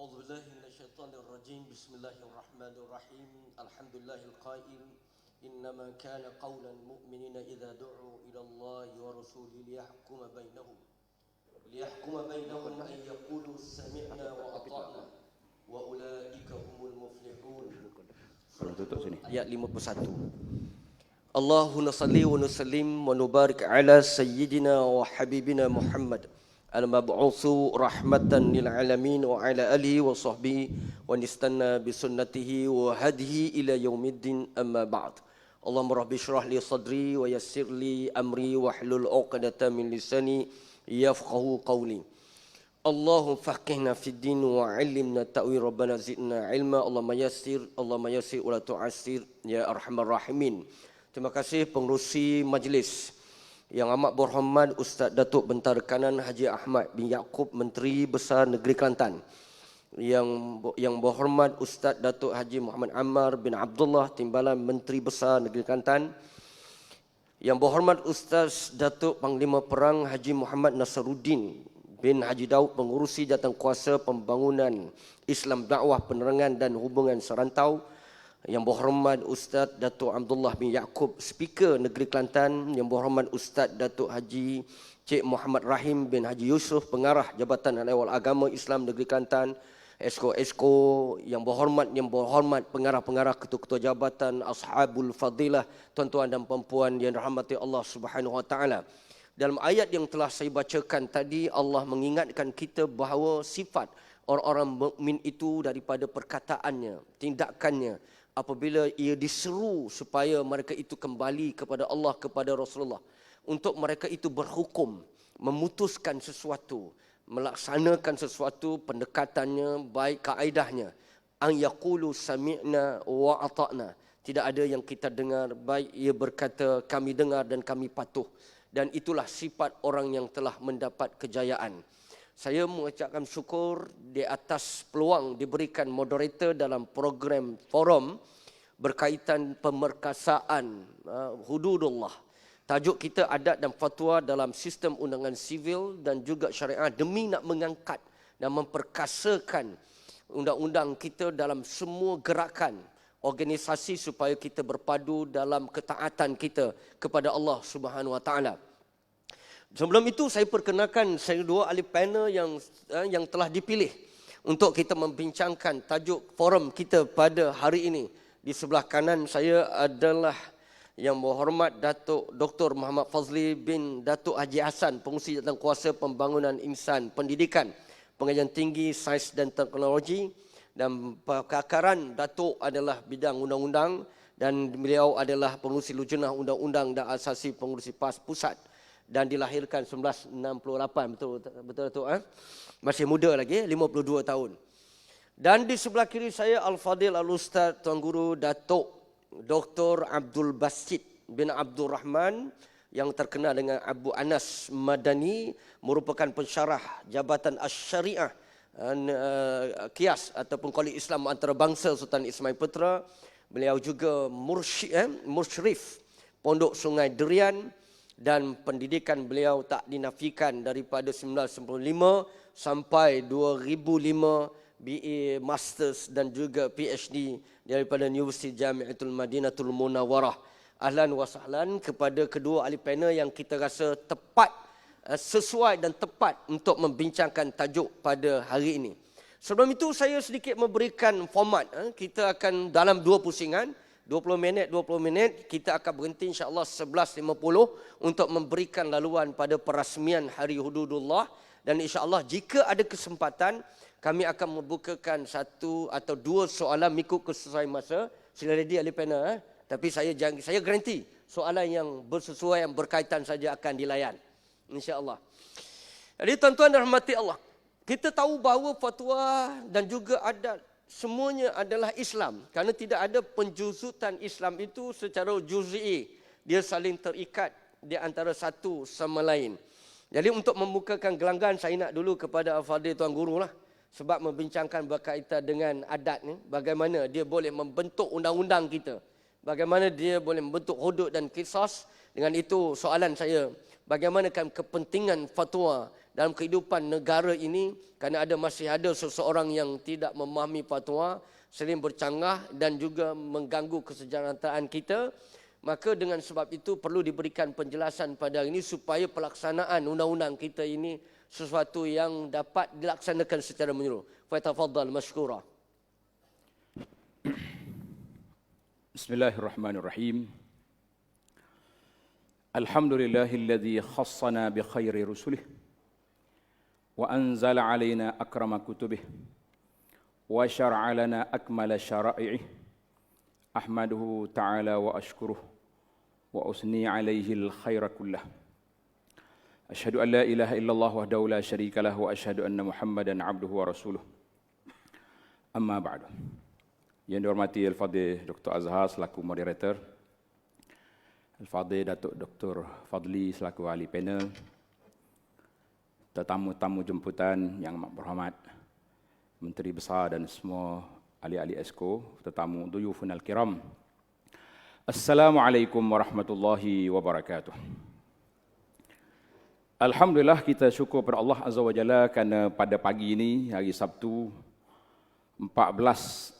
أعوذ بالله من الشيطان الرجيم بسم الله الرحمن الرحيم الحمد لله القائل إنما كان قول المؤمنين إذا دعوا إلى الله ورسوله ليحكم بينهم أن يقولوا سمعنا وأطعنا وأولئك هم المفلحون. Ayat 51. Allahumma salli wa nusallim wa nubarik ala sayyidina wa habibina Muhammad al-mab'utsu rahmatan lil alamin wa ala alihi wa sahbihi wa nistanna bi sunnatihi wa hadihi ila yaumiddin amma ba'd. Allahumma rabbi shrah li sadri wa yassir li amri wa hlul 'uqdatam min lisani yafqahu qawli. Allahumma faqihna fid din wa 'allimna ta'wil rabbana zidna ilma. Allahumma yassir wa la tu'assir ya arhamar rahimin. Terima kasih pengerusi majlis yang amat berhormat Ustaz Datuk Bentara Kanan Haji Ahmad bin Yaakob, Menteri Besar Negeri Kelantan. Yang berhormat Ustaz Datuk Haji Muhammad Ammar bin Abdullah Timbalan, Menteri Besar Negeri Kelantan. Yang berhormat Ustaz Datuk Panglima Perang Haji Muhammad Nasaruddin bin Haji Daud, Pengurusi Jawatankuasa Pembangunan Islam Dakwah Penerangan dan Hubungan Serantau. Yang berhormat Ustaz Datuk Abdullah bin Yaakob, Speaker Negeri Kelantan. Yang berhormat Ustaz Datuk Haji Cik Muhammad Rahim bin Haji Yusof, Pengarah Jabatan Hal Ehwal Agama Islam Negeri Kelantan. Esko yang berhormat pengarah-pengarah, ketua-ketua jabatan, ashabul fadilah, tuan-tuan dan puan-puan yang dirahmati Allah Subhanahu Wa Taala. Dalam ayat yang telah saya bacakan tadi, Allah mengingatkan kita bahawa sifat orang-orang mukmin itu daripada perkataannya, tindakannya, apabila ia diseru supaya mereka itu kembali kepada Allah, kepada Rasulullah, untuk mereka itu berhukum, memutuskan sesuatu, melaksanakan sesuatu, pendekatannya, baik kaedahnya, an yaqulu sami'na wa ata'na. Tidak ada yang kita dengar, baik ia berkata kami dengar dan kami patuh. Dan itulah sifat orang yang telah mendapat kejayaan. Saya mengucapkan syukur di atas peluang diberikan moderator dalam program forum berkaitan pemerkasaan hududullah. Tajuk kita adat dan fatwa dalam sistem undangan sivil dan juga syariah, demi nak mengangkat dan memperkasakan undang-undang kita dalam semua gerakan organisasi supaya kita berpadu dalam ketaatan kita kepada Allah Subhanahu Wa Taala. Sebelum itu saya perkenalkan saya dua ahli panel yang telah dipilih untuk kita membincangkan tajuk forum kita pada hari ini. Di sebelah kanan saya adalah yang berhormat Datuk Dr. Muhammad Fazli bin Datuk Haji Hassan, Pengurusi Jawatankuasa Pembangunan Insan Pendidikan, Pengajian Tinggi, Sains dan Teknologi, dan pakararan Datuk adalah bidang undang-undang, dan beliau adalah Pengurusi Lujnah Undang-Undang dan Asasi Pengurusi PAS Pusat, dan dilahirkan 1968. Betul Datuk? Masih muda lagi, 52 tahun. Dan di sebelah kiri saya Al-Fadil Al-Ustaz Tuan Guru Datuk Dr. Abdul Basit bin Abdul Rahman, yang terkenal dengan Abu Anas Madani, merupakan pensyarah Jabatan Asy-Syariah Kias ataupun Kuali Islam Antarabangsa Sultan Ismail Petra. Beliau juga musyrif Pondok Sungai Derian, dan pendidikan beliau tak dinafikan daripada 1995 sampai 2005, BA Masters dan juga PhD daripada Universiti Jamiatul Madinatul Munawwarah. Ahlan wa sahlan kepada kedua ahli panel yang kita rasa tepat, sesuai dan tepat untuk membincangkan tajuk pada hari ini. Sebelum itu saya sedikit memberikan format. Kita akan dalam 2 pusingan, 20 minit, kita akan berhenti insya-Allah 11.50 untuk memberikan laluan pada perasmian Hari Hududullah. Dan insya-Allah jika ada kesempatan, kami akan membukakan 1 atau 2 soalan mengikut kesesuaian masa. Sila ready ahli panel. Tapi saya garanti soalan yang bersesuaian, yang berkaitan saja akan dilayan, insya-Allah. Jadi tuan-tuan dan rahmati Allah, kita tahu bahawa fatwa dan juga adat semuanya adalah Islam. Kerana tidak ada penjuzutan Islam itu secara juz'i. Dia saling terikat di antara satu sama lain. Jadi untuk membukakan gelanggang, saya nak dulu kepada Al-Fadhil Tuan Guru lah. Sebab membincangkan berkaitan dengan adat ni, bagaimana dia boleh membentuk undang-undang kita, bagaimana dia boleh membentuk hudud dan qisas. Dengan itu soalan saya, bagaimanakah kepentingan fatwa dalam kehidupan negara ini, kerana masih ada seseorang yang tidak memahami fatwa, sering bercanggah dan juga mengganggu kesejahteraan kita. Maka dengan sebab itu perlu diberikan penjelasan pada hari ini supaya pelaksanaan undang-undang kita ini sesuatu yang dapat dilaksanakan secara menyeluruh. Fatafadhal mashkura. Bismillahirrahmanirrahim. Alhamdulillahilladzi khassana bi khairi rusulih wa anzala alaina akrama kutubih wa syara'a lana akmala syara'i'ih. Ahmaduhu ta'ala wa ashkuruh wa usni alaihi al-khaira kullah. Asyhadu an la ilaha illallah wahdahu la syarika lah wa asyhadu anna Muhammadan abduhu wa rasuluh. Amma ba'du. Yang dihormati Al-Fadhil Dr. Azhar selaku moderator, Al-Fadhil Datuk Dr. Fadli selaku ahli panel, tetamu-tamu jemputan yang amat berhormat, Menteri Besar dan semua ahli-ahli Esko, tetamu duyufun al-kiram. Assalamualaikum warahmatullahi wabarakatuh. Alhamdulillah, kita syukur kepada Allah Azza wa Jalla kerana pada pagi ini, hari Sabtu 14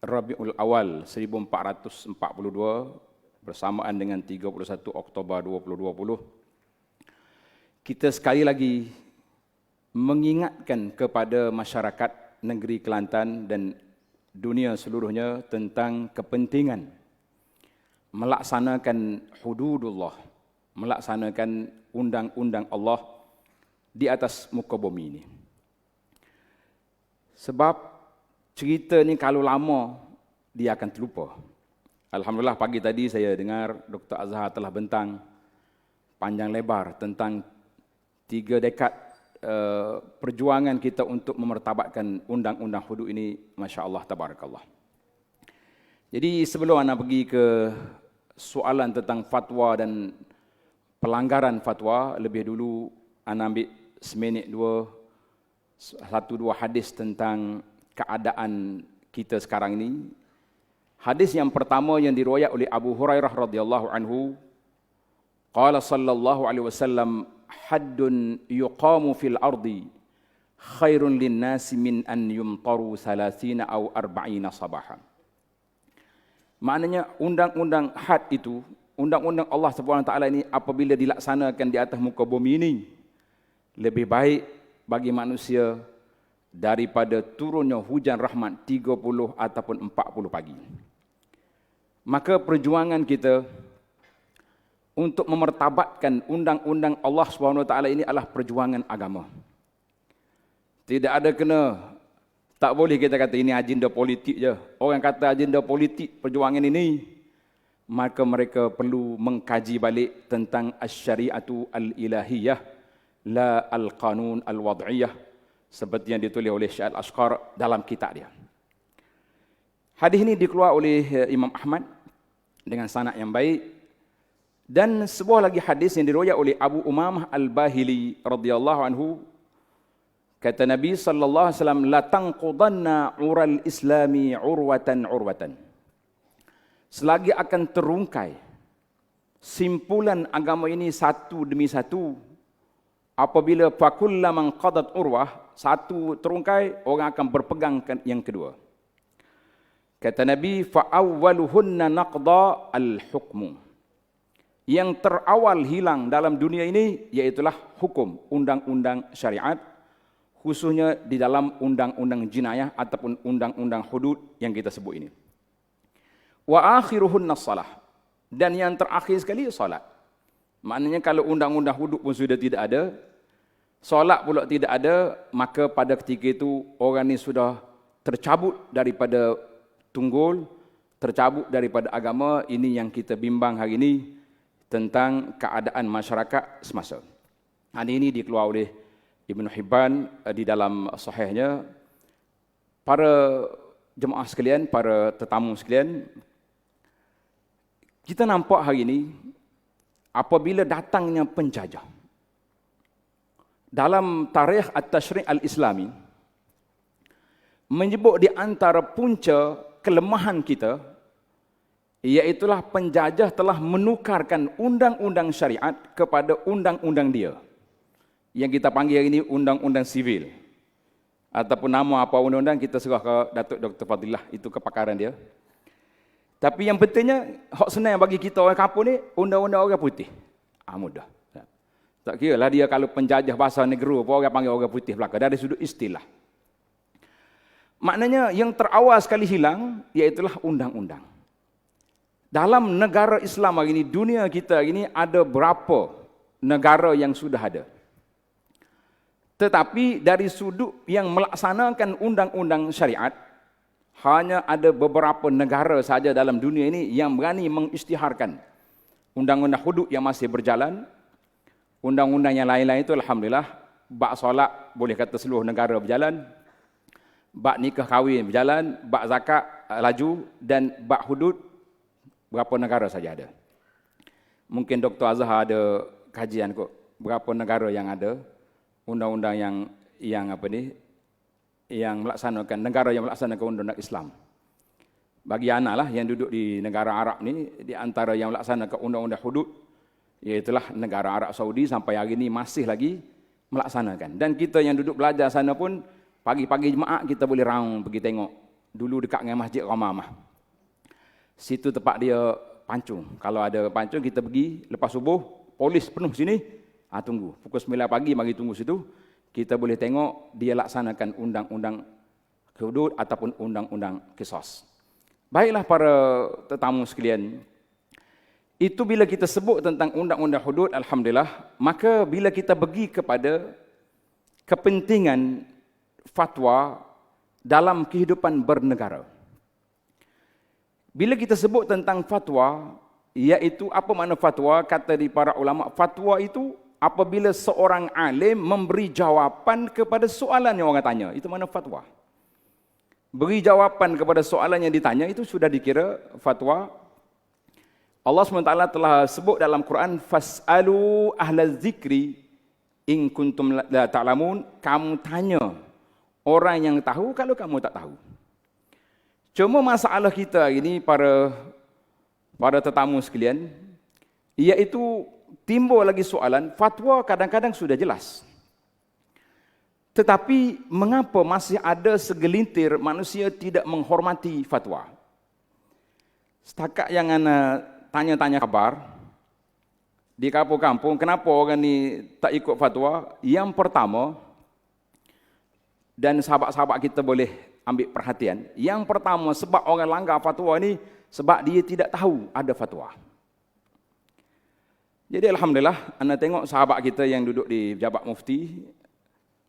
Rabiul Awal 1442 bersamaan dengan 31 Oktober 2020, kita sekali lagi mengingatkan kepada masyarakat negeri Kelantan dan dunia seluruhnya tentang kepentingan melaksanakan hududullah, melaksanakan undang-undang Allah di atas muka bumi ini. Sebab cerita ni kalau lama, dia akan terlupa. Alhamdulillah, pagi tadi saya dengar Dr. Azhar telah bentang panjang lebar tentang 3 dekad perjuangan kita untuk memertabatkan undang-undang hudud ini. Masya Allah, tabarakallah. Jadi sebelum anda pergi ke soalan tentang fatwa dan pelanggaran fatwa, lebih dulu anda ambil seminit satu dua hadis tentang keadaan kita sekarang ini. Hadis yang pertama yang diriwayat oleh Abu Hurairah radhiyallahu anhu, qala sallallahu alaihi wasallam, haddun yuqamu fil ardi khairun linnasi min an yumtaru 30 aw 40 sabahan. Maknanya undang-undang had itu, undang-undang Allah Subhanahu wa taala ini apabila dilaksanakan di atas muka bumi ini, lebih baik bagi manusia daripada turunnya hujan rahmat 30 ataupun 40 pagi. Maka perjuangan kita untuk memertabatkan undang-undang Allah SWT ini adalah perjuangan agama. Tidak ada kena, tak boleh kita kata ini agenda politik je. Orang kata agenda politik perjuangan ini, maka mereka perlu mengkaji balik tentang asy-syari'atu al-ilahiyah, la al-qanun al-wad'iyah, seperti yang ditulis oleh Syekh Al-Ashqar dalam kitab dia. Hadis ini dikeluarkan oleh Imam Ahmad dengan sanad yang baik. Dan sebuah lagi hadis yang diriwayat oleh Abu Umamah Al-Bahili radhiyallahu anhu, kata Nabi sallallahu alaihi wasallam, la tanqudanna ural islami urwatan urwatan. Selagi akan terungkai simpulan agama ini satu demi satu, apabila fakullaman qadat urwah, satu terungkai, orang akan berpegang yang kedua. Kata Nabi, fa awwaluhunna naqda al-hukmu. Yang terawal hilang dalam dunia ini iaitulah hukum, undang-undang syariat, khususnya di dalam undang-undang jinayah ataupun undang-undang hudud yang kita sebut ini. Wa akhiruhunna salah. Dan yang terakhir sekali salat. Maknanya kalau undang-undang hudud pun sudah tidak ada, solat pula tidak ada, maka pada ketika itu orang ni sudah tercabut daripada tunggul, tercabut daripada agama. Ini yang kita bimbang hari ini tentang keadaan masyarakat semasa. Hadis ini dikeluarkan oleh Ibn Hibban di dalam sahihnya. Para jemaah sekalian, para tetamu sekalian, kita nampak hari ini apabila datangnya penjajah dalam tarikh at-tasyri' al-islami, menyebut di antara punca kelemahan kita, iaitulah penjajah telah menukarkan undang-undang syariat kepada undang-undang dia. yang kita panggil ini undang-undang sivil. Ataupun nama apa undang-undang kita serah ke Datuk Dr. Fadilah, itu kepakaran dia. Tapi yang pentingnya, hak senang bagi kita orang kampung ni, undang-undang orang putih. Mudah. Tak kira lah dia kalau penjajah bahasa negara, apa orang panggil orang putih belaka, dari sudut istilah. Maknanya yang terawal sekali hilang, iaitulah undang-undang. Dalam negara Islam hari ini, dunia kita hari ini ada berapa negara yang sudah ada. Tetapi dari sudut yang melaksanakan undang-undang syariat, hanya ada beberapa negara saja dalam dunia ini yang berani mengisytiharkan undang-undang hudud yang masih berjalan. Undang-undang yang lain-lain itu alhamdulillah, bab solat boleh kata seluruh negara berjalan, bab nikah kahwin berjalan, bab zakat laju, dan bab hudud berapa negara saja ada. Mungkin Dr. Azhar ada kajian kok berapa negara yang ada undang-undang yang melaksanakan, negara yang melaksanakan undang-undang Islam. Bagi anak lah yang duduk di negara Arab ni, di antara yang melaksanakan undang-undang hudud, iaitulah negara Arab Saudi sampai hari ini masih lagi melaksanakan. Dan kita yang duduk belajar sana pun, pagi-pagi jemaah kita boleh round pergi tengok. Dulu dekat dengan Masjid Ramamah. Situ tempat dia pancung. Kalau ada pancung kita pergi, lepas subuh, polis penuh sini, tunggu. Pukul 9 pagi mari tunggu situ. Kita boleh tengok dia laksanakan undang-undang hudud ataupun undang-undang qisas. Baiklah para tetamu sekalian. Itu bila kita sebut tentang undang-undang hudud, alhamdulillah, maka bila kita pergi kepada kepentingan fatwa dalam kehidupan bernegara. Bila kita sebut tentang fatwa, iaitu apa makna fatwa? Kata di para ulama, fatwa itu apabila seorang alim memberi jawapan kepada soalan yang orang tanya. Itu makna fatwa. Beri jawapan kepada soalan yang ditanya, itu sudah dikira fatwa. Allah SWT telah sebut dalam Quran, Fas'alu ahlaz zikri in kuntum la ta'lamun. Kamu tanya orang yang tahu kalau kamu tak tahu. Cuma masalah kita ini para tetamu sekalian, iaitu timbul lagi soalan, fatwa kadang-kadang sudah jelas. Tetapi mengapa masih ada segelintir manusia tidak menghormati fatwa? Setakat yang ana tanya-tanya kabar di kampung-kampung, kenapa orang ni tak ikut fatwa? Yang pertama, dan sahabat-sahabat kita boleh ambil perhatian, yang pertama sebab orang langgar fatwa ni, sebab dia tidak tahu ada fatwa. Jadi alhamdulillah, anda tengok sahabat kita yang duduk di Jabat Mufti,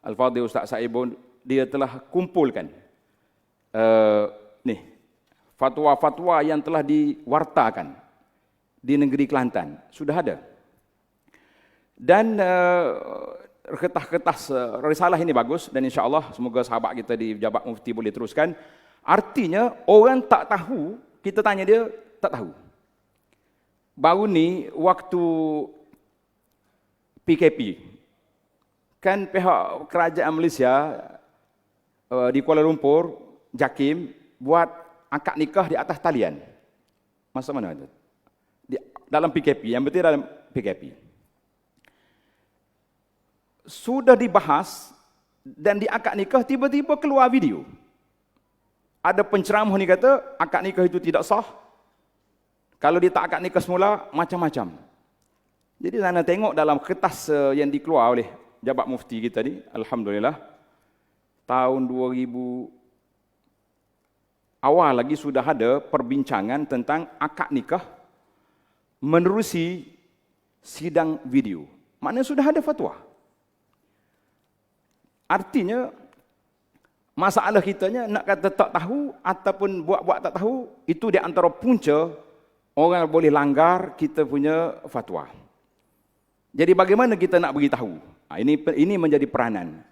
Al-Fadhil Ustaz Saibun, dia telah kumpulkan fatwa-fatwa yang telah diwartakan di negeri Kelantan. Sudah ada. Dan kertas risalah ini bagus, dan insya-Allah semoga sahabat kita di Jabat Mufti boleh teruskan. Artinya orang tak tahu, kita tanya dia tak tahu. Baru ni waktu PKP, kan pihak kerajaan Malaysia di Kuala Lumpur, JAKIM, buat akad nikah di atas talian. Masa mana itu? Dalam PKP, yang betul dalam PKP. Sudah dibahas dan di akad nikah tiba-tiba keluar video. Ada penceramah ni kata akad nikah itu tidak sah. Kalau dia tak akad nikah semula, macam-macam. Jadi anda tengok dalam kertas yang dikeluar oleh Jabat Mufti kita ni, alhamdulillah, tahun 2000 awal lagi sudah ada perbincangan tentang akad nikah menerusi sidang video. Maknanya sudah ada fatwa. Artinya, masalah kitanya nak kata tak tahu ataupun buat-buat tak tahu, itu di antara punca orang boleh langgar kita punya fatwa. Jadi bagaimana kita nak beritahu? Ini menjadi peranan.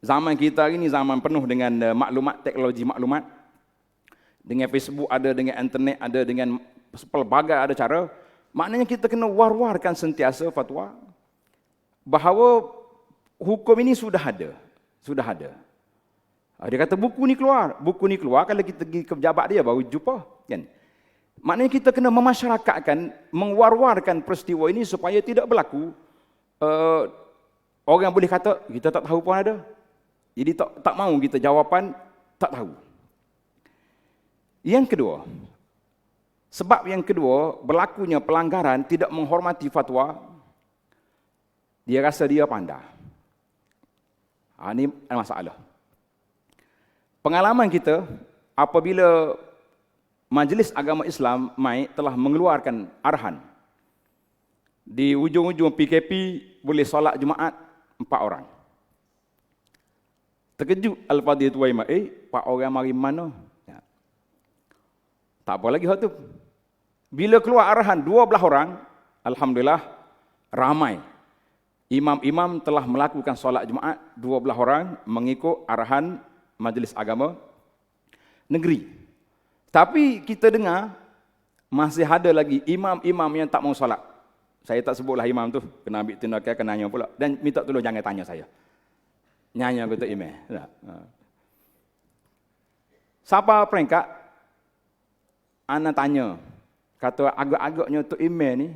Zaman kita ini zaman penuh dengan maklumat, teknologi maklumat. Dengan Facebook ada, dengan internet ada, dengan pelbagai ada cara. Maknanya kita kena war-warkan sentiasa fatwa bahawa hukum ini sudah ada. Sudah ada. Dia kata buku ni keluar. Buku ni keluar, kalau kita pergi ke pejabat dia baru jumpa. Kan? Maknanya kita kena memasyarakatkan, mengwar-warkan peristiwa ini supaya tidak berlaku Orang boleh kata, kita tak tahu pun ada. Jadi tak mahu kita jawapan, tak tahu. Yang kedua, sebab yang kedua, berlakunya pelanggaran tidak menghormati fatwa, dia rasa dia pandai. Ini masalah. Pengalaman kita, apabila Majlis Agama Islam MAI telah mengeluarkan arahan, di ujung-ujung PKP boleh solat Jumaat 4 orang. Terkejut Al-Fadhil Tuai MAI, 4 orang mari mana? Ya. Tak apa lagi hal tu. Bila keluar arahan 12 orang, alhamdulillah ramai. Imam-imam telah melakukan solat Jumaat 12 orang mengikut arahan Majlis Agama Negeri. Tapi kita dengar masih ada lagi imam-imam yang tak mau solat. Saya tak sebutlah imam tu, kena ambil tindakan, kena nanya pula. Dan minta tolong jangan tanya saya. Nyanyi kata imam. Siapa peringkat? Ana tanya. Kata agak-agaknya tu imam ni,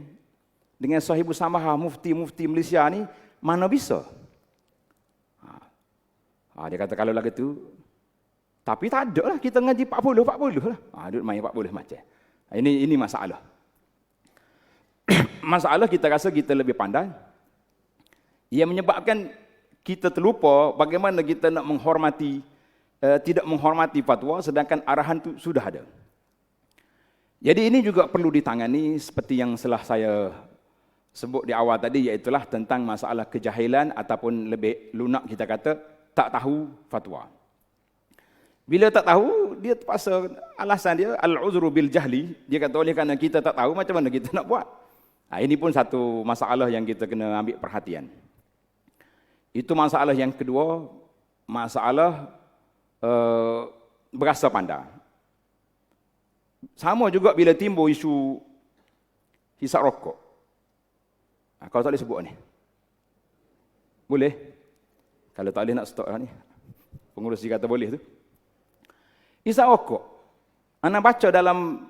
dengan sahibu samaha mufti-mufti Malaysia ni, mana bisa? Dia kata kalau lagu tu, tapi tak ada lah, kita ngaji 40 lah. Duduk main 40 macam. Ini masalah. Masalah kita rasa kita lebih pandai. Ia menyebabkan kita terlupa bagaimana kita nak menghormati, tidak menghormati fatwa sedangkan arahan tu sudah ada. Jadi ini juga perlu ditangani seperti yang telah saya sebut di awal tadi, iaitulah tentang masalah kejahilan ataupun lebih lunak kita kata tak tahu fatwa. Bila tak tahu, dia terpaksa, alasan dia al-uzru bil jahli, dia kata oleh kerana kita tak tahu macam mana kita nak buat. Ini pun satu masalah yang kita kena ambil perhatian. Itu masalah yang kedua, masalah berasa pandai. Sama juga bila timbul isu hisap rokok. Kalau tak boleh sebut ni. Boleh? Kalau tak boleh nak stop lah ni. Pengurus dia kata boleh tu. Hisap rokok. Ana baca dalam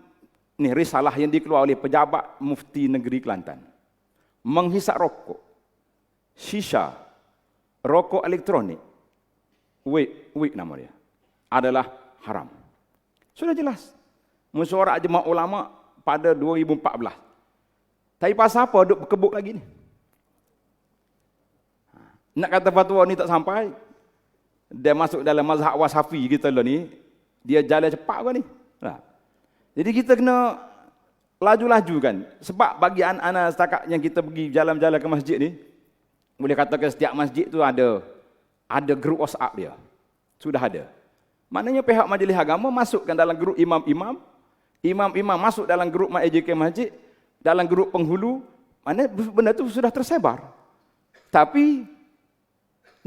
ni risalah yang dikeluar oleh pejabat Mufti Negeri Kelantan. Menghisap rokok, shisha, rokok elektronik, weed nama dia, adalah haram. Sudah jelas. Mesyuarat Jemaah Ulama pada 2014. Tapi pasal apa duk berkebuk lagi ni? Nak kata fatwa ni tak sampai, dia masuk dalam mazhab wasafi kita lah ni, dia jalan cepat ke ni? Jadi kita kena laju-laju kan. Sebab bagi anak-anak setakat yang kita pergi jalan-jalan ke masjid ni, boleh katakan setiap masjid tu ada grup WhatsApp dia. Sudah ada. Maknanya pihak majlis agama masukkan dalam grup imam-imam, imam-imam masuk dalam grup AJK masjid, dalam grup penghulu, mana benda tu sudah tersebar. Tapi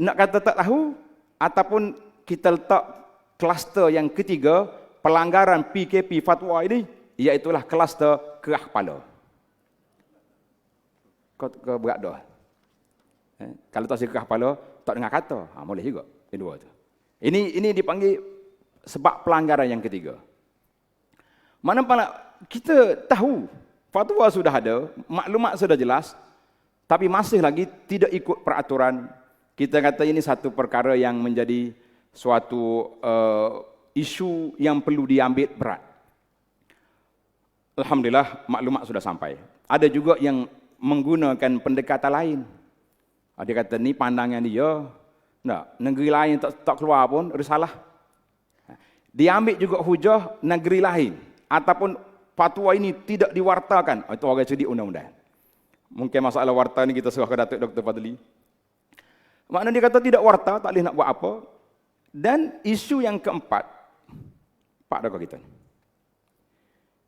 nak kata tak tahu ataupun kita letak kluster yang ketiga, pelanggaran PKP fatwa ini, iaitulah kluster kerah kepala. Kau berat dah. Kalau tak kerah kepala, tak dengar kata, boleh juga. Kedua tu. Ini dipanggil sebab pelanggaran yang ketiga. Manakala kita tahu fatwa sudah ada, maklumat sudah jelas, tapi masih lagi tidak ikut peraturan. Kita kata ini satu perkara yang menjadi suatu isu yang perlu diambil berat. Alhamdulillah maklumat sudah sampai. Ada juga yang menggunakan pendekatan lain. Dia kata ni pandangan dia, negeri lain tak keluar pun risalah. Diambil juga hujah negeri lain ataupun fatwa ini tidak diwartakan. Itu orang cerdik undang-undang. Mungkin masalah warta ni kita serah ke Datuk Dr. Fadli. Maknanya dia kata tidak warta, tak boleh nak buat apa. Dan isu yang keempat, Pak Dr. kita.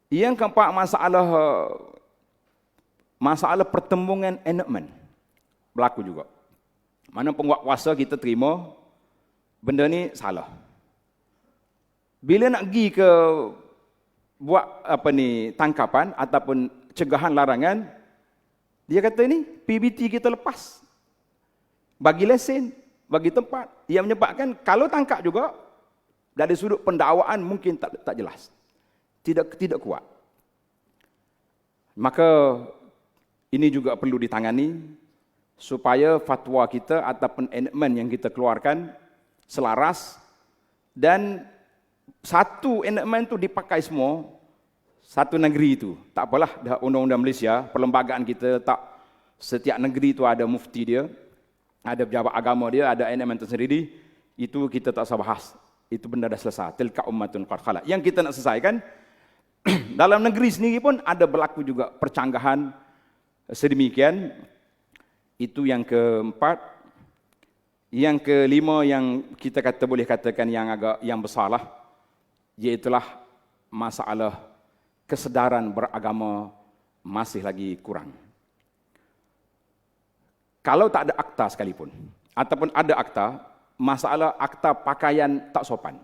Yang keempat masalah pertembungan enactment berlaku juga. Mana penguat kuasa kita terima benda ni salah. Bila nak pergi ke buat tangkapan ataupun cegahan larangan, dia kata ini PBT kita lepas. Bagi lesen, bagi tempat, yang menyebabkan kalau tangkap juga dari sudut pendakwaan mungkin tak jelas. Tidak kuat. Maka ini juga perlu ditangani. supaya fatwa kita ataupun enactment yang kita keluarkan selaras dan satu enactment tu dipakai semua satu negeri itu. Tak apalah dah undang-undang Malaysia, perlembagaan kita tak setiap negeri itu ada mufti dia, ada pejabat agama dia, ada enactment tersendiri. Itu kita tak usah bahas. Itu benda dah selesai. Tilka ummatun qad khalat. Yang kita nak selesaikan dalam negeri sendiri pun ada berlaku juga percanggahan sedemikian. Itu yang keempat. Yang kelima yang kita boleh katakan yang besarlah, iaitulah masalah kesedaran beragama masih lagi kurang. Kalau tak ada akta sekalipun, ataupun ada akta, masalah akta pakaian tak sopan.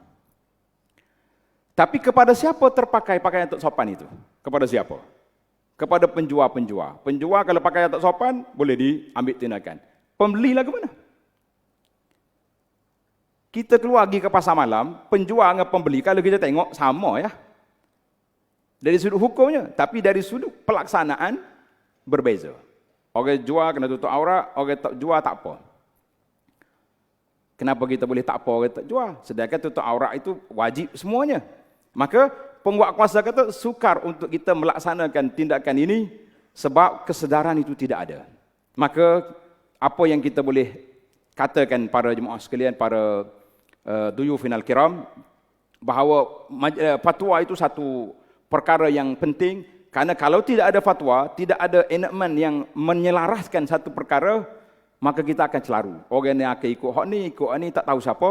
Tapi kepada siapa terpakai pakaian tak sopan itu? Kepada siapa? Kepada penjual-penjual. Penjual kalau pakaian tak sopan, boleh diambil tindakan. Pembeli lah ke mana? Kita keluar pergi ke pasar malam, penjual dengan pembeli, kalau kita tengok sama ya. Dari sudut hukumnya, tapi dari sudut pelaksanaan berbeza. Orang jual kena tutup aurat, orang tak jual tak apa. Kenapa kita boleh tak apa orang tak jual? Sedangkan tutup aurat itu wajib semuanya. Maka pembuat kuasa kata sukar untuk kita melaksanakan tindakan ini sebab kesedaran itu tidak ada. Maka apa yang kita boleh katakan para jemaah sekalian, para duyufin al-kiram, bahawa fatwa itu satu perkara yang penting, kerana kalau tidak ada fatwa, tidak ada enactment yang menyelaraskan satu perkara, maka kita akan celaru. Orang yang akan ikut hak ni tak tahu siapa.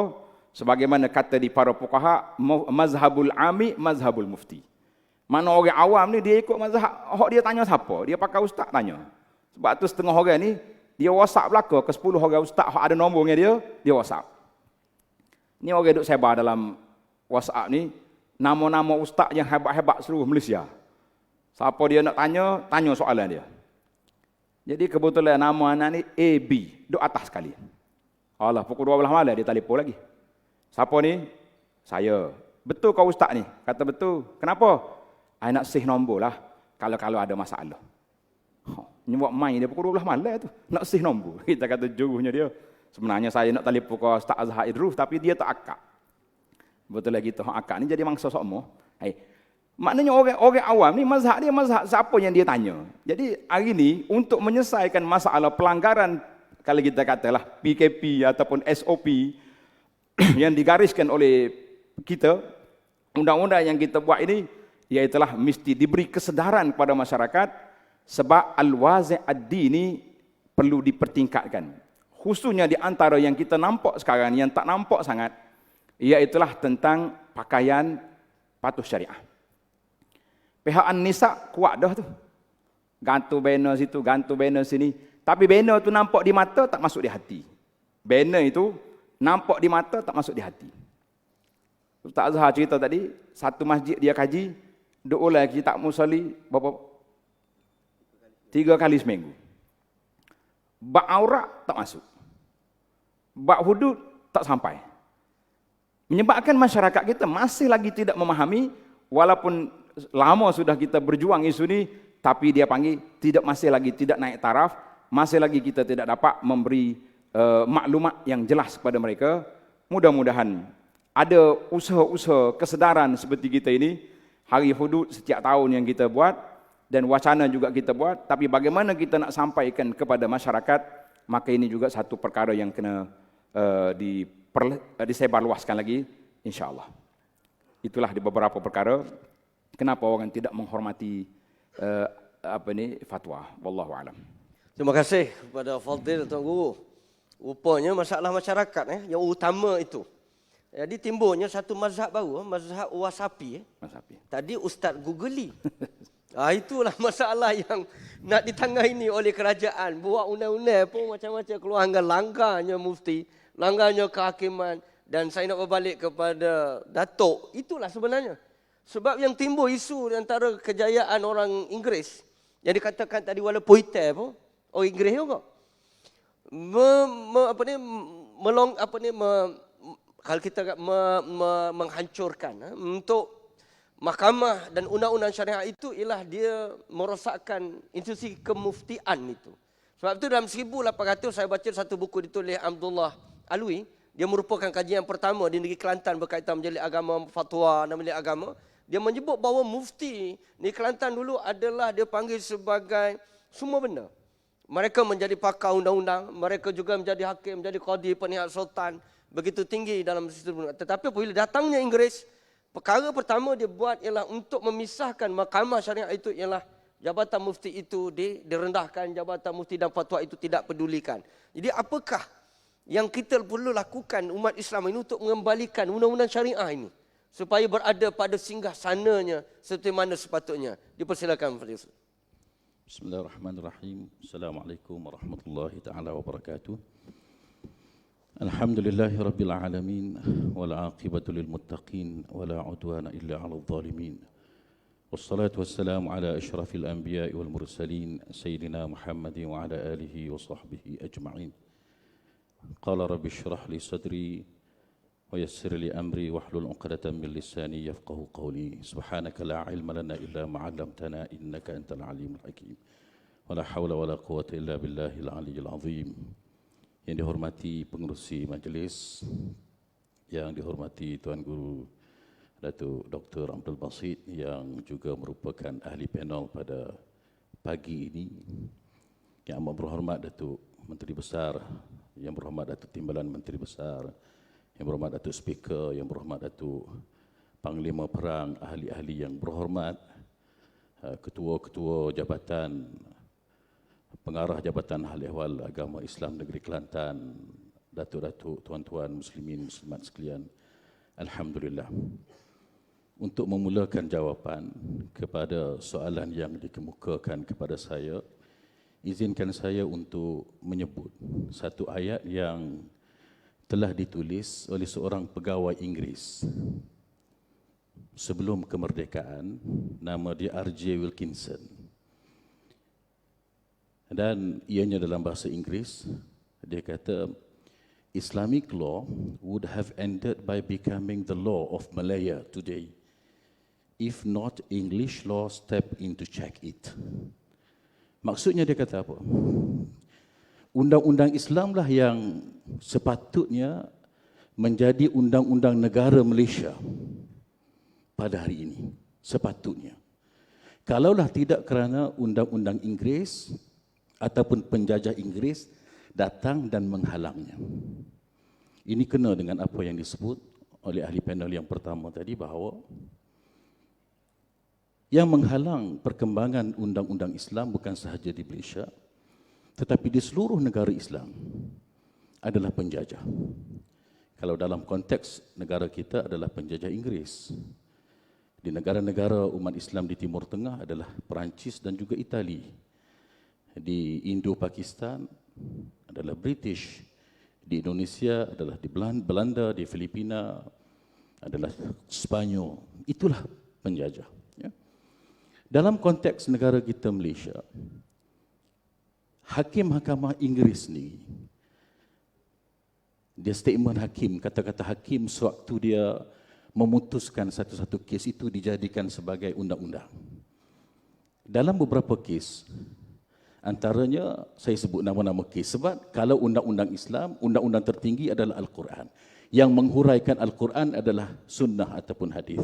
Sebagaimana kata di para fuqaha, mazhabul ami, mazhabul mufti. Mana orang awam ni dia ikut mazhab, hak dia tanya siapa? Dia pakai ustaz tanya. Sebab tu setengah orang ni, dia WhatsApp belaka ke 10 orang ustaz hak ada nombornya dia WhatsApp. Ni orang duk sebar dalam WhatsApp ni, nama-nama ustaz yang hebat-hebat seluruh Malaysia. Siapa dia nak tanya soalan dia. Jadi kebetulan nama anak ni AB, duk atas sekali. Allah, pukul 12 malam dia telefon lagi. Siapa ni? Saya. Betul kau ustaz ni? Kata betul. Kenapa? I nak sih nombor lah kalau ada masalah. Ni buat main dia pukul 12 malam tu. Nak sih nombor. Kita kata juruhnya dia. Sebenarnya saya nak telefon ke Ustaz Azhar Idrus tapi dia tak akak. Betul lagi tu akak ni jadi mangsa sokmo. Maknanya orang awam ni mazhab dia mazhab siapa yang dia tanya. Jadi hari ni untuk menyelesaikan masalah pelanggaran kalau kita katalah PKP ataupun SOP yang digariskan oleh kita, undang-undang yang kita buat ini, iaitulah mesti diberi kesedaran kepada masyarakat sebab al-wazi' ad-dini perlu dipertingkatkan. Khususnya di antara yang kita nampak sekarang, yang tak nampak sangat, iaitulah tentang pakaian patuh syariah. Pihak An-Nisa kuat dah tu. Gantung banner situ, gantung banner sini. Tapi banner tu nampak di mata, tak masuk di hati. Banner itu nampak di mata, tak masuk di hati. Ustaz Azhar cerita tadi, satu masjid dia kaji, duk ulang kitab musalli berapa? 3 kali seminggu. Bab aurat tak masuk. Bab hudud tak sampai. Menyebabkan masyarakat kita masih lagi tidak memahami, walaupun lama sudah kita berjuang isu ni, tapi dia panggil masih lagi tidak naik taraf, masih lagi kita tidak dapat memberi maklumat yang jelas kepada mereka. Mudah-mudahan ada usaha-usaha kesedaran seperti kita ini, hari hudud setiap tahun yang kita buat, dan wacana juga kita buat, tapi bagaimana kita nak sampaikan kepada masyarakat, maka ini juga satu perkara yang kena disebarluaskan lagi, insya-Allah. Itulah di beberapa perkara kenapa orang tidak menghormati fatwa. Wallahu alam. Terima kasih kepada Fadil Tuan Guru. Rupanya masalah masyarakat yang utama itu. Jadi timbulnya satu mazhab baru, mazhab Wasapi. Tadi Ustaz Googly. Itulah masalah yang nak ditangani oleh kerajaan. Buat undang-undang pun macam-macam keluar, langgarnya mufti, langgarnya kehakiman. Dan saya nak berbalik kepada Datuk, itulah sebenarnya. Sebab yang timbul isu di antara kejayaan orang Inggeris, yang dikatakan tadi walaupun hitam pun, orang Inggeris juga. Kalau kita menghancurkan untuk mahkamah dan undang-undang syariah itu, ialah dia merosakkan institusi kemuftian itu. Sebab itu dalam 1800 saya baca satu buku ditulis Abdullah Alwi. Dia merupakan kajian pertama di negeri Kelantan berkaitan menjadi agama, fatwa dan menjadi agama. Dia menyebut bahawa mufti negeri Kelantan dulu adalah dia panggil sebagai semua benda. Mereka menjadi pakar undang-undang, mereka juga menjadi hakim, menjadi qadi, penasihat sultan, begitu tinggi dalam sistem. Tetapi apabila datangnya Inggeris, perkara pertama dia buat ialah untuk memisahkan mahkamah syariah itu ialah jabatan mufti itu direndahkan, jabatan mufti dan fatwa itu tidak pedulikan. Jadi apakah yang kita perlu lakukan umat Islam ini untuk mengembalikan undang-undang syariah ini supaya berada pada singgah sananya seperti mana sepatutnya? Dipersilakan Fadil. Bismillahirrahmanirrahim. Assalamualaikum warahmatullahi taala wabarakatuh. Alhamdulillahi rabbil alamin wal aqibatu lil muttaqin wala udwana illa 'alal zalimin. Wassalatu wassalamu ala asyrafil anbiya'i wal mursalin sayyidina Muhammadin wa ala alihi wa sahbihi ajma'in. Qala rabbi shrah li sadri wa yassir li amri wahlul 'uqdatam min lisani yafqahu qawli. Subhanaka la 'ilma lana illa ma 'allamtana innaka antal alimul hakim. Wala haula wala quwwata illa billahil aliyyil azim. Yang dihormati pengerusi majlis, yang dihormati Tuan Guru Datuk Dr. Abdul Basit yang juga merupakan ahli panel pada pagi ini, yang amat berhormat Datuk Menteri Besar, yang berhormat Datuk Timbalan Menteri Besar, yang berhormat Datuk Speaker, yang berhormat Datuk Panglima Perang, ahli-ahli yang berhormat, ketua-ketua jabatan, pengarah Jabatan Hal Ehwal Agama Islam Negeri Kelantan, datuk-datuk, tuan-tuan muslimin muslimat sekalian. Alhamdulillah. Untuk memulakan jawapan kepada soalan yang dikemukakan kepada saya, izinkan saya untuk menyebut satu ayat yang telah ditulis oleh seorang pegawai Inggeris sebelum kemerdekaan, nama dia R.J. Wilkinson. Dan ianya dalam bahasa Inggeris, dia kata, Islamic law would have ended by becoming the law of Malaya today, if not English law step in to check it. Maksudnya dia kata apa? Undang-undang Islamlah yang sepatutnya menjadi undang-undang negara Malaysia pada hari ini. Sepatutnya. Kalaulah tidak kerana undang-undang Inggeris ataupun penjajah Inggeris datang dan menghalangnya. Ini kena dengan apa yang disebut oleh ahli panel yang pertama tadi, bahawa yang menghalang perkembangan undang-undang Islam bukan sahaja di Malaysia, tetapi di seluruh negara Islam adalah penjajah. Kalau dalam konteks negara kita adalah penjajah Inggeris. Di negara-negara umat Islam di Timur Tengah adalah Perancis dan juga Itali. Di Indo-Pakistan adalah British, di Indonesia adalah di Belanda, di Filipina adalah Spanyol. Itulah penjajah. Ya. Dalam konteks negara kita Malaysia, Hakim Mahkamah Inggeris ni, dia statement hakim, kata-kata hakim sewaktu dia memutuskan satu-satu kes itu dijadikan sebagai undang-undang. Dalam beberapa kes, antaranya saya sebut nama-nama kes sebab kalau undang-undang Islam, undang-undang tertinggi adalah Al-Quran. Yang menghuraikan Al-Quran adalah sunnah ataupun hadis.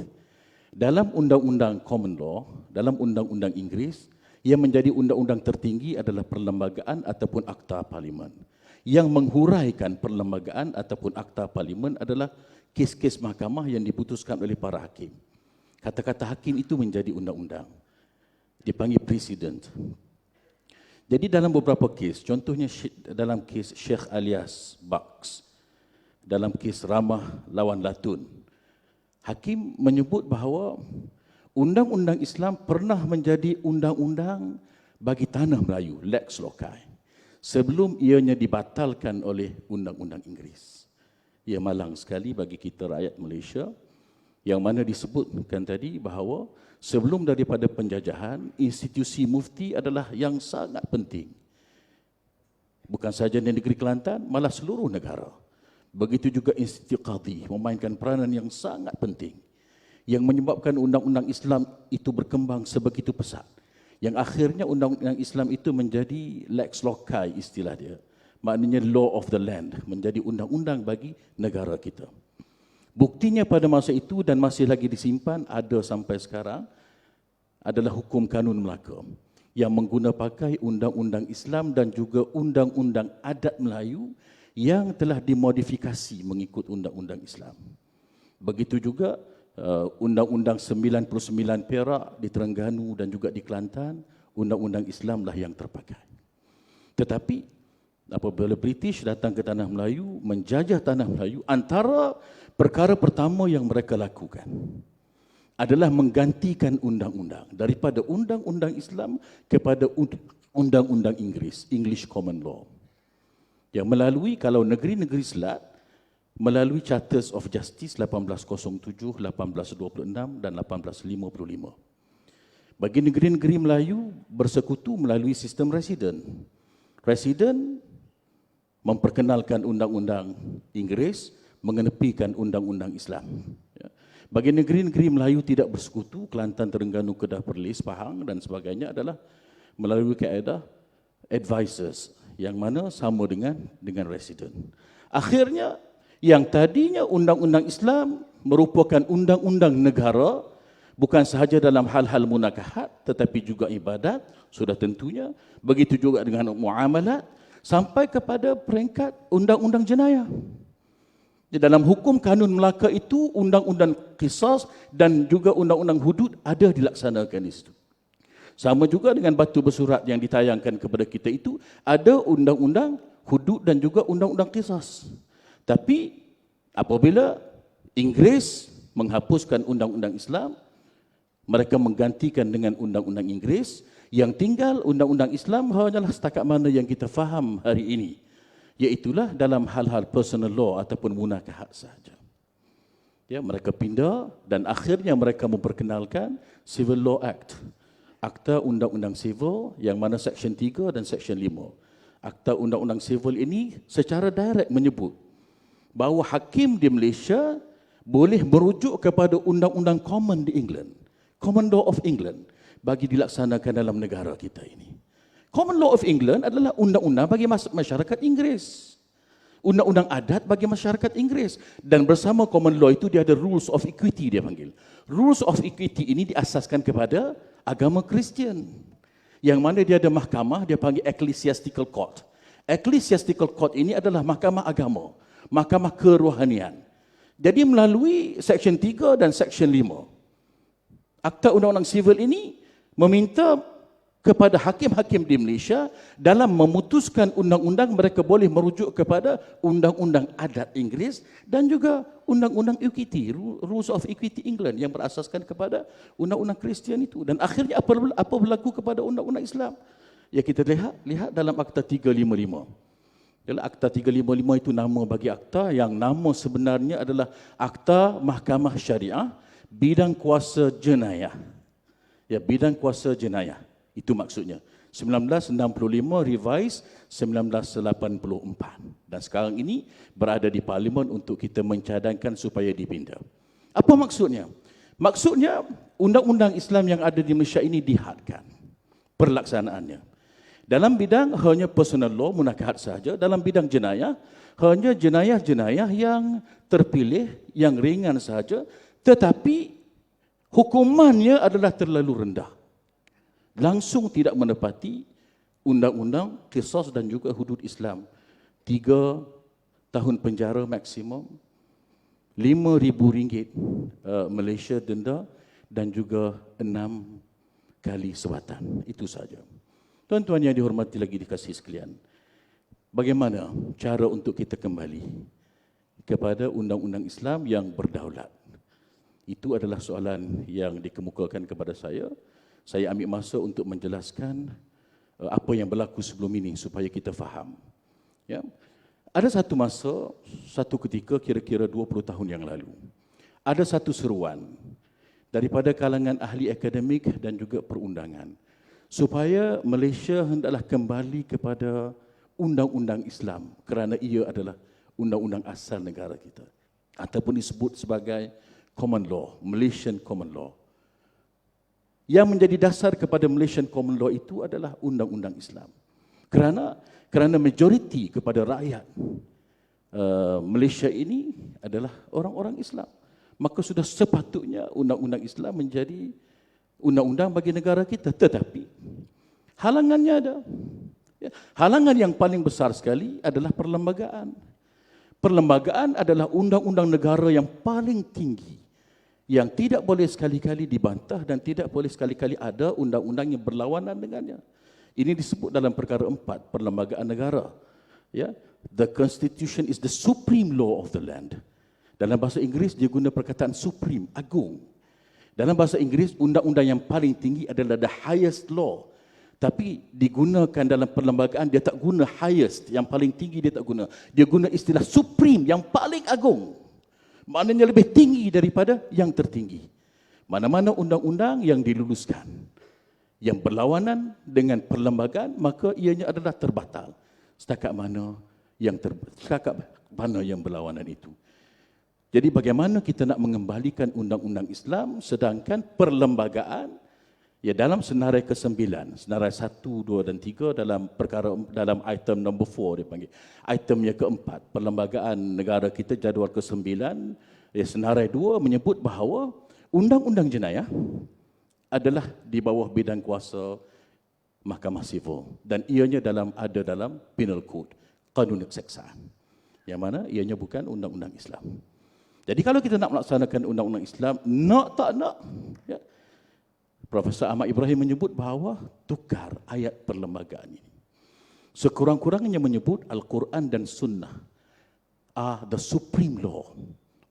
Dalam undang-undang common law, dalam undang-undang Inggeris, yang menjadi undang-undang tertinggi adalah perlembagaan ataupun akta parlimen. Yang menghuraikan perlembagaan ataupun akta parlimen adalah kes-kes mahkamah yang diputuskan oleh para hakim. Kata-kata hakim itu menjadi undang-undang. Dipanggil presiden. Jadi dalam beberapa kes, contohnya dalam kes Sheikh Alias Baks, dalam kes Ramah lawan Latun, hakim menyebut bahawa undang-undang Islam pernah menjadi undang-undang bagi tanah Melayu, lex loci, sebelum ianya dibatalkan oleh undang-undang Inggeris. Ia malang sekali bagi kita rakyat Malaysia, yang mana disebutkan tadi bahawa sebelum daripada penjajahan, institusi mufti adalah yang sangat penting. Bukan sahaja di negeri Kelantan, malah seluruh negara. Begitu juga institusi qadi memainkan peranan yang sangat penting, yang menyebabkan undang-undang Islam itu berkembang sebegitu pesat, Yang akhirnya undang-undang Islam itu menjadi lex loci istilah dia. Maknanya law of the land, menjadi undang-undang bagi negara kita. Buktinya pada masa itu dan masih lagi disimpan ada sampai sekarang adalah hukum kanun Melaka yang mengguna pakai undang-undang Islam dan juga undang-undang adat Melayu yang telah dimodifikasi mengikut undang-undang Islam. Begitu juga Undang-Undang 99 Perak di Terengganu dan juga di Kelantan, undang-undang Islam lah yang terpakai. Tetapi apabila British datang ke tanah Melayu, menjajah tanah Melayu, antara perkara pertama yang mereka lakukan adalah menggantikan undang-undang daripada undang-undang Islam kepada undang-undang Inggeris, English Common Law. Yang melalui, kalau negeri-negeri Selat, melalui Charters of Justice 1807, 1826 dan 1855. Bagi negeri-negeri Melayu bersekutu melalui sistem residen. Residen memperkenalkan undang-undang Inggeris, mengenepikan undang-undang Islam. Bagi negeri-negeri Melayu tidak bersekutu, Kelantan, Terengganu, Kedah, Perlis, Pahang dan sebagainya adalah melalui kaedah advisors yang mana sama dengan residen. Akhirnya yang tadinya undang-undang Islam merupakan undang-undang negara, bukan sahaja dalam hal-hal munakahat tetapi juga ibadat, sudah tentunya, begitu juga dengan muamalat, sampai kepada peringkat undang-undang jenayah. Di dalam hukum kanun Melaka itu, undang-undang qisas dan juga undang-undang hudud ada dilaksanakan di situ. Sama juga dengan batu bersurat yang ditayangkan kepada kita itu, ada undang-undang hudud dan juga undang-undang qisas. Tapi apabila Inggeris menghapuskan undang-undang Islam, mereka menggantikan dengan undang-undang Inggeris, yang tinggal undang-undang Islam hanyalah setakat mana yang kita faham hari ini, iaitulah dalam hal-hal personal law ataupun munakahat sahaja. Ya, mereka pindah dan akhirnya mereka memperkenalkan Civil Law Act, Akta Undang-Undang Sivil yang mana Seksyen 3 dan Seksyen 5. Akta Undang-Undang Sivil ini secara direct menyebut bahawa hakim di Malaysia boleh merujuk kepada undang-undang common di England, Common Law of England, bagi dilaksanakan dalam negara kita ini. Common Law of England adalah undang-undang bagi masyarakat Inggeris, undang-undang adat bagi masyarakat Inggeris, dan bersama Common Law itu dia ada Rules of Equity, dia panggil. Rules of Equity ini diasaskan kepada agama Kristian, yang mana dia ada mahkamah, dia panggil Ecclesiastical Court. Ecclesiastical Court ini adalah mahkamah agama, mahkamah kerohanian. Jadi melalui Seksyen 3 dan Seksyen 5, Akta Undang-Undang Sivil ini meminta kepada hakim-hakim di Malaysia dalam memutuskan undang-undang, mereka boleh merujuk kepada undang-undang adat Inggeris dan juga undang-undang equity, Rules of Equity England yang berasaskan kepada undang-undang Kristian itu. Dan akhirnya apa berlaku kepada undang-undang Islam? Ya, kita lihat dalam Akta 355. Dalam Akta 355 itu nama bagi akta yang nama sebenarnya adalah Akta Mahkamah Syariah Bidang Kuasa Jenayah. Ya, bidang kuasa jenayah. Itu maksudnya. 1965 revise 1984. Dan sekarang ini berada di Parlimen untuk kita mencadangkan supaya dipindah. Apa maksudnya? Maksudnya undang-undang Islam yang ada di Malaysia ini dihadkan perlaksanaannya. Dalam bidang hanya personal law, munakahat sahaja. Dalam bidang jenayah, hanya jenayah-jenayah yang terpilih, yang ringan sahaja, tetapi hukumannya adalah terlalu rendah. Langsung tidak menepati undang-undang qisas dan juga hudud Islam. 3 tahun penjara maksimum, RM5,000 Malaysia denda dan juga 6 kali sewatan. Itu saja. Tuan-tuan yang dihormati lagi dikasihi sekalian, bagaimana cara untuk kita kembali kepada undang-undang Islam yang berdaulat? Itu adalah soalan yang dikemukakan kepada saya. Saya ambil masa untuk menjelaskan apa yang berlaku sebelum ini supaya kita faham. Ya. Ada satu masa, satu ketika kira-kira 20 tahun yang lalu, ada satu seruan daripada kalangan ahli akademik dan juga perundangan supaya Malaysia hendaklah kembali kepada undang-undang Islam kerana ia adalah undang-undang asal negara kita ataupun disebut sebagai common law, Malaysian common law. Yang menjadi dasar kepada Malaysian Common Law itu adalah undang-undang Islam. Kerana majoriti kepada rakyat Malaysia ini adalah orang-orang Islam. Maka sudah sepatutnya undang-undang Islam menjadi undang-undang bagi negara kita. Tetapi halangannya ada. Ya, halangan yang paling besar sekali adalah perlembagaan. Perlembagaan adalah undang-undang negara yang paling tinggi, yang tidak boleh sekali-kali dibantah dan tidak boleh sekali-kali ada undang-undang yang berlawanan dengannya. Ini disebut dalam perkara 4, perlembagaan negara. Ya, the Constitution is the supreme law of the land. Dalam bahasa Inggeris dia guna perkataan supreme, agung. Dalam bahasa Inggeris undang-undang yang paling tinggi adalah the highest law. Tapi digunakan dalam perlembagaan dia tak guna highest, yang paling tinggi dia tak guna. Dia guna istilah supreme, yang paling agung. Maknanya lebih tinggi daripada yang tertinggi. Mana-mana undang-undang yang diluluskan yang berlawanan dengan perlembagaan, maka ianya adalah terbatal. Setakat mana yang berlawanan itu. Jadi bagaimana kita nak mengembalikan undang-undang Islam sedangkan perlembagaan, ya, dalam senarai ke-9, senarai 1, 2 dan 3 dalam item number 4 dia panggil. Itemnya ke-4, perlembagaan negara kita jadual ke-9, ya, senarai 2 menyebut bahawa undang-undang jenayah adalah di bawah bidang kuasa Mahkamah Sivil dan ianya ada dalam Penal Code, Kanun Keseksaan. Yang mana ianya bukan undang-undang Islam. Jadi kalau kita nak melaksanakan undang-undang Islam, nak tak nak, ya, Profesor Ahmad Ibrahim menyebut bahawa tukar ayat perlembagaan ini. Sekurang-kurangnya menyebut Al-Quran dan Sunnah are the supreme law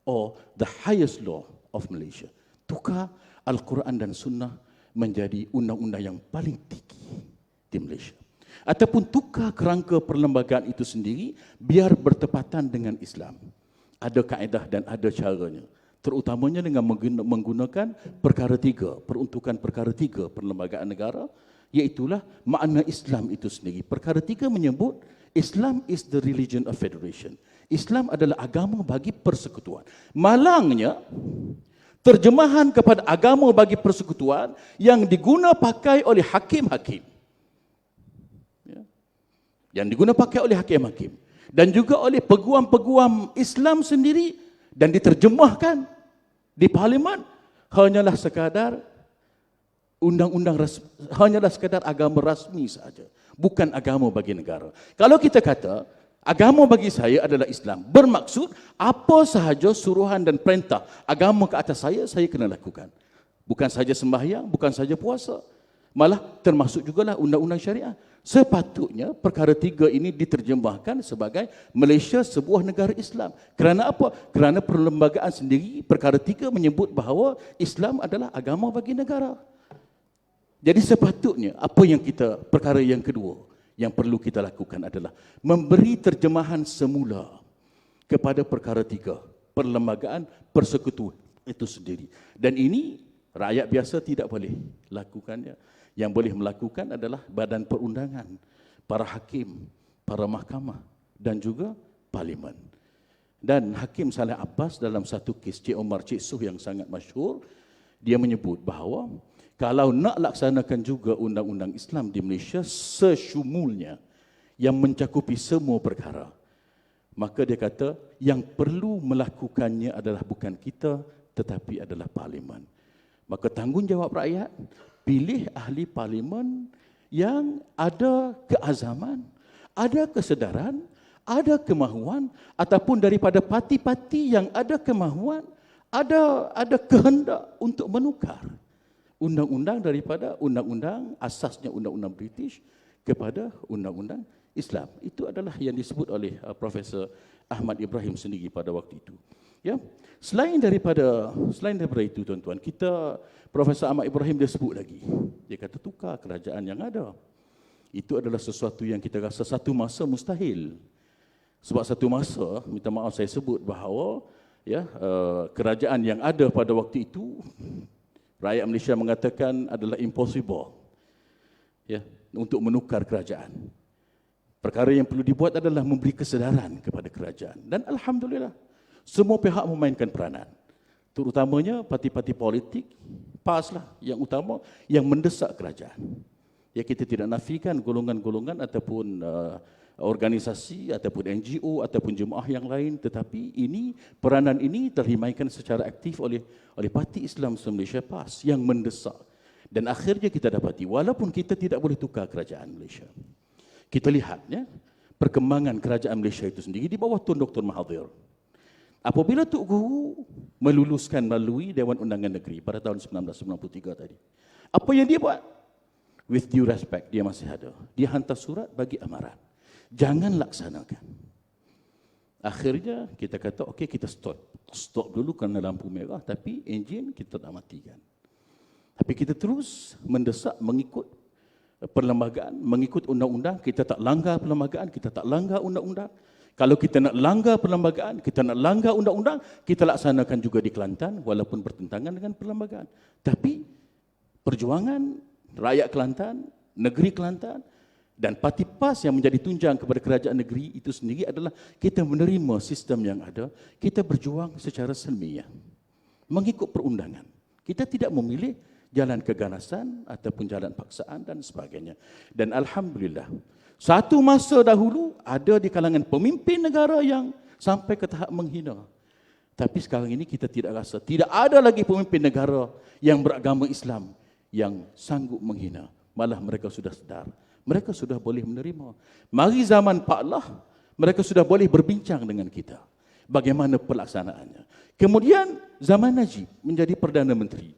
or the highest law of Malaysia. Tukar Al-Quran dan Sunnah menjadi undang-undang yang paling tinggi di Malaysia. Ataupun tukar kerangka perlembagaan itu sendiri biar bertepatan dengan Islam. Ada kaedah dan ada caranya. Terutamanya dengan menggunakan perkara 3, peruntukan perkara 3 perlembagaan negara, iaitulah makna Islam itu sendiri. Perkara 3 menyebut Islam is the religion of federation. Islam adalah agama bagi persekutuan. Malangnya, terjemahan kepada agama bagi persekutuan yang diguna pakai oleh hakim-hakim. Ya. Yang diguna pakai oleh hakim-hakim. Dan juga oleh peguam-peguam Islam sendiri dan diterjemahkan di parlimen hanyalah sekadar undang-undang hanyalah sekadar agama rasmi saja, bukan agama bagi negara. Kalau kita kata agama bagi saya adalah Islam, bermaksud apa sahaja suruhan dan perintah agama ke atas saya kena lakukan. Bukan saja sembahyang, bukan saja puasa, malah termasuk jugalah undang-undang syariah. Sepatutnya perkara 3 ini diterjemahkan sebagai Malaysia sebuah negara Islam. Kerana apa? Kerana perlembagaan sendiri perkara 3 menyebut bahawa Islam adalah agama bagi negara. Jadi sepatutnya perkara yang kedua yang perlu kita lakukan adalah memberi terjemahan semula kepada perkara 3, perlembagaan persekutuan itu sendiri. Dan ini rakyat biasa tidak boleh lakukannya. Yang boleh melakukan adalah badan perundangan, para hakim, para mahkamah dan juga parlimen. Dan Hakim Saleh Abbas dalam satu kes Cik Omar Cik Suh yang sangat masyhur, dia menyebut bahawa kalau nak laksanakan juga undang-undang Islam di Malaysia sesumulnya yang mencakupi semua perkara, maka dia kata yang perlu melakukannya adalah bukan kita tetapi adalah parlimen. Maka tanggungjawab rakyat, pilih ahli parlimen yang ada keazaman, ada kesedaran, ada kemahuan, ataupun daripada parti-parti yang ada kemahuan, ada kehendak untuk menukar undang-undang daripada undang-undang asasnya undang-undang British kepada undang-undang Islam. Itu adalah yang disebut oleh Profesor Ahmad Ibrahim sendiri pada waktu itu. Ya, selain daripada itu tuan-tuan, Profesor Ahmad Ibrahim dia sebut lagi. Dia kata tukar kerajaan yang ada. Itu adalah sesuatu yang kita rasa satu masa mustahil. Sebab satu masa, minta maaf saya sebut bahawa kerajaan yang ada pada waktu itu rakyat Malaysia mengatakan adalah impossible. Ya, untuk menukar kerajaan. Perkara yang perlu dibuat adalah memberi kesedaran kepada kerajaan. Dan alhamdulillah semua pihak memainkan peranan. Terutamanya parti-parti politik, PAS lah yang utama, yang mendesak kerajaan. Ya, kita tidak nafikan golongan-golongan ataupun organisasi ataupun NGO ataupun jemaah yang lain, tetapi peranan ini terhimaikan secara aktif oleh Parti Islam Malaysia PAS yang mendesak. Dan akhirnya kita dapati, walaupun kita tidak boleh tukar kerajaan Malaysia, kita lihat ya, perkembangan kerajaan Malaysia itu sendiri di bawah Tun Dr. Mahathir. Apabila Tok Guru meluluskan melalui Dewan Undangan Negeri pada tahun 1993 tadi, apa yang dia buat? With due respect, dia masih ada. Dia hantar surat bagi amaran. Jangan laksanakan. Akhirnya kita kata, okey, kita stop dulu kerana lampu merah, tapi enjin kita tak matikan. Tapi kita terus mendesak mengikut perlembagaan, mengikut undang-undang. Kita tak langgar perlembagaan, kita tak langgar undang-undang. Kalau kita nak langgar perlembagaan, kita nak langgar undang-undang, kita laksanakan juga di Kelantan walaupun bertentangan dengan perlembagaan. Tapi perjuangan rakyat Kelantan, negeri Kelantan dan Parti PAS yang menjadi tunjang kepada kerajaan negeri itu sendiri adalah kita menerima sistem yang ada, kita berjuang secara selmiah, mengikut perundangan. Kita tidak memilih jalan keganasan ataupun jalan paksaan dan sebagainya. Dan alhamdulillah, satu masa dahulu ada di kalangan pemimpin negara yang sampai ke tahap menghina. Tapi sekarang ini kita tidak rasa, tidak ada lagi pemimpin negara yang beragama Islam yang sanggup menghina. Malah mereka sudah sedar, mereka sudah boleh menerima. Mari zaman Pak Allah, mereka sudah boleh berbincang dengan kita bagaimana pelaksanaannya. Kemudian zaman Najib menjadi Perdana Menteri.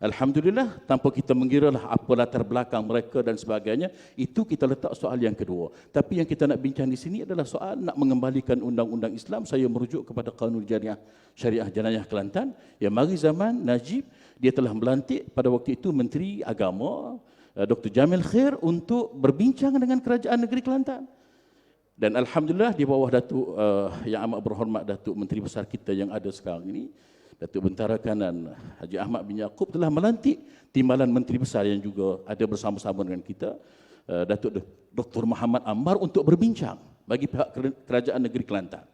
Alhamdulillah, tanpa kita mengiralah apa latar belakang mereka dan sebagainya, itu kita letak soal yang kedua. Tapi yang kita nak bincang di sini adalah soal nak mengembalikan undang-undang Islam. Saya merujuk kepada Kanun Syariah Jenayah Kelantan. Ya, mari zaman Najib, dia telah melantik pada waktu itu Menteri Agama, Dr. Jamil Khair, untuk berbincang dengan Kerajaan Negeri Kelantan. Dan alhamdulillah di bawah Datuk yang amat berhormat Datuk Menteri Besar kita yang ada sekarang ini, Datuk Bentara Kanan Haji Ahmad bin Yaakob telah melantik timbalan Menteri Besar yang juga ada bersama-sama dengan kita, Datuk Dr. Muhammad Ammar, untuk berbincang bagi pihak Kerajaan Negeri Kelantan.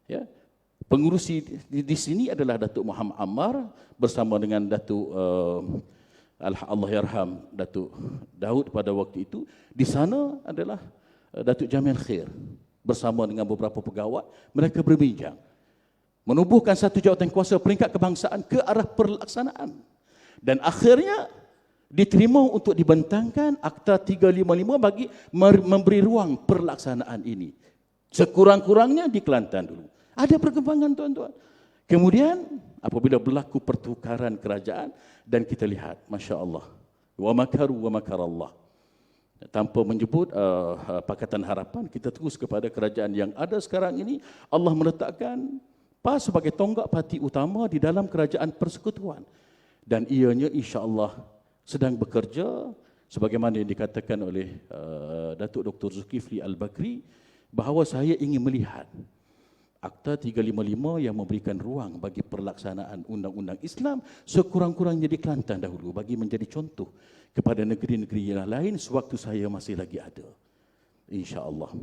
Ya. Pengurusi di sini adalah Datuk Muhammad Ammar bersama dengan Datuk Allahyarham Datuk Daud pada waktu itu. Di sana adalah Datuk Jamil Khair bersama dengan beberapa pegawai. Mereka berbincang menubuhkan satu jawatan kuasa peringkat kebangsaan ke arah pelaksanaan. Dan akhirnya diterima untuk dibentangkan Akta 355 bagi memberi ruang perlaksanaan ini. Sekurang-kurangnya di Kelantan dulu. Ada perkembangan, tuan-tuan. Kemudian apabila berlaku pertukaran kerajaan dan kita lihat, Masya Allah, wa makaru wa makarallah. Tanpa menyebut Pakatan Harapan, kita terus kepada kerajaan yang ada sekarang ini. Allah meletakkan PAS sebagai tonggak parti utama di dalam kerajaan persekutuan. Dan ianya insya-Allah sedang bekerja sebagaimana yang dikatakan oleh Datuk Dr. Zulkifli Al-Bakri, bahawa saya ingin melihat Akta 355 yang memberikan ruang bagi pelaksanaan undang-undang Islam sekurang-kurangnya di Kelantan dahulu, bagi menjadi contoh kepada negeri-negeri yang lain sewaktu saya masih lagi ada. Insya-Allah.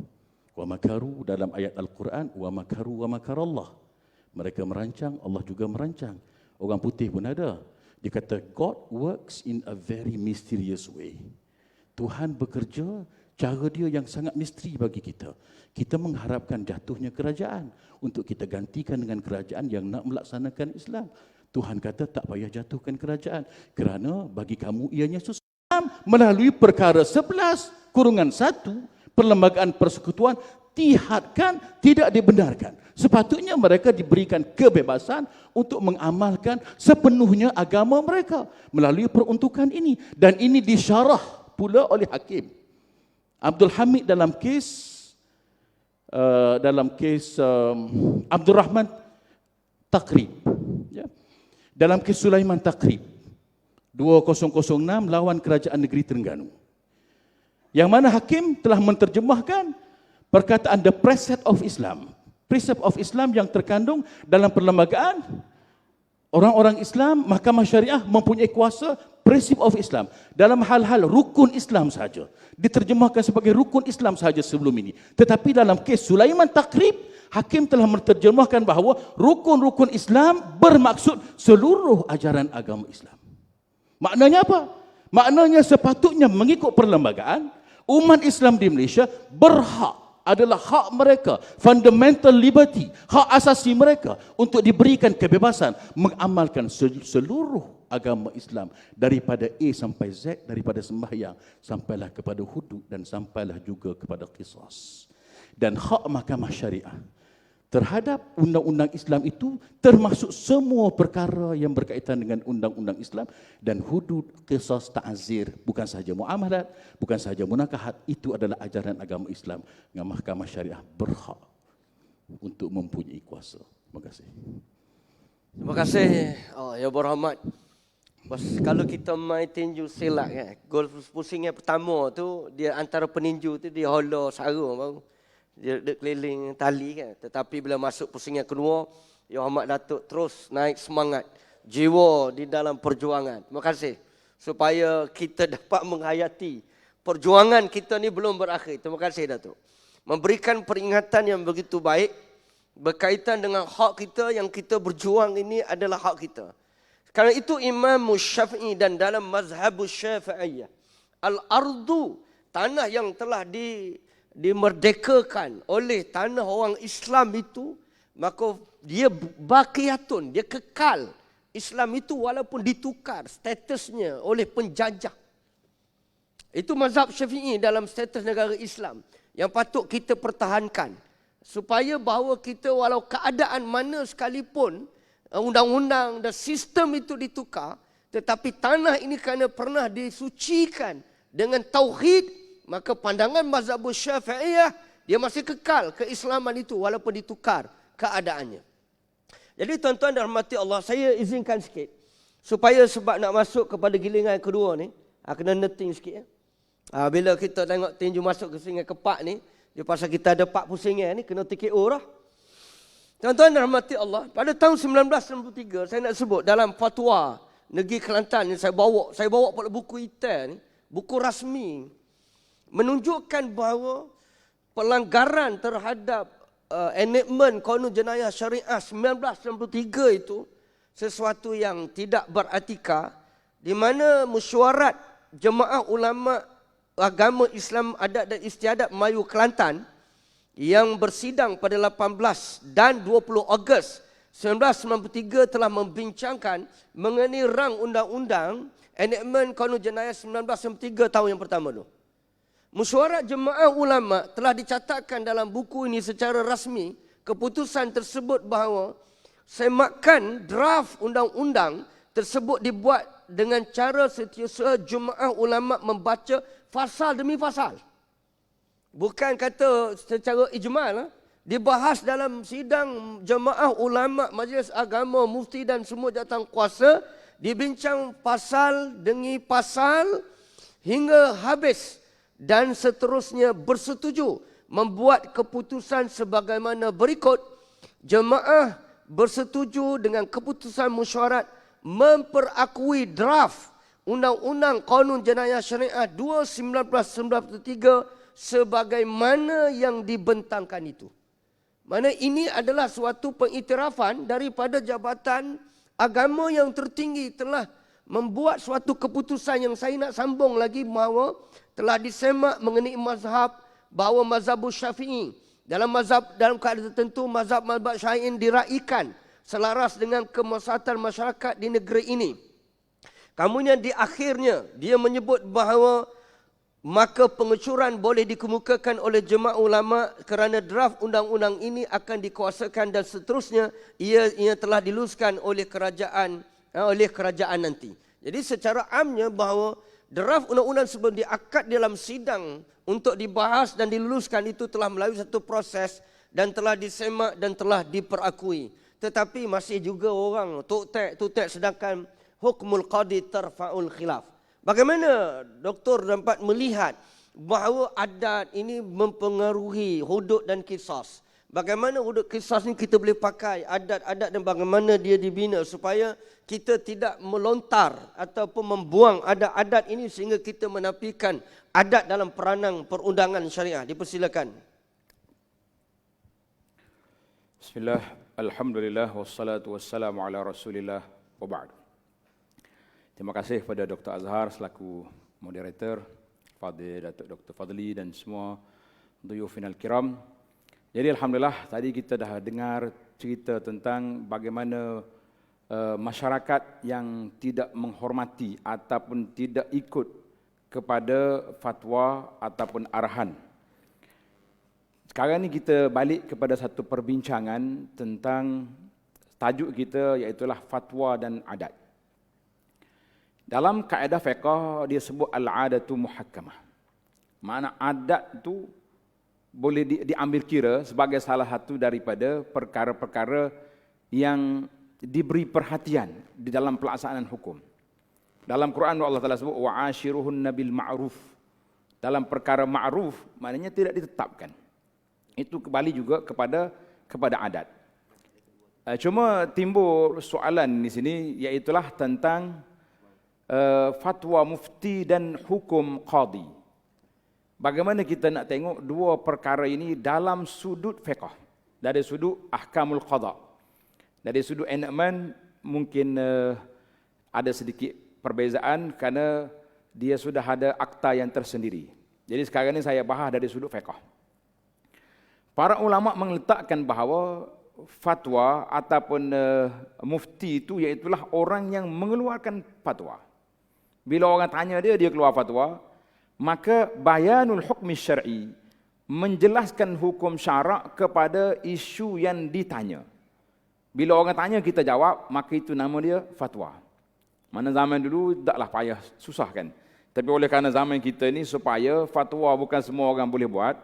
Wa makaru dalam ayat Al-Quran, wa makaru wa makarallah. Mereka merancang, Allah juga merancang. Orang putih pun ada. Dia kata, God works in a very mysterious way. Tuhan bekerja, cara dia yang sangat misteri bagi kita. Kita mengharapkan jatuhnya kerajaan untuk kita gantikan dengan kerajaan yang nak melaksanakan Islam. Tuhan kata, tak payah jatuhkan kerajaan, kerana bagi kamu ianya susah. Melalui perkara 11/1, Perlembagaan Persekutuan dihadkan, tidak dibenarkan. Sepatutnya mereka diberikan kebebasan untuk mengamalkan sepenuhnya agama mereka melalui peruntukan ini. Dan ini disyarah pula oleh Hakim Abdul Hamid dalam kes Abdul Rahman Takrib. Ya. Dalam kes Sulaiman Takrib 2006 lawan Kerajaan Negeri Terengganu. Yang mana Hakim telah menerjemahkan perkataan the precept of Islam. Precept of Islam yang terkandung dalam perlembagaan orang-orang Islam, Mahkamah Syariah mempunyai kuasa prinsip of Islam dalam hal-hal rukun Islam saja. Diterjemahkan sebagai rukun Islam saja sebelum ini. Tetapi dalam kes Sulaiman Takrib, Hakim telah menerjemahkan bahawa rukun-rukun Islam bermaksud seluruh ajaran agama Islam. Maknanya apa? Maknanya sepatutnya mengikut perlembagaan, umat Islam di Malaysia berhak, adalah hak mereka, fundamental liberty, hak asasi mereka untuk diberikan kebebasan mengamalkan seluruh agama Islam daripada A sampai Z, daripada sembahyang sampailah kepada hudud dan sampailah juga kepada qisas. Dan hak mahkamah syariah terhadap undang-undang Islam itu termasuk semua perkara yang berkaitan dengan undang-undang Islam dan hudud, qisas, ta'zir, bukan sahaja muamalat, bukan sahaja munakahat, itu adalah ajaran agama Islam yang mahkamah syariah berhak untuk mempunyai kuasa. Terima kasih. Terima kasih. Ya berhormat. Bos, kalau kita main tinju silat kan, gol pusing yang pertama tu dia antara peninju tu dia hola sarung baru. Dia keliling tali kan. Tetapi bila masuk pusing yang kedua, Ya Ahmad Datuk terus naik semangat. Jiwa di dalam perjuangan. Terima kasih. Supaya kita dapat menghayati perjuangan kita ni belum berakhir. Terima kasih Datuk. Memberikan peringatan yang begitu baik berkaitan dengan hak kita yang kita berjuang ini adalah hak kita. Karena itu Imam Syafi'i dan dalam mazhab Syafi'iyah, al-ardu, tanah yang telah dimerdekakan oleh tanah orang Islam itu, maka dia baqiyatun, dia kekal. Islam itu walaupun ditukar statusnya oleh penjajah. Itu mazhab Syafi'i dalam status negara Islam yang patut kita pertahankan. Supaya bahawa kita walau keadaan mana sekalipun undang-undang dan sistem itu ditukar, tetapi tanah ini kerana pernah disucikan dengan tauhid, maka pandangan mazhab Syafi'iyah dia masih kekal keislaman itu walaupun ditukar keadaannya. Jadi tuan-tuan dan rahmati Allah, saya izinkan sikit supaya sebab nak masuk kepada gilingan kedua ni, kena neting sikit ya. Bila kita tengok tinju masuk ke singa kepak ni, dia pasal kita ada 4 pusingan ni kena TKO lah. Tuan-tuan dan rahmati Allah, pada tahun 1993 saya nak sebut dalam fatwa Negeri Kelantan yang saya bawa pada buku hitam ni, buku rasmi, menunjukkan bahawa pelanggaran terhadap enactment Qanun Jenayah Syariah 1993 itu sesuatu yang tidak beretika, di mana mesyuarat Jemaah Ulama Agama Islam Adat dan Istiadat Melayu Kelantan yang bersidang pada 18 dan 20 Ogos 1993 telah membincangkan mengenai rang undang-undang enactment Qanun Jenayah 1993 tahun yang pertama tu. Mesyuarat Jemaah Ulama telah dicatatkan dalam buku ini secara rasmi, keputusan tersebut bahawa semakan draft undang-undang tersebut dibuat dengan cara setiausaha Jemaah Ulama membaca fasal demi fasal. Bukan kata secara ijmal, dibahas dalam sidang Jemaah Ulama, Majlis Agama, Mufti dan semua jawatan kuasa, dibincang pasal demi pasal hingga habis. Dan seterusnya bersetuju membuat keputusan sebagaimana berikut. Jemaah bersetuju dengan keputusan mesyuarat memperakui draft Undang-Undang Qanun Jenayah Syariah 2/1993 sebagaimana yang dibentangkan itu. Mana ini adalah suatu pengiktirafan daripada Jabatan Agama yang tertinggi telah membuat suatu keputusan yang saya nak sambung lagi bahawa telah disemak mengenai mazhab bahawa mazhab Syafi'i dalam keadaan tertentu mazhab Syafi'i diraikan selaras dengan kemaslahatan masyarakat di negeri ini. Kemudian di akhirnya dia menyebut bahawa maka pengecuran boleh dikemukakan oleh Jemaah Ulama kerana draft undang-undang ini akan dikuasakan dan seterusnya ia telah diluluskan oleh kerajaan nanti. Jadi secara amnya bahawa draft undang-undang sebelum diakad dalam sidang untuk dibahas dan diluluskan itu telah melalui satu proses dan telah disemak dan telah diperakui. Tetapi masih juga orang tutek sedangkan hukmul qadi tarfa'ul khilaf. Bagaimana doktor dapat melihat bahawa adat ini mempengaruhi hudud dan qisas? Bagaimana hudud qisas ni kita boleh pakai adat-adat dan bagaimana dia dibina supaya kita tidak melontar ataupun membuang adat-adat ini sehingga kita menafikan adat dalam peranan perundangan syariah. Dipersilakan. Bismillah, alhamdulillah, wassalatu wassalamu ala rasulillah, wa ba'du. Terima kasih kepada Dr. Azhar selaku moderator, Fadil Datuk Dr. Fadli dan semua duyufinal kiram. Jadi alhamdulillah tadi kita dah dengar cerita tentang bagaimana masyarakat yang tidak menghormati ataupun tidak ikut kepada fatwa ataupun arahan. Sekarang ni kita balik kepada satu perbincangan tentang tajuk kita, iaitulah fatwa dan adat. Dalam kaedah fiqh dia sebut al-adatu muhakkamah. Makna adat tu boleh diambil kira sebagai salah satu daripada perkara-perkara yang diberi perhatian di dalam pelaksanaan hukum. Dalam Quran Allah Taala sebut wa'ashiruhunna bil ma'ruf. Dalam perkara ma'ruf maknanya tidak ditetapkan. Itu kembali juga kepada adat. Cuma timbul soalan di sini, iaitulah tentang fatwa mufti dan hukum qadi. Bagaimana kita nak tengok dua perkara ini dalam sudut fiqh, dari sudut ahkamul qada. Dari sudut enactment mungkin ada sedikit perbezaan kerana dia sudah ada akta yang tersendiri. Jadi sekarang ini saya bahas dari sudut fiqh. Para ulama meletakkan bahawa fatwa ataupun mufti itu iaitulah orang yang mengeluarkan fatwa. Bila orang tanya dia keluar fatwa, maka bayanul hukmi syar'i, menjelaskan hukum syarak kepada isu yang ditanya. Bila orang tanya kita jawab, maka itu nama dia fatwa. Mana zaman dulu taklah payah susah kan. Tapi oleh kerana zaman kita ni supaya fatwa bukan semua orang boleh buat,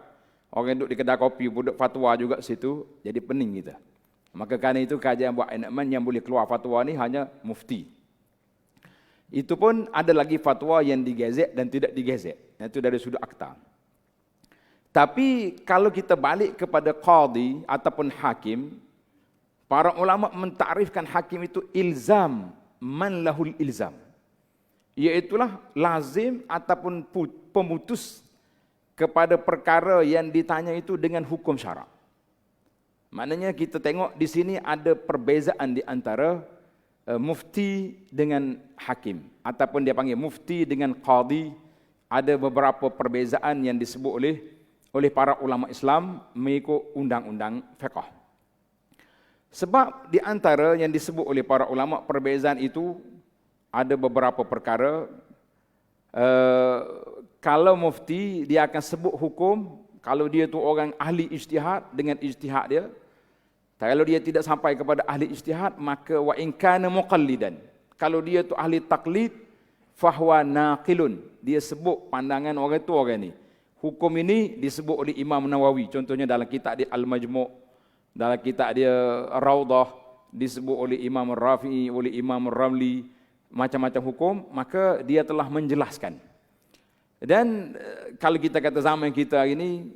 orang duduk di kedai kopi buat fatwa juga situ, jadi pening kita. Maka kerana itu kajian buat enactment yang boleh keluar fatwa ni hanya mufti. Itu pun ada lagi fatwa yang digezet dan tidak digezet. Itu dari sudut akta. Tapi kalau kita balik kepada qadi ataupun hakim, para ulama mentakrifkan hakim itu ilzam man lahul ilzam. Iaitulah lazim ataupun pemutus kepada perkara yang ditanya itu dengan hukum syarak. Maknanya kita tengok di sini ada perbezaan di antara mufti dengan hakim, ataupun dia panggil mufti dengan qadi. Ada beberapa perbezaan yang disebut oleh para ulama Islam mengikut undang-undang fiqh. Sebab di antara yang disebut oleh para ulama perbezaan itu ada beberapa perkara. Kalau mufti dia akan sebut hukum, kalau dia tu orang ahli ijtihad dengan ijtihad dia. Kalau dia tidak sampai kepada ahli ijtihad, maka wa in kana muqallidan. Kalau dia tu ahli taklid, fahuwa naqilun. Dia sebut pandangan orang tu orang ni. Hukum ini disebut oleh Imam Nawawi. Contohnya dalam kitab dia Al-Majmu', dalam kitab dia Raudah, disebut oleh Imam Rafi'i, oleh Imam Ramli, macam-macam hukum, maka dia telah menjelaskan. Dan kalau kita kata zaman kita hari ini,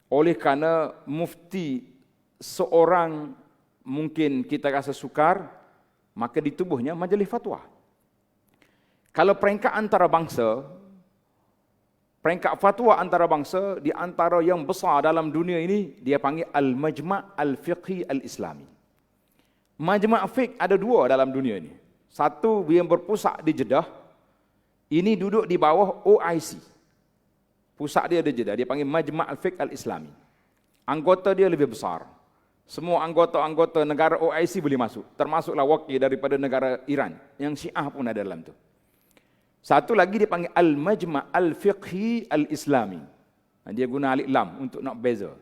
oleh kerana mufti seorang mungkin kita rasa sukar, maka di tubuhnya majlis fatwa. Kalau peringkat antarabangsa, peringkat fatwa antarabangsa di antara yang besar dalam dunia ini, dia panggil Al-Majma' Al-Fiqhi Al-Islami. Majma' fiqh ada dua dalam dunia ini. Satu yang berpusat di Jeddah, ini duduk di bawah OIC. Pusat dia di Jeddah, dia panggil Majma' Al-Fiqh Al-Islami. Anggota dia lebih besar. Semua anggota-anggota negara OIC boleh masuk. Termasuklah wakil daripada negara Iran. Yang Syiah pun ada dalam tu. Satu lagi dia panggil Al-Majma' Al-Fiqhi Al-Islami. Dia guna alif lam untuk nak beza.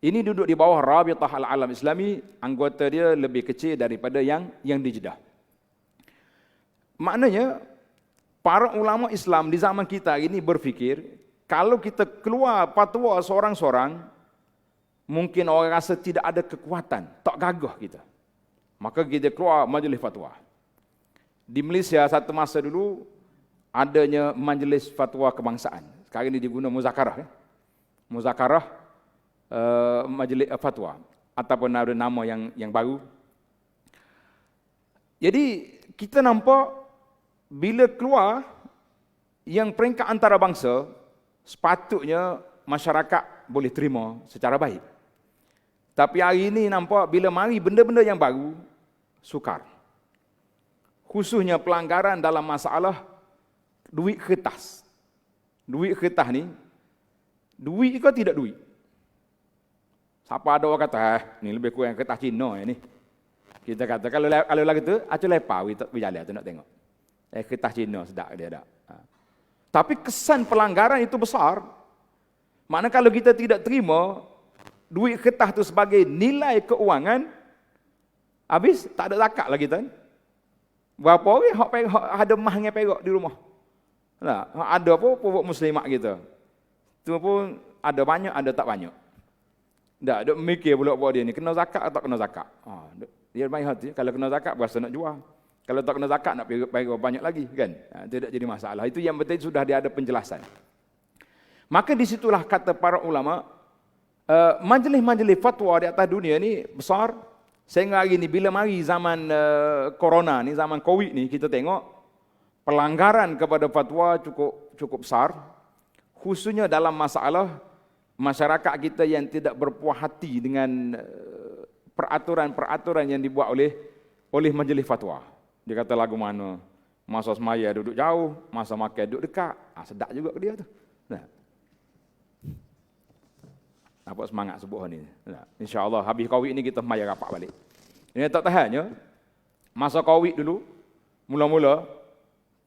Ini duduk di bawah Rabitah Al-Alam Islami. Anggota dia lebih kecil daripada yang di Jeddah. Maknanya, para ulama Islam di zaman kita ini berfikir, kalau kita keluar fatwa seorang-seorang, mungkin orang rasa tidak ada kekuatan, tak gagah kita. Maka kita keluar majlis fatwa. Di Malaysia satu masa dulu adanya majlis fatwa kebangsaan. Sekarang ini diguna muzakarah. Muzakarah majlis fatwa ataupun ada nama yang baru. Jadi kita nampak bila keluar yang peringkat antarabangsa, sepatutnya masyarakat boleh terima secara baik. Tapi hari ini nampak bila mari benda-benda yang baru, sukar. khususnya pelanggaran dalam masalah duit kertas. Duit kertas ni, duit ke tidak duit? Siapa ada orang kata, ni lebih kurang kertas Cina ni. Kita kata, kalau lagi tu, acu lepas, berjalan tu nak tengok. Kertas Cina sedap dia ada. Tapi kesan pelanggaran itu besar. Maknanya kalau kita tidak terima duit kertas tu sebagai nilai keuangan, habis tak ada zakat lah kita. Berapa orang hok ada mah dengan perak di rumah. Nah, ada pun pokok muslimat kita. Tu pun ada banyak, ada tak banyak. Tak ada mikir pula buat dia ni kena zakat atau tak kena zakat. Dia baik hati, kalau kena zakat berasa nak jual. Kalau tak kena zakat nak bayar banyak lagi kan. Tidak jadi masalah. Itu yang penting sudah dia ada penjelasan. Maka disitulah kata para ulama, majlis-majlis fatwa di atas dunia ni besar. Sehingga hari ni bila mari zaman corona ni, zaman Covid ni, kita tengok pelanggaran kepada fatwa cukup besar, khususnya dalam masalah masyarakat kita yang tidak berpuas hati dengan peraturan-peraturan yang dibuat oleh majlis fatwa. Dia kata lagu mana, masa semaya duduk jauh, masa makan duduk dekat, sedap juga ke dia tu. Nah. Nampak semangat subuh ni. Nah. InsyaAllah habis Covid ni kita semaya rapat balik. Ini tak tahannya, masa Covid dulu, mula-mula,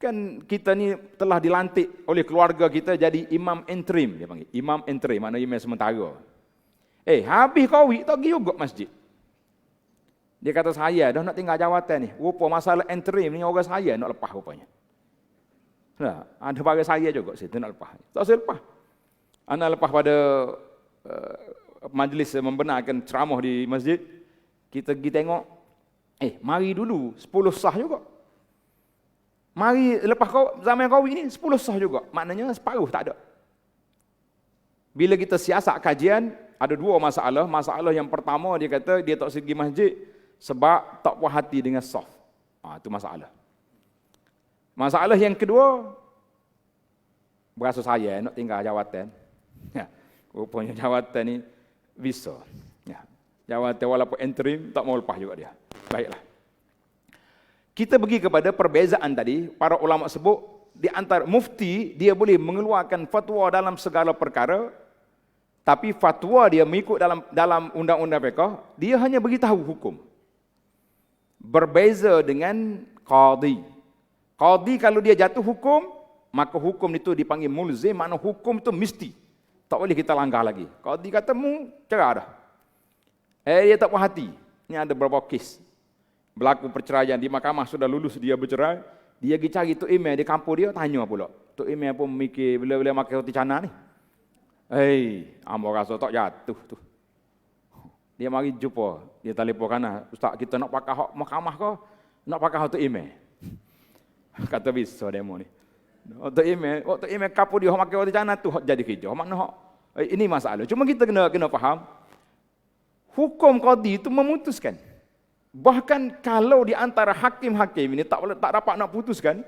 kan kita ni telah dilantik oleh keluarga kita jadi imam interim, dia panggil. Imam interim, maknanya imam sementara. Habis Covid tak pergi juga masjid. Dia kata saya dah nak tinggal jawatan ni. Rupa masalah interim ni orang saya nak lepas rupanya. Nah, ada bagi saya juga situ nak lepas. Tak saya lepas. Anak lepas pada majlis membenarkan ceramah di masjid. Kita pergi tengok. Mari dulu 10 sah juga. Mari lepas zaman Covid ni 10 sah juga. Maknanya separuh tak ada. Bila kita siasat kajian, ada dua masalah. Masalah yang pertama dia kata dia tak segi masjid sebab tak puas hati dengan saf. Itu masalah. Masalah yang kedua, berasa saya nak tinggal jawatan. Rupanya jawatan ni bisa. Jawatan walaupun interim tak mau lepas juga dia. Baiklah. Kita pergi kepada perbezaan tadi, para ulama sebut, di antara mufti, dia boleh mengeluarkan fatwa dalam segala perkara, tapi fatwa dia mengikut dalam undang-undang fiqh, dia hanya beritahu hukum. Berbeza dengan qadi. Qadi kalau dia jatuh hukum, maka hukum itu dipanggil mulzim, makna hukum itu mesti. Tak boleh kita langgar lagi. Qadi kata, cerah dah. Dia tak puas hati. Ini ada beberapa kes. Berlaku perceraian di mahkamah, sudah lulus dia bercerai, dia pergi cari Tok Imam di kampung dia, tanya pula. Tok Imam pun mikir bila-bila makan roti canai ni. Ambo rasa tak jatuh tu. Dia mari jumpa, dia telefon kanan, Ustaz kita nak pakai hak mahkamah ke? Nak pakai hak Tok Imam. Kata bisa demo ni. Tok Imam kampung dia hak makan roti canai tu hak jadi kerja. Makna hak ini masalah. Cuma kita kena faham. Hukum qadi itu memutuskan. Bahkan kalau di antara hakim-hakim ini tak dapat nak putuskan,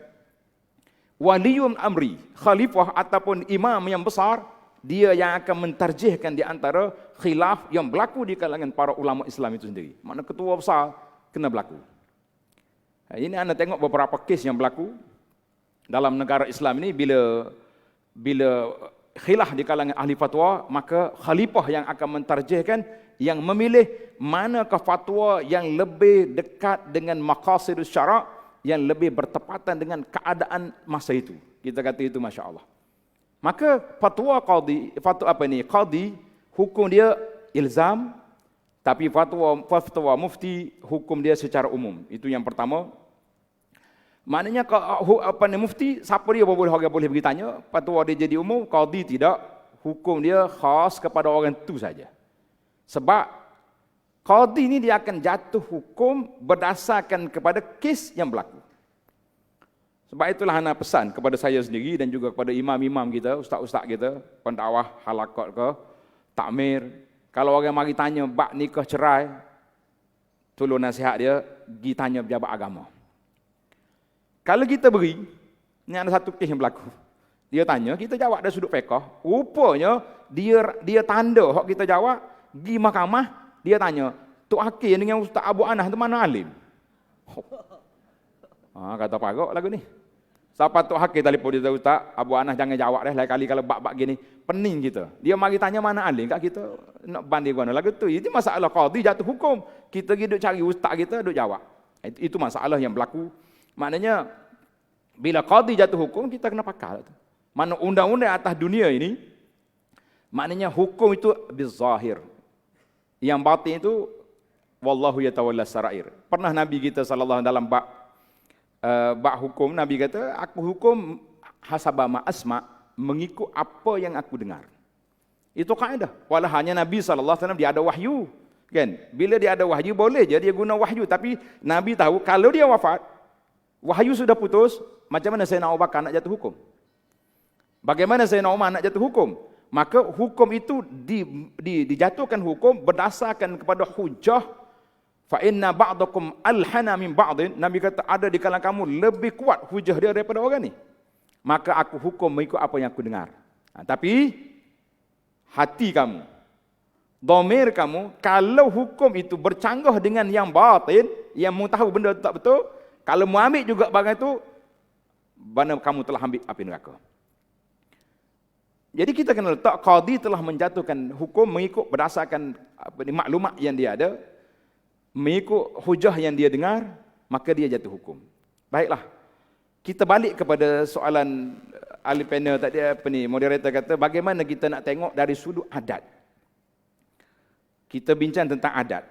waliyun amri, khalifah ataupun imam yang besar, dia yang akan mentarjihkan di antara khilaf yang berlaku di kalangan para ulama Islam itu sendiri. Makna ketua besar kena berlaku. Ini anda tengok beberapa kes yang berlaku dalam negara Islam ini, bila khilaf di kalangan ahli fatwa, maka khalifah yang akan mentarjihkan, yang memilih manakah fatwa yang lebih dekat dengan maqasidus syara', yang lebih bertepatan dengan keadaan masa itu. Kita kata itu Masya Allah. Maka fatwa qadi, hukum dia ilzam, tapi fatwa mufti, hukum dia secara umum. Itu yang pertama. Maknanya mufti, siapa dia boleh pergi tanya, fatwa dia jadi umum, qadi tidak, hukum dia khas kepada orang itu saja. Sebab qadi ni dia akan jatuh hukum berdasarkan kepada kes yang berlaku. Sebab itulah ana pesan kepada saya sendiri dan juga kepada imam-imam kita, ustaz-ustaz kita, pendakwah halaqat ke, takmir. Kalau orang mari tanya bab nikah cerai, tolong nasihat dia, pergi tanya pejabat agama. Kalau kita beri, ni ada satu kes yang berlaku. Dia tanya, kita jawab dari sudut fiqh. Rupanya dia tanda hak kita jawab, pergi mahkamah, dia tanya, Tok Hakim dengan Ustaz Abu Anas tu mana alim? Kata parok lagu ni. Siapa tu hakir telefon dia, Ustaz, Abu Anas jangan jawab dah, lain kali kalau bab-bab gini, pening kita. Dia mari tanya mana alim kat kita, nak banding mana lagu tu. Itu masalah qadhi jatuh hukum. Kita pergi duk cari ustaz kita, duk jawab. Itu masalah yang berlaku. Maknanya, bila qadhi jatuh hukum, kita kena pakar. Mana undang-undang atas dunia ini, maknanya hukum itu bizahir. Yang batin itu, wallahu yatawalla sarair. Pernah Nabi kita sallallahu dalam bab hukum, Nabi kata, aku hukum hasabama asma, mengikut apa yang aku dengar. Itu kaedah. Walau hanya Nabi SAW, dia ada wahyu. Kan? Bila dia ada wahyu, boleh je dia guna wahyu. Tapi Nabi tahu, kalau dia wafat, wahyu sudah putus, macam mana Sayyidina Abu Bakar nak jatuh hukum? Bagaimana Sayyidina Umar nak jatuh hukum? Maka hukum itu dijatuhkan hukum berdasarkan kepada hujah. Fa inna ba'dakum alhana min ba'din. Nabi kata ada di kalangan kamu lebih kuat hujah dia daripada orang ni. Maka aku hukum mengikut apa yang aku dengar. Tapi hati kamu, dhamir kamu, kalau hukum itu bercanggah dengan yang batin, yang mu tahu benda itu tak betul, kalau mu ambil juga barang itu, mana kamu telah ambil api neraka. Jadi kita kena letak qadhi telah menjatuhkan hukum mengikut berdasarkan maklumat yang dia ada, mengikut hujah yang dia dengar, maka dia jatuh hukum. Baiklah. Kita balik kepada soalan ahli panel tadi, moderator kata bagaimana kita nak tengok dari sudut adat. Kita bincang tentang adat.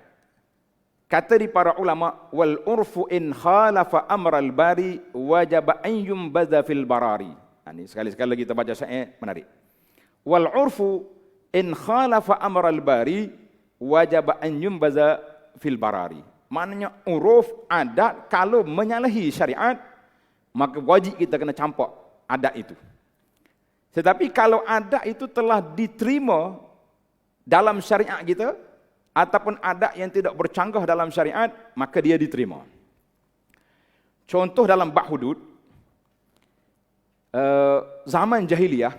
Kata di para ulama, wal urfu in khalafa amral bari wajib an yumbaza fil barari. Ini sekali-sekali kita baca syair menarik. Wal urfu in khalafa amral bari wajib an yumbaza fil barari. Maknanya uruf, adat, kalau menyalahi syariat, maka wajib kita kena campak adat itu. Tetapi kalau adat itu telah diterima dalam syariat kita, ataupun adat yang tidak bercanggah dalam syariat, maka dia diterima. Contoh dalam bab hudud, zaman jahiliyah,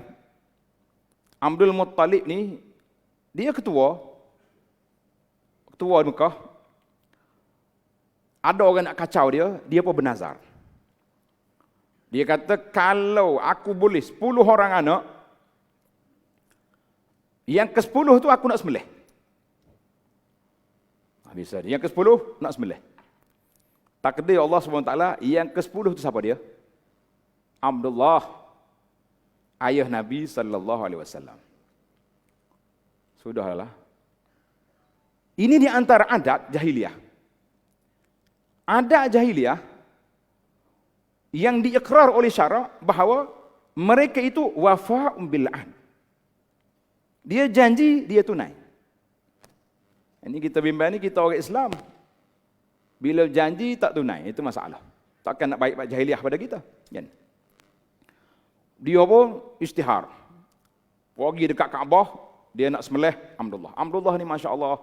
Abdul Muttalib ni, dia ketua Mekah. Ada orang nak kacau dia, dia pun bernazar. Dia kata, kalau aku boleh 10 orang anak, yang ke-10 tu aku nak sembelih. Bisa. Yang ke-10 nak sembelih. Takdir Allah SWT, yang ke-10 tu siapa dia? Abdullah, ayah Nabi SAW. Sudahlah. Ini di antara adat jahiliyah. Adat jahiliyah yang diikrar oleh syarak bahawa mereka itu wafa'un bil ahd. Dia janji, dia tunai. Ini kita bimbang ni, kita orang Islam. Bila janji tak tunai, itu masalah. Takkan nak baik-baik jahiliyah pada kita. Kan? Dia pun istihar. Pergi dekat Kaabah, dia nak sembelih Abdullah. Abdullah ni Masya Allah,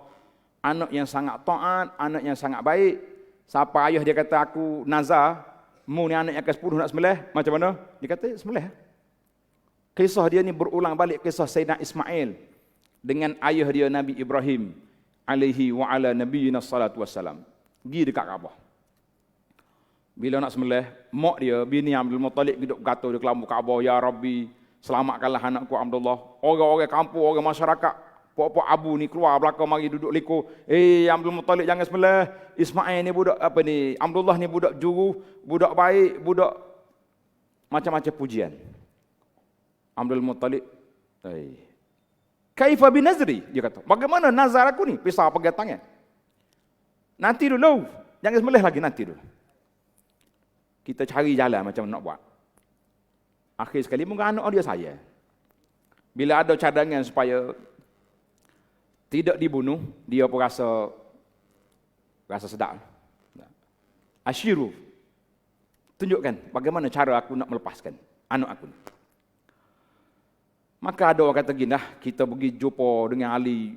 anak yang sangat taat, anak yang sangat baik. Siapa ayah dia kata aku nazar, mu ni anak yang ke-10 nak sembelih, macam mana? Dia kata sembelih. Kisah dia ni berulang balik kisah Sayyidina Ismail dengan ayah dia Nabi Ibrahim alaihi wa ala nabiyina salatu wassalam. Pergi dekat Kaabah. Bila nak sembelih, mak dia, bini Abdul Muttalib duduk gatal di kelambu Kaabah, ya Rabbi, selamatkanlah anakku Abdullah. Orang-orang kampung, orang masyarakat, pok-pok abu ni keluar belakang mari duduk liku. Abdul Muttalib jangan sembelih. Ismail ni budak apa ni? Abdullah ni budak juru, budak baik, budak macam-macam pujian. Abdul Muttalib, kaifa binazri? Dia kata, bagaimana nazar aku ni? Pisah pegang tangan. Nanti dulu, jangan sembelih lagi, nanti dulu. Kita cari jalan macam nak buat. Akhir sekali mungkin anak dia saya. Bila ada cadangan supaya tidak dibunuh, dia pun rasa sedap. Asyiru, tunjukkan bagaimana cara aku nak melepaskan anak aku. Maka ada orang kata gini, kita pergi jumpa dengan ahli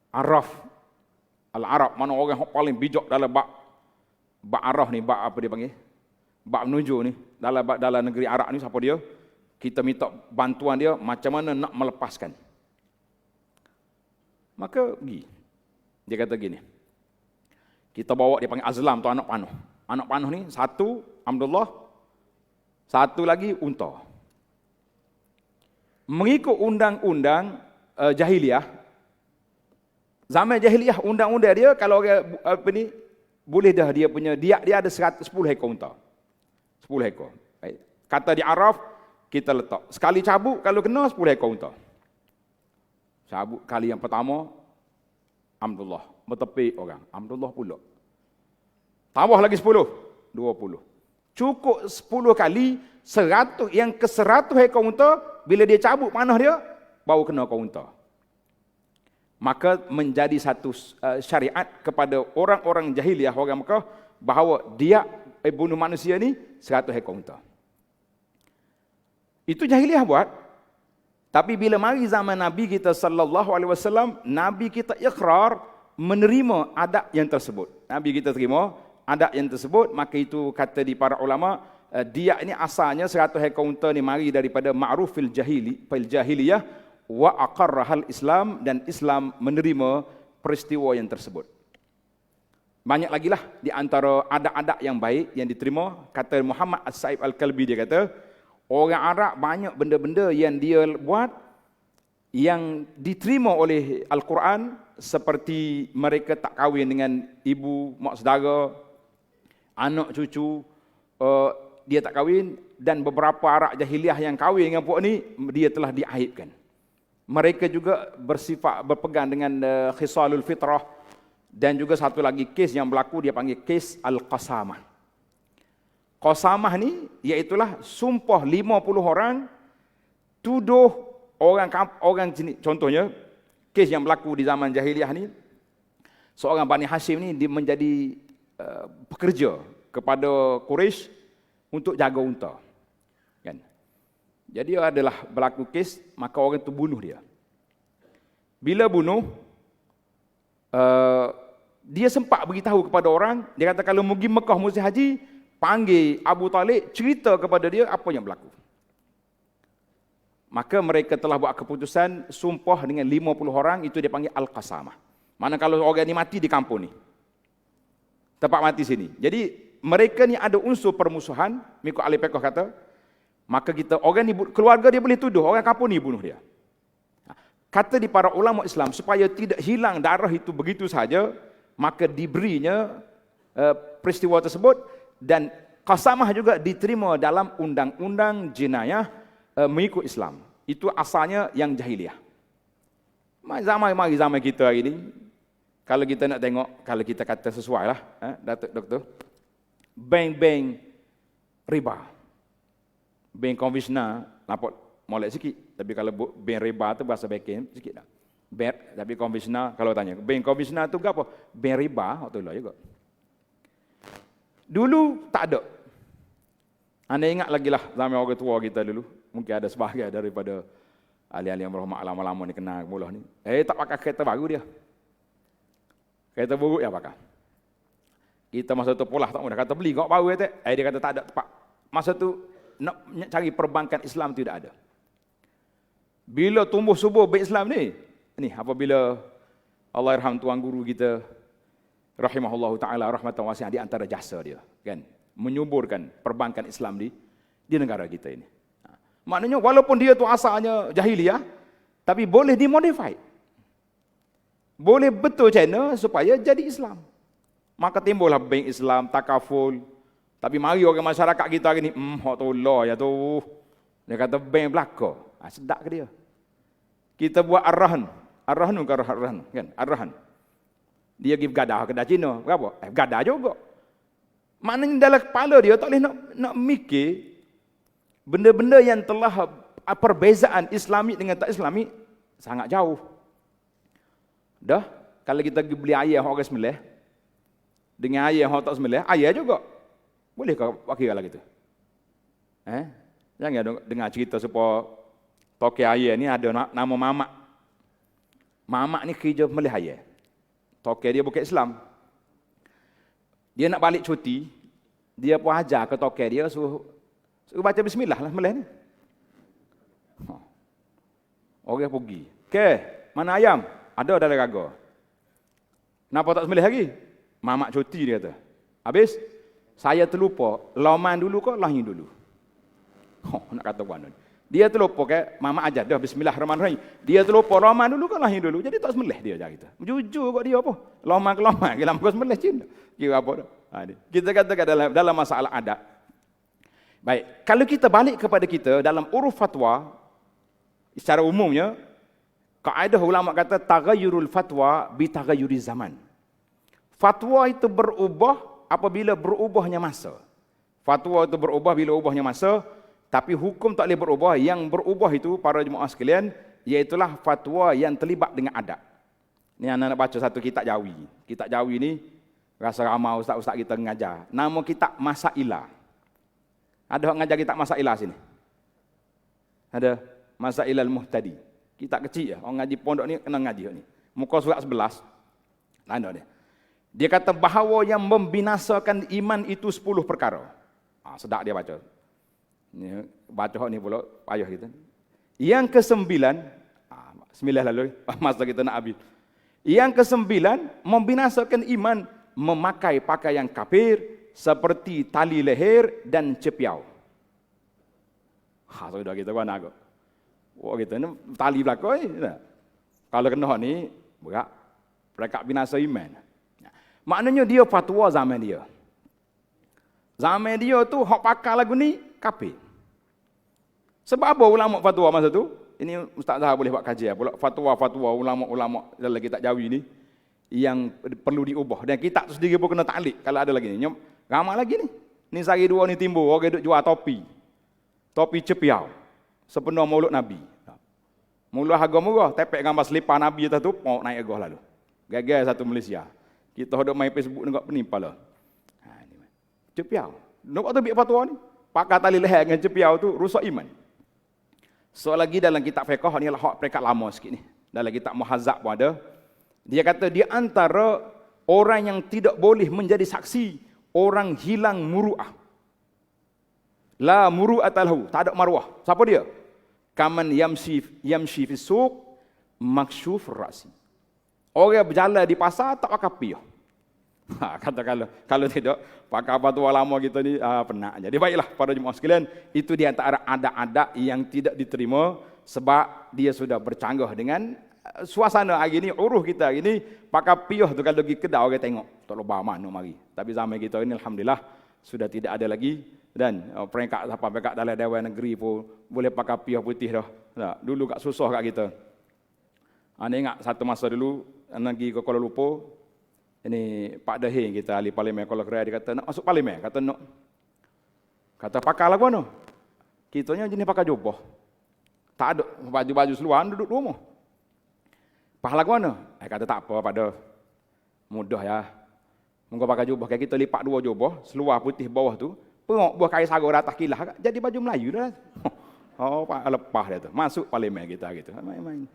Araf, Al-Arab, mana orang yang paling bijak dalam bab Araf ni, bab apa dia panggil? Bab menuju ni, dalam negeri Arab ni, siapa dia? Kita minta bantuan dia, macam mana nak melepaskan. Maka pergi. Dia kata gini, kita bawa dia panggil Azlam tu anak panah. Anak panah ni, satu Abdullah, satu lagi unta. Mengikut undang-undang jahiliyah, zaman jahiliyah undang-undang dia kalau orang boleh dah dia punya dia ada 10 ekor unta. 10 ekor. Baik. Kata di Araf kita letak. Sekali cabut kalau kena 10 ekor unta. Cabut kali yang pertama Abdullah bertepik orang. Abdullah pula. Tambah lagi 10, 20. Cukup 10 kali 100 yang ke 100 ekor unta bila dia cabut panah dia baru kena ekor unta. Maka menjadi satu syariat kepada orang-orang jahiliyah orang Mekah bahawa dia bunuh manusia ni 100 ekor unta. Itu jahiliyah buat. Tapi bila mari zaman Nabi kita sallallahu alaihi wasallam, Nabi kita iqrar menerima adat yang tersebut. Nabi kita terima adat yang tersebut, maka itu kata di para ulama, dia ini asalnya 100 ekor unta ni mari daripada ma'ruf fil jahiliyah wa aqarrahal Islam, dan Islam menerima peristiwa yang tersebut. Banyak lagi lah di antara adat-adat yang baik yang diterima. Kata Muhammad As-Sa'ib Al-Kalbi, dia kata, orang Arab banyak benda-benda yang dia buat yang diterima oleh Al-Quran, seperti mereka tak kahwin dengan ibu, mak saudara, anak cucu, dia tak kahwin, dan beberapa Arab jahiliah yang kahwin dengan puak ni, dia telah diaibkan. Mereka juga berpegang dengan khisalul fitrah, dan juga satu lagi kes yang berlaku dia panggil kes Al-Qasamah. Qasamah ni iaitulah sumpah 50 orang tuduh orang sini. Contohnya kes yang berlaku di zaman jahiliah ni, seorang Bani Hashim ni dia menjadi pekerja kepada Quraisy untuk jaga unta. Kan? Jadi adalah berlaku kes, maka orang itu bunuh dia. Bila bunuh, dia sempat beritahu kepada orang, dia kata kalau pergi Mekah musim haji, panggil Abu Talib, cerita kepada dia apa yang berlaku. Maka mereka telah buat keputusan sumpah dengan 50 orang, itu dia panggil Al-Qasamah. Mana kalau orang ni mati di kampung ni, tempat mati sini. Jadi mereka ni ada unsur permusuhan, mengikut ahli fiqh kata, maka kita orang ni keluarga dia boleh tuduh orang kampung ni bunuh dia. Kata di para ulama Islam, supaya tidak hilang darah itu begitu saja, maka diberinya peristiwa tersebut, dan qasamah juga diterima dalam undang-undang jenayah mengikut Islam. Itu asalnya yang jahiliyah. Mari zaman kita hari ini, kalau kita nak tengok, kalau kita kata sesuai lah, Datuk Doktor, bank-bank riba, bank konvensional nampak molek sikit, tapi kalau bank riba tu bahasa beken sikit dah. Tapi konvensional, kalau tanya bank konvensional tu apa? Bank riba waktu lah juga. Dulu tak ada. Anda ingat lagi lah zaman orang tua kita dulu, mungkin ada sebahagian daripada ahli-ahli yang berhormat lama-lama ni kenal mula ni. Tak pakai kereta baru dia. Kereta buruk ya pakai. Kita masa tu pula tak mudah kata beli kau baru kata. Dia kata tak ada tempat. Masa tu nak cari perbankan Islam tidak ada. Bila tumbuh subur bank Islam ni apabila Allah irham tuan guru kita rahimahullahu taala rahmatan wasi'ah, di antara jasa dia kan menyuburkan perbankan Islam di negara kita ini. Maknanya walaupun dia tu asalnya jahiliyah, tapi boleh dimodify. Boleh betul channel supaya jadi Islam. Maka timbullah bank Islam, takaful. Tapi mari orang masyarakat kita hari ni, hak tu Allah ya tu. Dia kata bank belaka. Sedap ke dia? Kita buat Ar-Rahn. Ar-Rahn bukan Ar-Rahn, kan? Ar-Rahn. Dia pergi bergadah ke Cina, berapa? Bergadah juga. Maknanya dalam kepala dia tak boleh nak mikir benda-benda yang telah perbezaan Islami dengan tak Islami sangat jauh. Dah, kalau kita pergi beli ayam orang sembelih dengan ayam orang tak sembelih, ayam juga. Boleh kau kira lah gitu? Jangan dengar cerita supaya toke ayam ni ada nama Mamak. Mamak ni kerja melih ayam. Toke dia bukan Islam. Dia nak balik cuti, dia pun ajar ke toke dia suruh baca bismillah lah melih ni. Orang pergi. Mana ayam? Ada dalam raga. Kenapa tak sembelih lagi? Mamak cuti dia kata. Habis Saya terlupa, loman dulu ke lahir dulu. Nak kata puan. Dia terlupa ke mama ajar dah bismillahirrahmanirrahim. Dia terlupa loman dulu ke lahir dulu. Jadi tak sembelih dia ajar kita. Jujur kok dia apa? Loman ke loman, kita kau sembelih cinta. Kira apa dah? Kita katakan dalam masalah adat. Baik, kalau kita balik kepada kita dalam uruf fatwa secara umumnya, kaedah ulama kata taghayyurul fatwa bi taghayyuri zaman. Fatwa itu berubah apabila berubahnya masa. Fatwa itu berubah bila ubahnya masa, tapi hukum tak boleh berubah. Yang berubah itu para jemaah sekalian, iaitulah fatwa yang terlibat dengan adat. Ni anak nak baca satu kitab Jawi. Kitab Jawi ni rasa ramai ustaz-ustaz kita mengajar. Nama kitab Masailah. Ada orang mengajar kitab Masailah sini? Ada Masailal Muhtadi. Kitab kecil ya. Orang ngaji pondok ni kena ngaji ni. Muka surat 11. Tanda dia. Dia kata bahawa yang membinasakan iman itu 10 perkara. Sedap dia baca. Ni baca ni pula payah kita. Yang ke-9, 9 lalu masa kita nak habis. Yang ke-9, membinasakan iman memakai pakaian kafir seperti tali leher dan cepiau. Sudah kita kan agak. Oh kita ni tali belakang ni. Kalau kena ni berat. Mereka binasa iman. Maknanya dia fatwa zaman dia. Zaman dia tu hak pakar lagu ni kafir. Sebab apa ulama fatwa masa tu? Ini Ustaz Zahar boleh buat kajian pula fatwa-fatwa ulama-ulama dalam kitab Jawi ni yang perlu diubah. Dan kitab tu sendiri pun kena taklid kalau ada lagi ni. Ramai lagi ni. Ni sehari dua ni timbul orang duk jual topi. Topi cepiau. Sepenuh maulud Nabi. Mula harga murah, tepek gambar selipar Nabi atas tu, naik harga lalu. Gagal satu Malaysia. Kita hendak main Facebook dekat penimpa lah. Cepiau. Nampak tu biar fatwa ni. Pakai tali leher dengan cepiau tu rusak iman. So lagi dalam kitab fiqh ni lah hak peringkat lama sikit ni. Dalam kitab Muhazzab pun ada. Dia kata di antara orang yang tidak boleh menjadi saksi, orang hilang muru'ah. La muru'ata lahu, tak ada maruah. Siapa dia? Kaman yamshi fi suq maksyuf ra'si. Orang berjalan di pasar tak pakai piyah. Kata kalau tidak pakai fatwa lama kita ni penat. Jadi baiklah para jemaah sekalian, itu di antara adat-adat yang tidak diterima sebab dia sudah bercanggah dengan suasana hari ni, uruh kita hari ni. Pakai piyah tu kalau pergi kedai orang tengok, tak lupa mana mari. Tapi zaman kita ini alhamdulillah sudah tidak ada lagi, dan peringkat sampai peringkat dalam Dewan Negeri pun boleh pakai piyah putih dah. Dulu kat susah kat kita. Anda ingat satu masa dulu pergi ke Kuala Lumpur. Ini Pak Dahin kita ahli parlimen Kuala Kerai, dia kata nak masuk parlimen, kata nak. Kata pakai lagu mana? Kitanya jenis pakai jubah. Tak ada baju-baju seluar, duduk rumah. Pakai lagu mana? Kata tak apa pada mudah ya. Mungkin pakai jubah kayak kita lipat 2 jubah, seluar putih bawah tu, pengok buah kain sagur atas kilah, jadi baju Melayu dah. Oh, lepas dia tu. Masuk parlimen kita gitu. Main-main.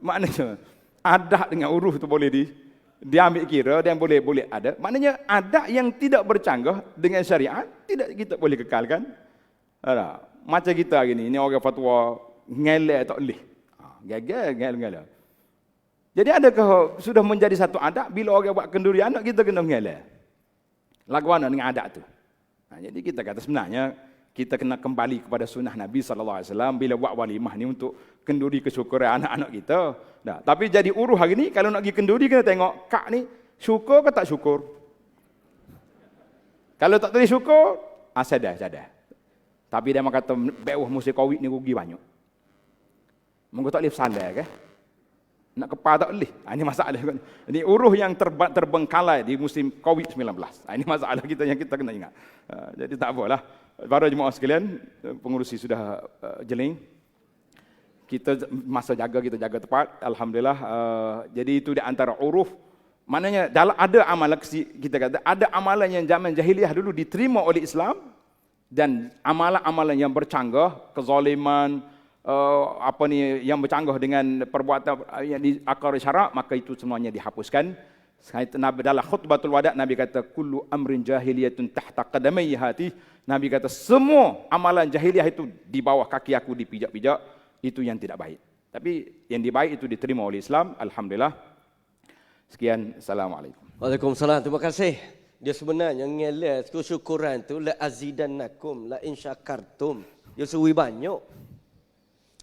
Maknanya adat dengan uruh tu boleh diambil kira dan boleh ada. Maknanya adat yang tidak bercanggah dengan syariat tidak kita boleh kekalkan. Macam kita hari ni orang fatwa ngelak tak boleh. Gagal. Jadi adakah sudah menjadi satu adat bila orang buat kenduri anak kita kena ngelak? Lagu mana dengan adat tu? Jadi kita kata sebenarnya kita kena kembali kepada sunnah Nabi SAW bila buat walimah ni untuk kenduri kesyukuran anak-anak kita. Tapi jadi uruh hari ni kalau nak pergi kenduri kena tengok kak ni syukur ke tak syukur. Kalau tak boleh syukur, sadar. Tapi dia kata beuh musim Covid ni rugi banyak. Mungkin tak boleh salah ke? Nak kepal tak boleh. Ini masalah. Ini uruh yang terbengkalai di musim Covid-19. Ini masalah kita yang kita kena ingat. Jadi tak apalah. Para jemaah sekalian, pengurusi sudah jeling. Kita kita jaga tepat. Alhamdulillah. Jadi itu di antara uruf. Maknanya ada amalan kita kata ada amalan yang zaman jahiliah dulu diterima oleh Islam, dan amalan-amalan yang bercanggah, kezaliman, yang bercanggah dengan perbuatan yang di akar syarak, maka itu semuanya dihapuskan. Nabi dalam khutbatul wada Nabi kata kullu amrin jahiliyatun tahta qadamai hati. Nabi kata semua amalan jahiliah itu di bawah kaki aku dipijak-pijak, itu yang tidak baik. Tapi yang dibaik itu diterima oleh Islam. Alhamdulillah. Sekian, assalamualaikum. Waalaikumsalam. Terima kasih Dia sebenarnya ngeles kesyukuran tu la azidannakum la in syakartum. Dia suwi banyak.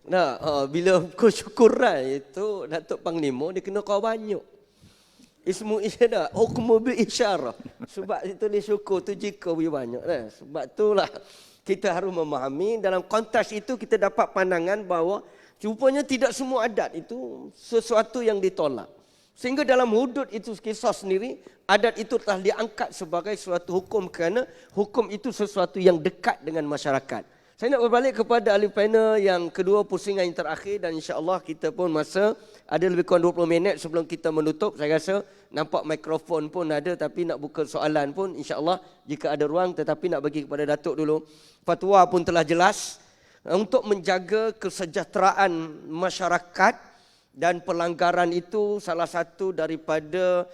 Nah, bila kesyukuran itu Datuk Panglima dia kena kau banyak. Ismu isyara, hukum bil isyarah. Sebab itu dia syukur tu jika lebih banyak. Sebab itulah kita harus memahami dalam konteks itu kita dapat pandangan bahawa rupanya tidak semua adat itu sesuatu yang ditolak. Sehingga dalam hudud itu kisah sendiri, adat itu telah diangkat sebagai suatu hukum kerana hukum itu sesuatu yang dekat dengan masyarakat. Saya nak berbalik kepada ahli panel yang kedua pusingan yang terakhir dan insya-Allah kita pun masa ada lebih kurang 20 minit sebelum kita menutup. Saya rasa nampak mikrofon pun ada tapi nak buka soalan pun insya-Allah jika ada ruang, tetapi nak bagi kepada Datuk dulu. Fatwa pun telah jelas untuk menjaga kesejahteraan masyarakat. Dan pelanggaran itu salah satu daripada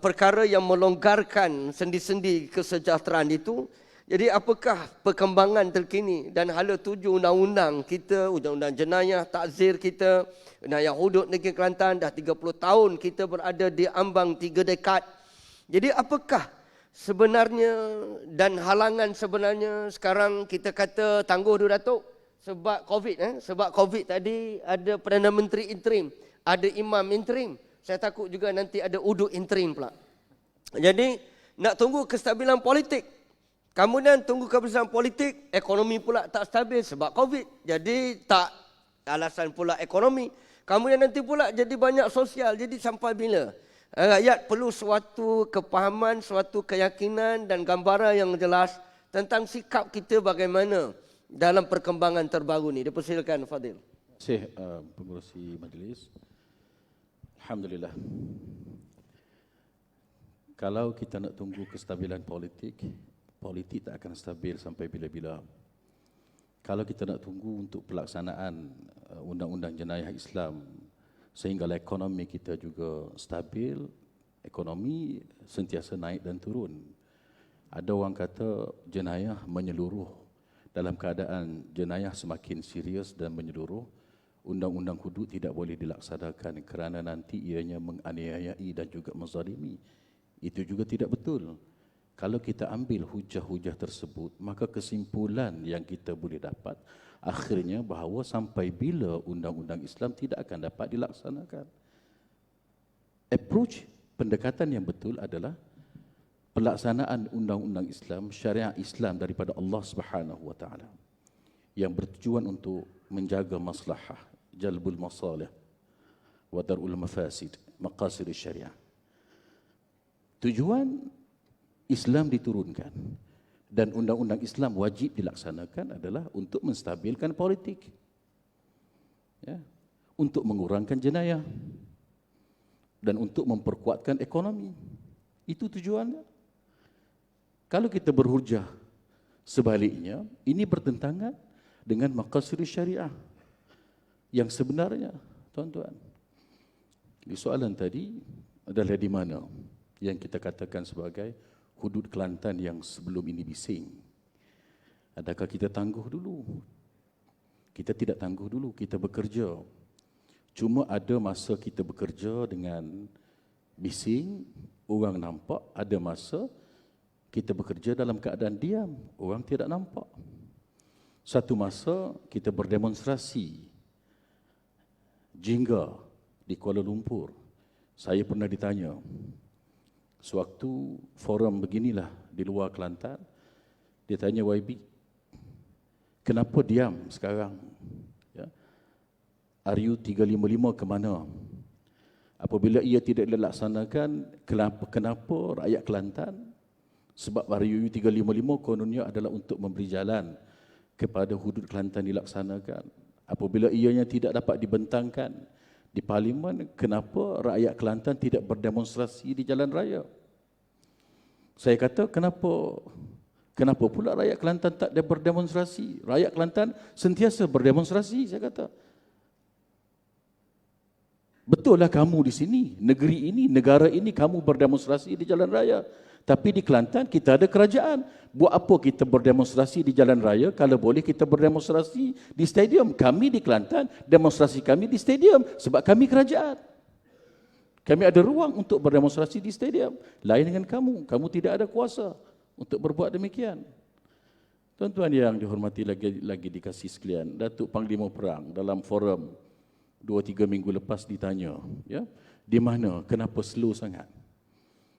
perkara yang melonggarkan sendi-sendi kesejahteraan itu. Jadi apakah perkembangan terkini dan hala tuju undang-undang kita, undang-undang jenayah, takzir kita, jenayah hudud negeri Kelantan dah 30 tahun kita berada di ambang 3 dekad. Jadi apakah sebenarnya dan halangan sebenarnya sekarang kita kata tangguh dulu Datuk? Sebab COVID, sebab COVID tadi ada Perdana Menteri interim, ada imam interim. Saya takut juga nanti ada uduk interim pula. Jadi nak tunggu kestabilan politik. Kemudian tunggu kestabilan politik, ekonomi pula tak stabil sebab COVID. Jadi tak alasan pula ekonomi. Kemudian nanti pula jadi banyak sosial. Jadi sampai bila? Rakyat perlu suatu kepahaman, suatu keyakinan dan gambaran yang jelas tentang sikap kita bagaimana dalam perkembangan terbaru ni. Dipersilakan Fadil. Terima kasih pengurusi majlis. Alhamdulillah. Kalau kita nak tunggu kestabilan politik, politik tak akan stabil sampai bila-bila. Kalau kita nak tunggu untuk pelaksanaan undang-undang jenayah Islam sehinggalah ekonomi kita juga stabil, ekonomi sentiasa naik dan turun. Ada orang kata jenayah menyeluruh. Dalam keadaan jenayah semakin serius dan menyeluruh, undang-undang hudud tidak boleh dilaksanakan kerana nanti ianya menganiayai dan juga menzalimi. Itu juga tidak betul. Kalau kita ambil hujah-hujah tersebut, maka kesimpulan yang kita boleh dapat akhirnya bahawa sampai bila undang-undang Islam tidak akan dapat dilaksanakan. Approach, pendekatan yang betul adalah pelaksanaan undang-undang Islam, syariat Islam daripada Allah Subhanahu wa taala yang bertujuan untuk menjaga maslahah, jalbul masalih wa darul mafasid, maqasid syariah. Tujuan Islam diturunkan dan undang-undang Islam wajib dilaksanakan adalah untuk menstabilkan politik. Ya, untuk mengurangkan jenayah dan untuk memperkuatkan ekonomi. Itu tujuannya. Kalau kita berhujah sebaliknya, ini bertentangan dengan maqasid syariah yang sebenarnya, tuan-tuan. Di soalan tadi adalah di mana yang kita katakan sebagai hudud Kelantan yang sebelum ini bising. Adakah kita tangguh dulu? Kita tidak tangguh dulu, kita bekerja. Cuma ada masa kita bekerja dengan bising, orang nampak, ada masa kita bekerja dalam keadaan diam, orang tidak nampak. Satu masa kita berdemonstrasi jingga di Kuala Lumpur. Saya pernah ditanya, sewaktu forum beginilah di luar Kelantan, dia tanya YB, kenapa diam sekarang? Ya. RU 355 ke mana? Apabila ia tidak dilaksanakan, kenapa rakyat Kelantan? Sebab RUU 355 kononnya adalah untuk memberi jalan kepada hudud Kelantan dilaksanakan. Apabila ianya tidak dapat dibentangkan di Parlimen, kenapa rakyat Kelantan tidak berdemonstrasi di jalan raya? Saya kata, kenapa pula rakyat Kelantan tak berdemonstrasi? Rakyat Kelantan sentiasa berdemonstrasi, saya kata. Betullah kamu di sini, negeri ini, negara ini, kamu berdemonstrasi di jalan raya. Tapi di Kelantan kita ada kerajaan. Buat apa kita berdemonstrasi di jalan raya kalau boleh kita berdemonstrasi di stadium? Kami di Kelantan, demonstrasi kami di stadium sebab kami kerajaan. Kami ada ruang untuk berdemonstrasi di stadium. Lain dengan kamu. Kamu tidak ada kuasa untuk berbuat demikian. Tuan-tuan yang dihormati lagi dikasih sekalian, Datuk Panglima Perang dalam forum 2-3 minggu lepas ditanya, ya, di mana, kenapa slow sangat?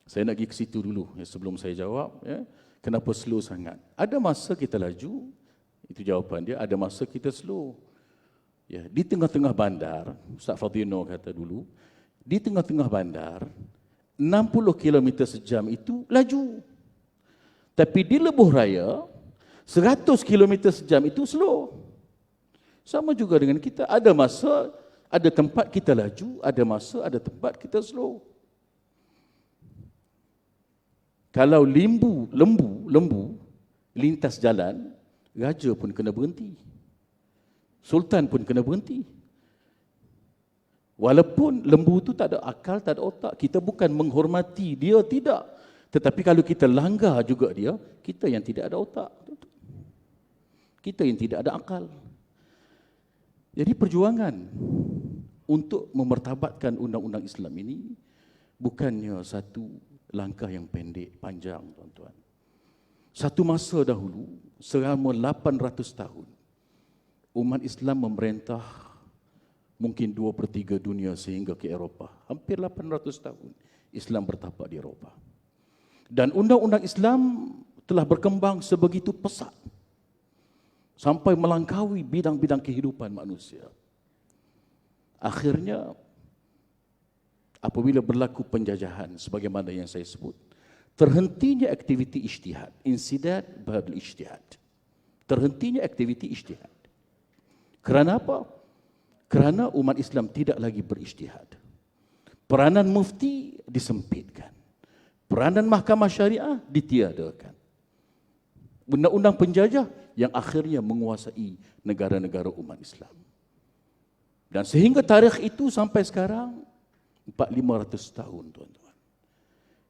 Saya nak pergi ke situ dulu sebelum saya jawab. Ya, kenapa slow sangat? Ada masa kita laju, itu jawapan dia, ada masa kita slow. Ya, di tengah-tengah bandar, Ustaz Fadhino kata dulu, di tengah-tengah bandar, 60 km sejam itu laju. Tapi di lebuh raya, 100 km sejam itu slow. Sama juga dengan kita, ada masa, ada tempat kita laju, ada masa, ada tempat kita slow. Kalau lembu lintas jalan, raja pun kena berhenti. Sultan pun kena berhenti. Walaupun lembu itu tak ada akal, tak ada otak, kita bukan menghormati dia, tidak. Tetapi kalau kita langgar juga dia, kita yang tidak ada otak. Kita yang tidak ada akal. Jadi perjuangan untuk memertabatkan undang-undang Islam ini bukannya satu langkah yang pendek, panjang, tuan-tuan. Satu masa dahulu, selama 800 tahun, umat Islam memerintah mungkin 2/3 dunia sehingga ke Eropah. Hampir 800 tahun Islam bertapak di Eropah. Dan undang-undang Islam telah berkembang sebegitu pesat sampai melangkaui bidang-bidang kehidupan manusia. Akhirnya, apabila berlaku penjajahan sebagaimana yang saya sebut, terhentinya aktiviti ijtihad, insidad babil ijtihad. Terhentinya aktiviti ijtihad. Kerana apa? Kerana umat Islam tidak lagi berijtihad. Peranan mufti disempitkan. Peranan mahkamah syariah ditiadakan. Undang-undang penjajah yang akhirnya menguasai negara-negara umat Islam. Dan sehingga tarikh itu sampai sekarang 400-500 tahun, tuan-tuan.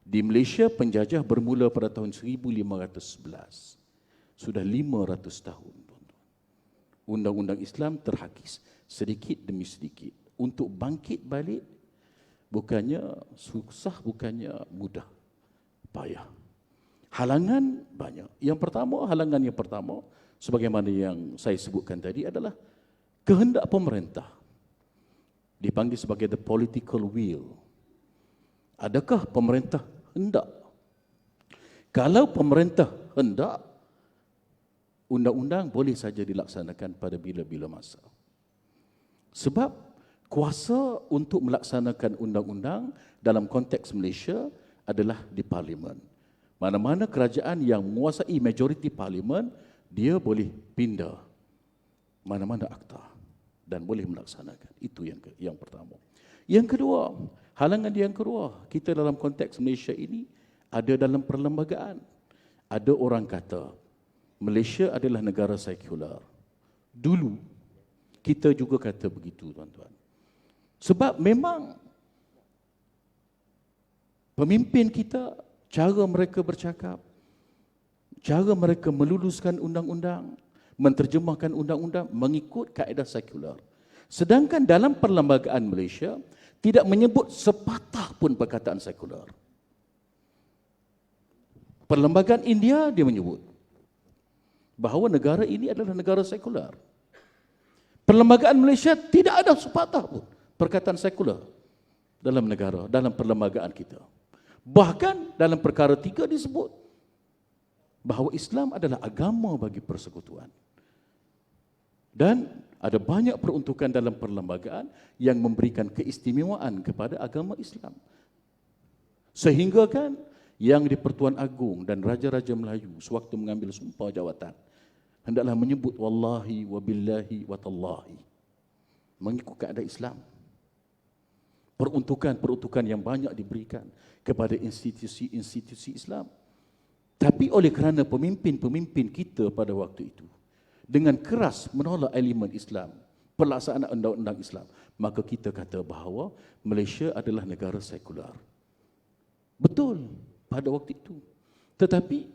Di Malaysia penjajah bermula pada tahun 1511. Sudah 500 tahun, tuan-tuan. Undang-undang Islam terhakis sedikit demi sedikit. Untuk bangkit balik bukannya susah, bukannya mudah, payah. Halangan banyak. Halangan yang pertama, sebagaimana yang saya sebutkan tadi adalah kehendak pemerintah. Dipanggil sebagai the political will. Adakah pemerintah hendak? Kalau pemerintah hendak, undang-undang boleh saja dilaksanakan pada bila-bila masa. Sebab kuasa untuk melaksanakan undang-undang dalam konteks Malaysia adalah di parlimen. Mana-mana kerajaan yang menguasai majoriti parlimen, dia boleh pindah mana-mana akta dan boleh melaksanakan. Itu yang pertama. Yang kedua, halangan yang kedua, kita dalam konteks Malaysia ini ada dalam perlembagaan. Ada orang kata Malaysia adalah negara sekular. Dulu kita juga kata begitu, tuan-tuan. Sebab memang pemimpin kita, cara mereka bercakap, cara mereka meluluskan undang-undang, menterjemahkan undang-undang mengikut kaedah sekular. Sedangkan dalam perlembagaan Malaysia tidak menyebut sepatah pun perkataan sekular. Perlembagaan India dia menyebut bahawa negara ini adalah negara sekular. Perlembagaan Malaysia tidak ada sepatah pun perkataan sekular dalam negara, dalam perlembagaan kita. Bahkan dalam perkara 3 disebut bahawa Islam adalah agama bagi persekutuan. Dan ada banyak peruntukan dalam perlembagaan yang memberikan keistimewaan kepada agama Islam. Sehingga kan yang di Pertuan Agong dan Raja-Raja Melayu sewaktu mengambil sumpah jawatan, hendaklah menyebut wallahi wa billahi wa tallahi. Mengikut kaedah Islam. Peruntukan yang banyak diberikan kepada institusi-institusi Islam. Tapi oleh kerana pemimpin-pemimpin kita pada waktu itu dengan keras menolak elemen Islam, pelaksanaan undang-undang Islam, maka kita kata bahawa Malaysia adalah negara sekular. Betul pada waktu itu. Tetapi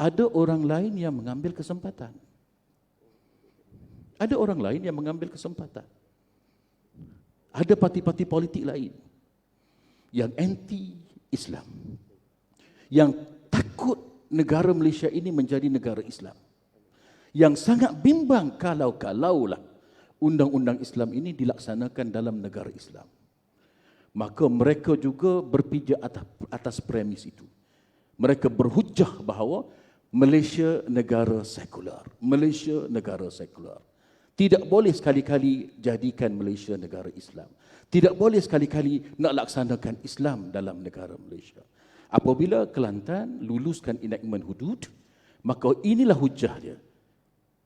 ada orang lain yang mengambil kesempatan. Ada orang lain yang mengambil kesempatan. Ada parti-parti politik lain yang anti-Islam, yang takut negara Malaysia ini menjadi negara Islam, yang sangat bimbang kalaulah undang-undang Islam ini dilaksanakan dalam negara Islam. Maka mereka juga berpijak atas premis itu. Mereka berhujah bahawa Malaysia negara sekular. Malaysia negara sekular. Tidak boleh sekali-kali jadikan Malaysia negara Islam. Tidak boleh sekali-kali nak laksanakan Islam dalam negara Malaysia. Apabila Kelantan luluskan enactment hudud, maka inilah hujah dia.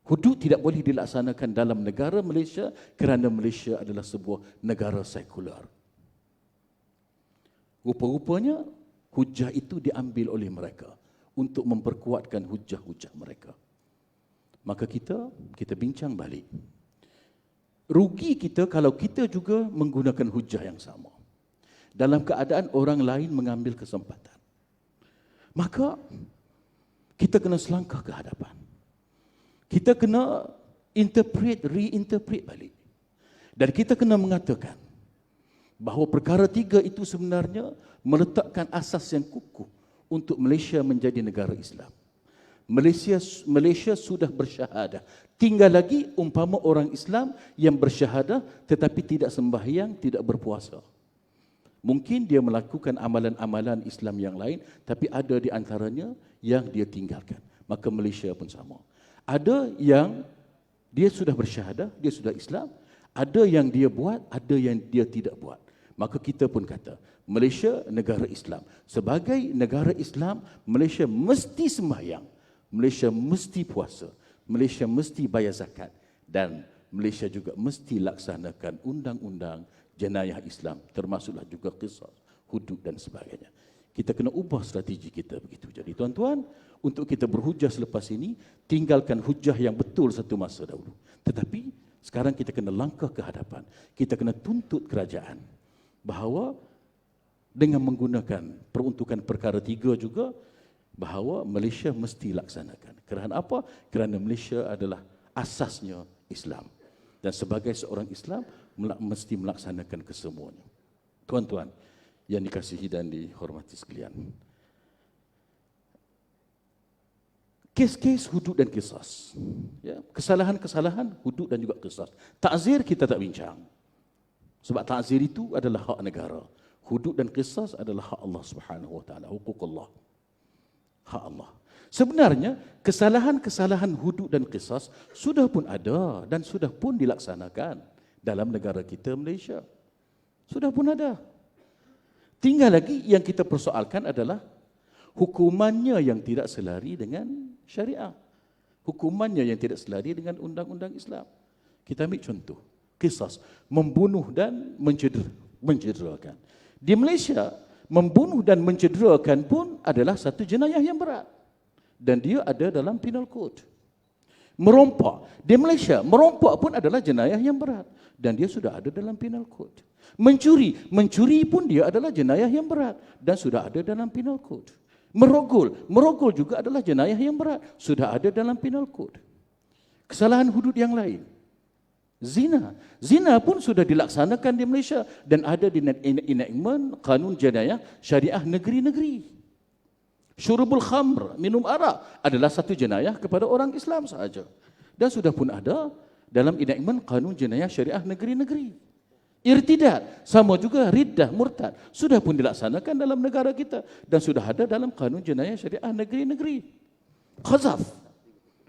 Hudud tidak boleh dilaksanakan dalam negara Malaysia kerana Malaysia adalah sebuah negara sekular. Rupa-rupanya hujah itu diambil oleh mereka untuk memperkuatkan hujah-hujah mereka. Maka kita bincang balik. Rugi kita kalau kita juga menggunakan hujah yang sama dalam keadaan orang lain mengambil kesempatan. Maka kita kena selangkah ke hadapan. Kita kena reinterpret balik. Dan kita kena mengatakan bahawa perkara tiga itu sebenarnya meletakkan asas yang kukuh untuk Malaysia menjadi negara Islam. Malaysia sudah bersyahadah. Tinggal lagi umpama orang Islam yang bersyahadah tetapi tidak sembahyang, tidak berpuasa. Mungkin dia melakukan amalan-amalan Islam yang lain, tapi ada di antaranya yang dia tinggalkan. Maka Malaysia pun sama. Ada yang dia sudah bersyahadah, dia sudah Islam. Ada yang dia buat, ada yang dia tidak buat. Maka kita pun kata, Malaysia negara Islam. Sebagai negara Islam, Malaysia mesti sembahyang. Malaysia mesti puasa, Malaysia mesti bayar zakat, dan Malaysia juga mesti laksanakan undang-undang jenayah Islam, termasuklah juga qisas, hudud dan sebagainya. Kita kena ubah strategi kita begitu. Jadi tuan-tuan, untuk kita berhujah selepas ini, tinggalkan hujah yang betul satu masa dahulu. Tetapi sekarang kita kena langkah ke hadapan. Kita kena tuntut kerajaan bahawa dengan menggunakan peruntukan perkara tiga juga, bahawa Malaysia mesti laksanakan. Kerana apa? Kerana Malaysia adalah asasnya Islam. Dan sebagai seorang Islam, mesti melaksanakan kesemuanya. Tuan-tuan yang dikasihi dan dihormati sekalian, kes-kes hudud dan qisas, ya, kesalahan-kesalahan hudud dan juga qisas. Ta'zir kita tak bincang. Sebab ta'zir itu adalah hak negara. Hudud dan qisas adalah hak Allah Subhanahu wa taala, hukuk Allah. Hak Allah. Sebenarnya kesalahan-kesalahan hudud dan qisas sudah pun ada dan sudah pun dilaksanakan dalam negara kita Malaysia. Sudah pun ada. Tinggal lagi yang kita persoalkan adalah hukumannya yang tidak selari dengan syariah. Hukumannya yang tidak selari dengan undang-undang Islam. Kita ambil contoh. Qisas, membunuh dan mencederakan. Di Malaysia, membunuh dan mencederakan pun adalah satu jenayah yang berat. Dan dia ada dalam penal code. Merompak. Di Malaysia, merompak pun adalah jenayah yang berat. Dan dia sudah ada dalam penal code. Mencuri pun dia adalah jenayah yang berat. Dan sudah ada dalam penal code. Merogol juga adalah jenayah yang berat. Sudah ada dalam penal code. Kesalahan hudud yang lain. Zina pun sudah dilaksanakan di Malaysia dan ada di enactment kanun jenayah syariah negeri-negeri. Syurubul khamr, minum arak adalah satu jenayah kepada orang Islam sahaja. Dan sudah pun ada dalam enactment kanun jenayah syariah negeri-negeri. Irtidad, sama juga riddah, murtad, sudah pun dilaksanakan dalam negara kita dan sudah ada dalam kanun jenayah syariah negeri-negeri. Qazaf,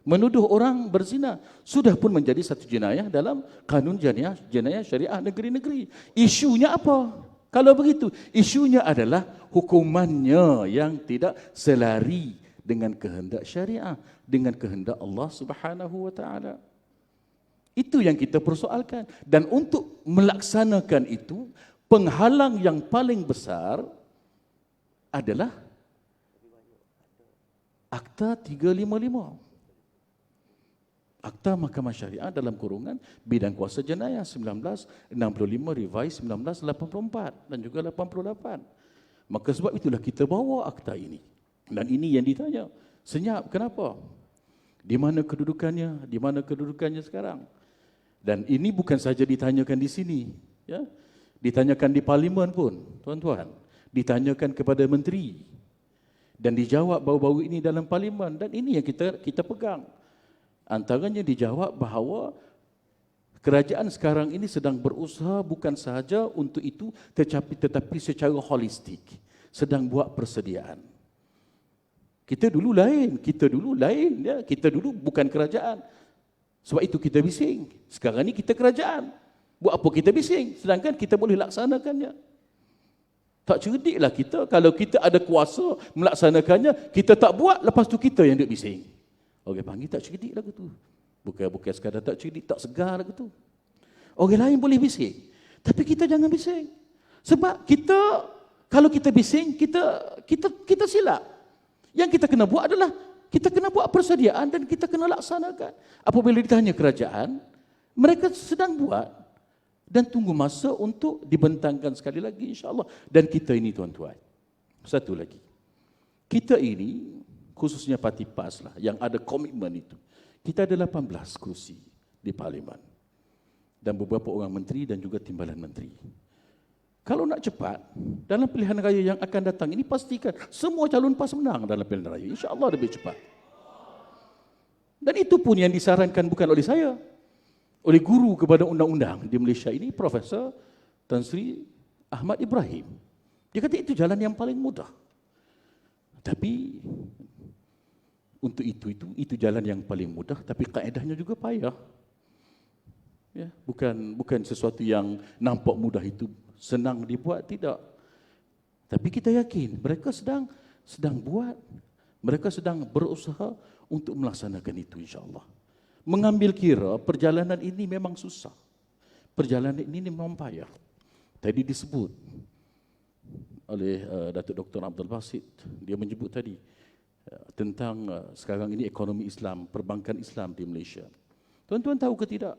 menuduh orang berzina, sudah pun menjadi satu jenayah dalam kanun jenayah syariah negeri-negeri. Isunya apa? Kalau begitu, isunya adalah hukumannya yang tidak selari dengan kehendak syariah, dengan kehendak Allah Subhanahu wa taala. Itu yang kita persoalkan. Dan untuk melaksanakan itu, penghalang yang paling besar adalah Akta 355. Akta Mahkamah Syariah dalam kurungan Bidang Kuasa Jenayah 1965 revise 1984 dan juga 88. Maka sebab itulah kita bawa akta ini. Dan ini yang ditanya. Senyap, kenapa? Di mana kedudukannya? Di mana kedudukannya sekarang? Dan ini bukan saja ditanyakan di sini, ya. Ditanyakan di parlimen pun, tuan-tuan. ditanyakan kepada menteri dan dijawab baru-baru ini dalam parlimen, dan ini yang kita pegang. Antaranya dijawab bahawa kerajaan sekarang ini sedang berusaha bukan sahaja untuk itu tetapi secara holistik sedang buat persediaan. Kita dulu lain ya. Kita dulu bukan kerajaan. Sebab itu kita bising. Sekarang ni kita kerajaan. Buat apa kita bising? Sedangkan kita boleh laksanakannya. Tak cerdiklah kita kalau kita ada kuasa melaksanakannya, kita tak buat, lepas tu kita yang duk bising. Orang panggil tak cerdik lagu tu. Bukan sekadar tak cerdik, tak segar lagu tu. Orang lain boleh bising, tapi kita jangan bising. Sebab kita, kalau kita bising, kita silap. Yang kita kena buat adalah kita kena buat persediaan dan kita kena laksanakan. Apabila ditanya kerajaan, mereka sedang buat dan tunggu masa untuk dibentangkan sekali lagi, insya-Allah. Dan kita ini tuan-tuan, satu lagi, kita ini khususnya Parti PAS lah yang ada komitmen itu. Kita ada 18 kursi di parlimen dan beberapa orang menteri dan juga timbalan menteri. Kalau nak cepat, dalam pilihan raya yang akan datang ini, pastikan semua calon PAS menang dalam pilihan raya. InsyaAllah lebih cepat. Dan itu pun yang disarankan bukan oleh saya, oleh guru kepada undang-undang di Malaysia ini, Profesor Tan Sri Ahmad Ibrahim. Dia kata itu jalan yang paling mudah. Tapi untuk itu jalan yang paling mudah, tapi kaedahnya juga payah. Ya, bukan sesuatu yang nampak mudah itu senang dibuat, tidak. Tapi kita yakin mereka sedang buat, mereka sedang berusaha untuk melaksanakan itu, insya-Allah. Mengambil kira perjalanan ini memang susah. Perjalanan ini memang payah. Tadi disebut oleh Datuk Dr. Abdul Basit, dia menyebut tadi tentang sekarang ini ekonomi Islam, perbankan Islam di Malaysia. Tuan-tuan tahu ke tidak?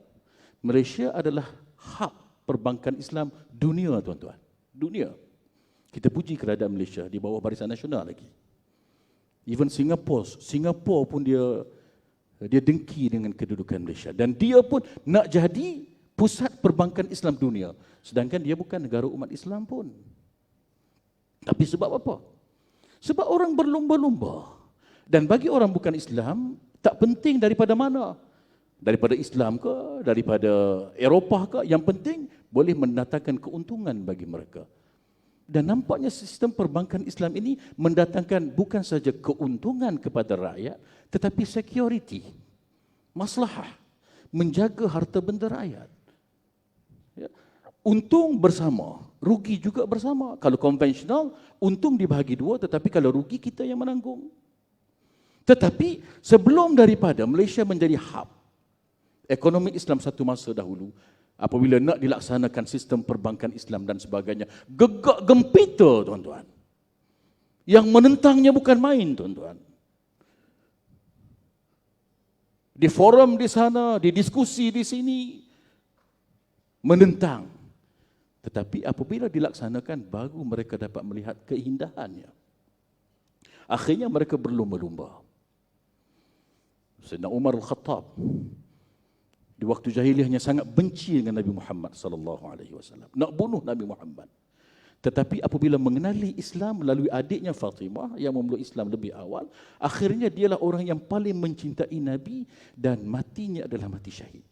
Malaysia adalah hub perbankan Islam dunia, tuan-tuan. Dunia. Kita puji kerajaan Malaysia di bawah Barisan Nasional lagi. Even Singapura pun dia dengki dengan kedudukan Malaysia. Dan dia pun nak jadi pusat perbankan Islam dunia. Sedangkan dia bukan negara umat Islam pun. Tapi sebab apa? Sebab orang berlumba-lumba. Dan bagi orang bukan Islam, tak penting daripada mana. Daripada Islam ke, daripada Eropah ke, yang penting boleh mendatangkan keuntungan bagi mereka. Dan nampaknya sistem perbankan Islam ini mendatangkan bukan saja keuntungan kepada rakyat, tetapi security, maslahah, menjaga harta benda rakyat. Ya. Untung bersama, rugi juga bersama. Kalau konvensional, untung dibahagi dua, tetapi kalau rugi kita yang menanggung. Tetapi sebelum daripada Malaysia menjadi hub ekonomi Islam satu masa dahulu, apabila nak dilaksanakan sistem perbankan Islam dan sebagainya, gegak gempita, tuan-tuan. Yang menentangnya bukan main, tuan-tuan. Di forum di sana, di diskusi di sini, menentang. Tetapi apabila dilaksanakan, baru mereka dapat melihat keindahannya. Akhirnya mereka berlumba-lumba. Sayyidina Umar Al-Khattab di waktu jahiliahnya sangat benci dengan Nabi Muhammad sallallahu alaihi wasallam, nak bunuh Nabi Muhammad. Tetapi apabila mengenali Islam melalui adiknya Fatimah yang memeluk Islam lebih awal, akhirnya dialah orang yang paling mencintai Nabi dan matinya adalah mati syahid.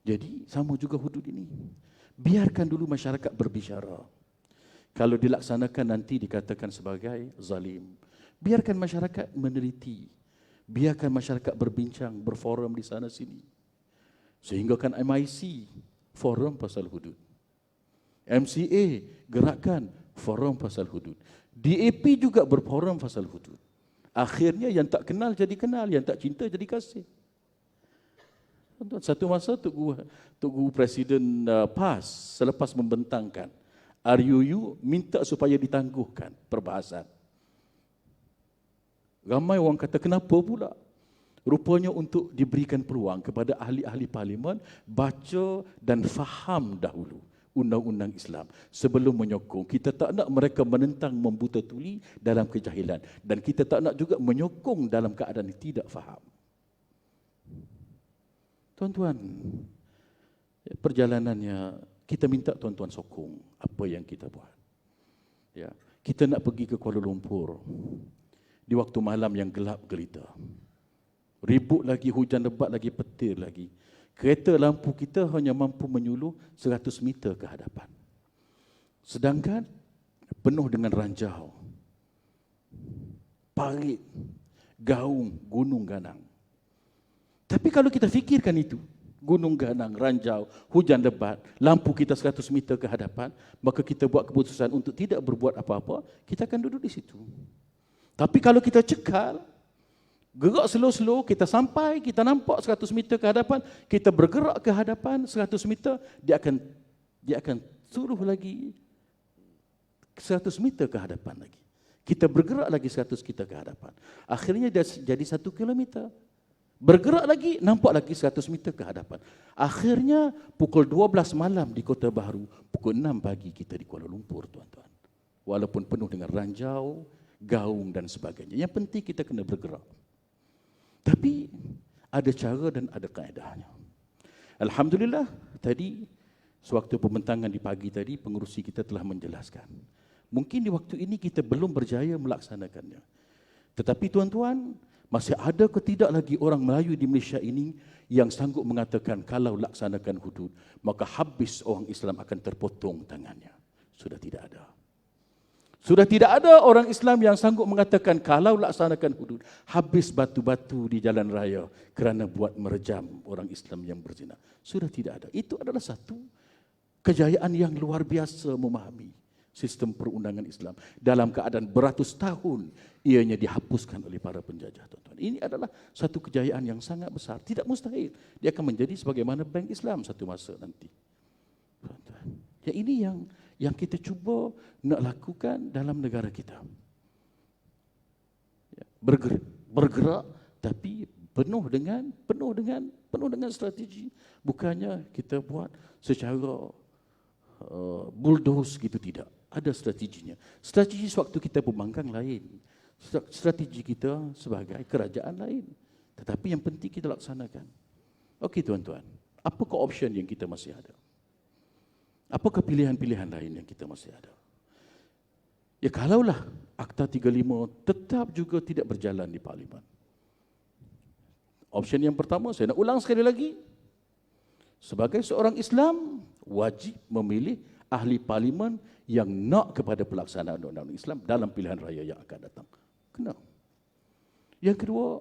Jadi sama juga hudud ini. Biarkan dulu masyarakat berbicara. Kalau dilaksanakan nanti dikatakan sebagai zalim. Biarkan masyarakat meneliti. Biarkan masyarakat berbincang, berforum di sana sini. Sehingga kan MIC, forum pasal hudud. MCA, gerakan, forum pasal hudud. DAP juga berforum pasal hudud. Akhirnya yang tak kenal jadi kenal, yang tak cinta jadi kasih. Satu masa Tugu Presiden PAS selepas membentangkan RUU minta supaya ditangguhkan perbahasan. Ramai orang kata, kenapa pula? Rupanya untuk diberikan peluang kepada ahli-ahli parlimen baca dan faham dahulu undang-undang Islam sebelum menyokong. Kita tak nak mereka menentang, membuta tuli dalam kejahilan. Dan kita tak nak juga menyokong dalam keadaan tidak faham. Tuan-tuan, perjalanannya kita minta tuan-tuan sokong apa yang kita buat. Ya, kita nak pergi ke Kuala Lumpur di waktu malam yang gelap gelita. Ribut lagi, hujan lebat lagi, petir lagi. Kereta lampu kita hanya mampu menyuluh 100 meter ke hadapan. Sedangkan penuh dengan ranjau, parit, gaung, gunung ganang. Tapi kalau kita fikirkan itu, gunung ganang, ranjau, hujan lebat, lampu kita 100 meter ke hadapan, maka kita buat keputusan untuk tidak berbuat apa-apa, kita akan duduk di situ. Tapi kalau kita cekal, gerak slow-slow, kita sampai, kita nampak 100 meter ke hadapan, kita bergerak ke hadapan 100 meter, dia akan suruh lagi 100 meter ke hadapan lagi. Kita bergerak lagi 100 meter ke hadapan. Akhirnya dia jadi 1 kilometer. Bergerak lagi, nampak lagi 100 meter ke hadapan. Akhirnya pukul 12 malam di Kota Baru, pukul 6 pagi kita di Kuala Lumpur, tuan-tuan. Walaupun penuh dengan ranjau, gaung dan sebagainya. Yang penting kita kena bergerak. Tapi ada cara dan ada kaedahnya. Alhamdulillah, tadi sewaktu pembentangan di pagi tadi, pengerusi kita telah menjelaskan. Mungkin di waktu ini kita belum berjaya melaksanakannya. Tetapi tuan-tuan, masih ada ke tidak lagi orang Melayu di Malaysia ini yang sanggup mengatakan kalau laksanakan hudud, maka habis orang Islam akan terpotong tangannya. Sudah tidak ada. Sudah tidak ada orang Islam yang sanggup mengatakan kalau laksanakan hudud, habis batu-batu di jalan raya kerana buat merejam orang Islam yang berzina. Sudah tidak ada. Itu adalah satu kejayaan yang luar biasa memahami sistem perundangan Islam. Dalam keadaan beratus tahun, ianya dihapuskan oleh para penjajah. Tuan-tuan. Ini adalah satu kejayaan yang sangat besar. Tidak mustahil. Dia akan menjadi sebagaimana Bank Islam satu masa nanti. Tuan-tuan. Ya, ini yang kita cuba nak lakukan dalam negara kita. Ya, bergerak tapi penuh dengan strategi. Bukannya kita buat secara bulldoze gitu, tidak. Ada strateginya. Strategi sewaktu kita pembangkang lain. Strategi kita sebagai kerajaan lain. Tetapi yang penting kita laksanakan. Okey tuan-tuan, apakah option yang kita masih ada? Apakah pilihan-pilihan lain yang kita masih ada? Ya, kalaulah Akta 35 tetap juga tidak berjalan di Parlimen. Option yang pertama, saya nak ulang sekali lagi. Sebagai seorang Islam, wajib memilih ahli Parlimen yang nak kepada pelaksanaan undang-undang Islam dalam pilihan raya yang akan datang. Kena. Yang kedua,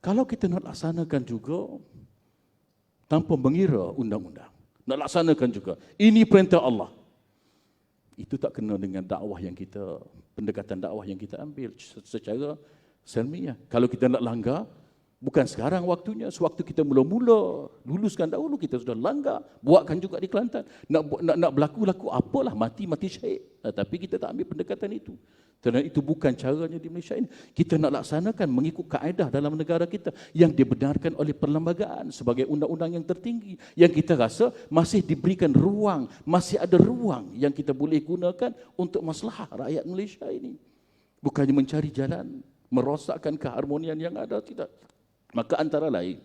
kalau kita nak laksanakan juga tanpa mengira undang-undang, nak laksanakan juga. Ini perintah Allah. Itu tak kena dengan dakwah yang kita, pendekatan dakwah yang kita ambil secara selmiah. Kalau kita nak langgar, bukan sekarang waktunya. Sewaktu kita mula-mula luluskan dahulu, kita sudah langgar. Buatkan juga di Kelantan. Nak berlaku-laku apalah, mati syahid. Tapi kita tak ambil pendekatan itu. Kerana itu bukan caranya di Malaysia ini. Kita nak laksanakan mengikut kaedah dalam negara kita yang dibenarkan oleh perlembagaan sebagai undang-undang yang tertinggi. Yang kita rasa masih diberikan ruang, masih ada ruang yang kita boleh gunakan untuk maslahah rakyat Malaysia ini. Bukannya mencari jalan, merosakkan keharmonian yang ada, tidak. Maka antara lain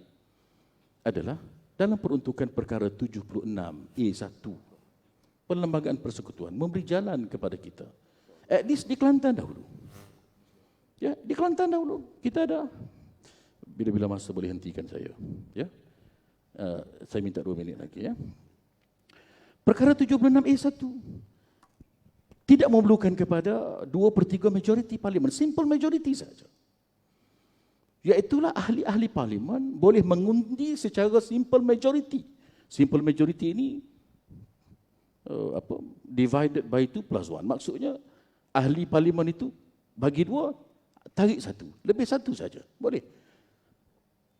adalah dalam peruntukan perkara 76A1, Perlembagaan Persekutuan memberi jalan kepada kita. At least di Kelantan dahulu. Ya, di Kelantan dahulu. Kita ada. Bila-bila masa boleh hentikan saya. Ya. Saya minta 2 minit lagi ya. Perkara 76A1 tidak memerlukan kepada 2/3 majoriti Parlimen. Simple majority saja. Iaitulah ahli-ahli Parlimen boleh mengundi secara simple majority. Simple majority ini divided by 2+1. Maksudnya ahli Parlimen itu bagi 2, tarik 1. Lebih 1 saja. Boleh.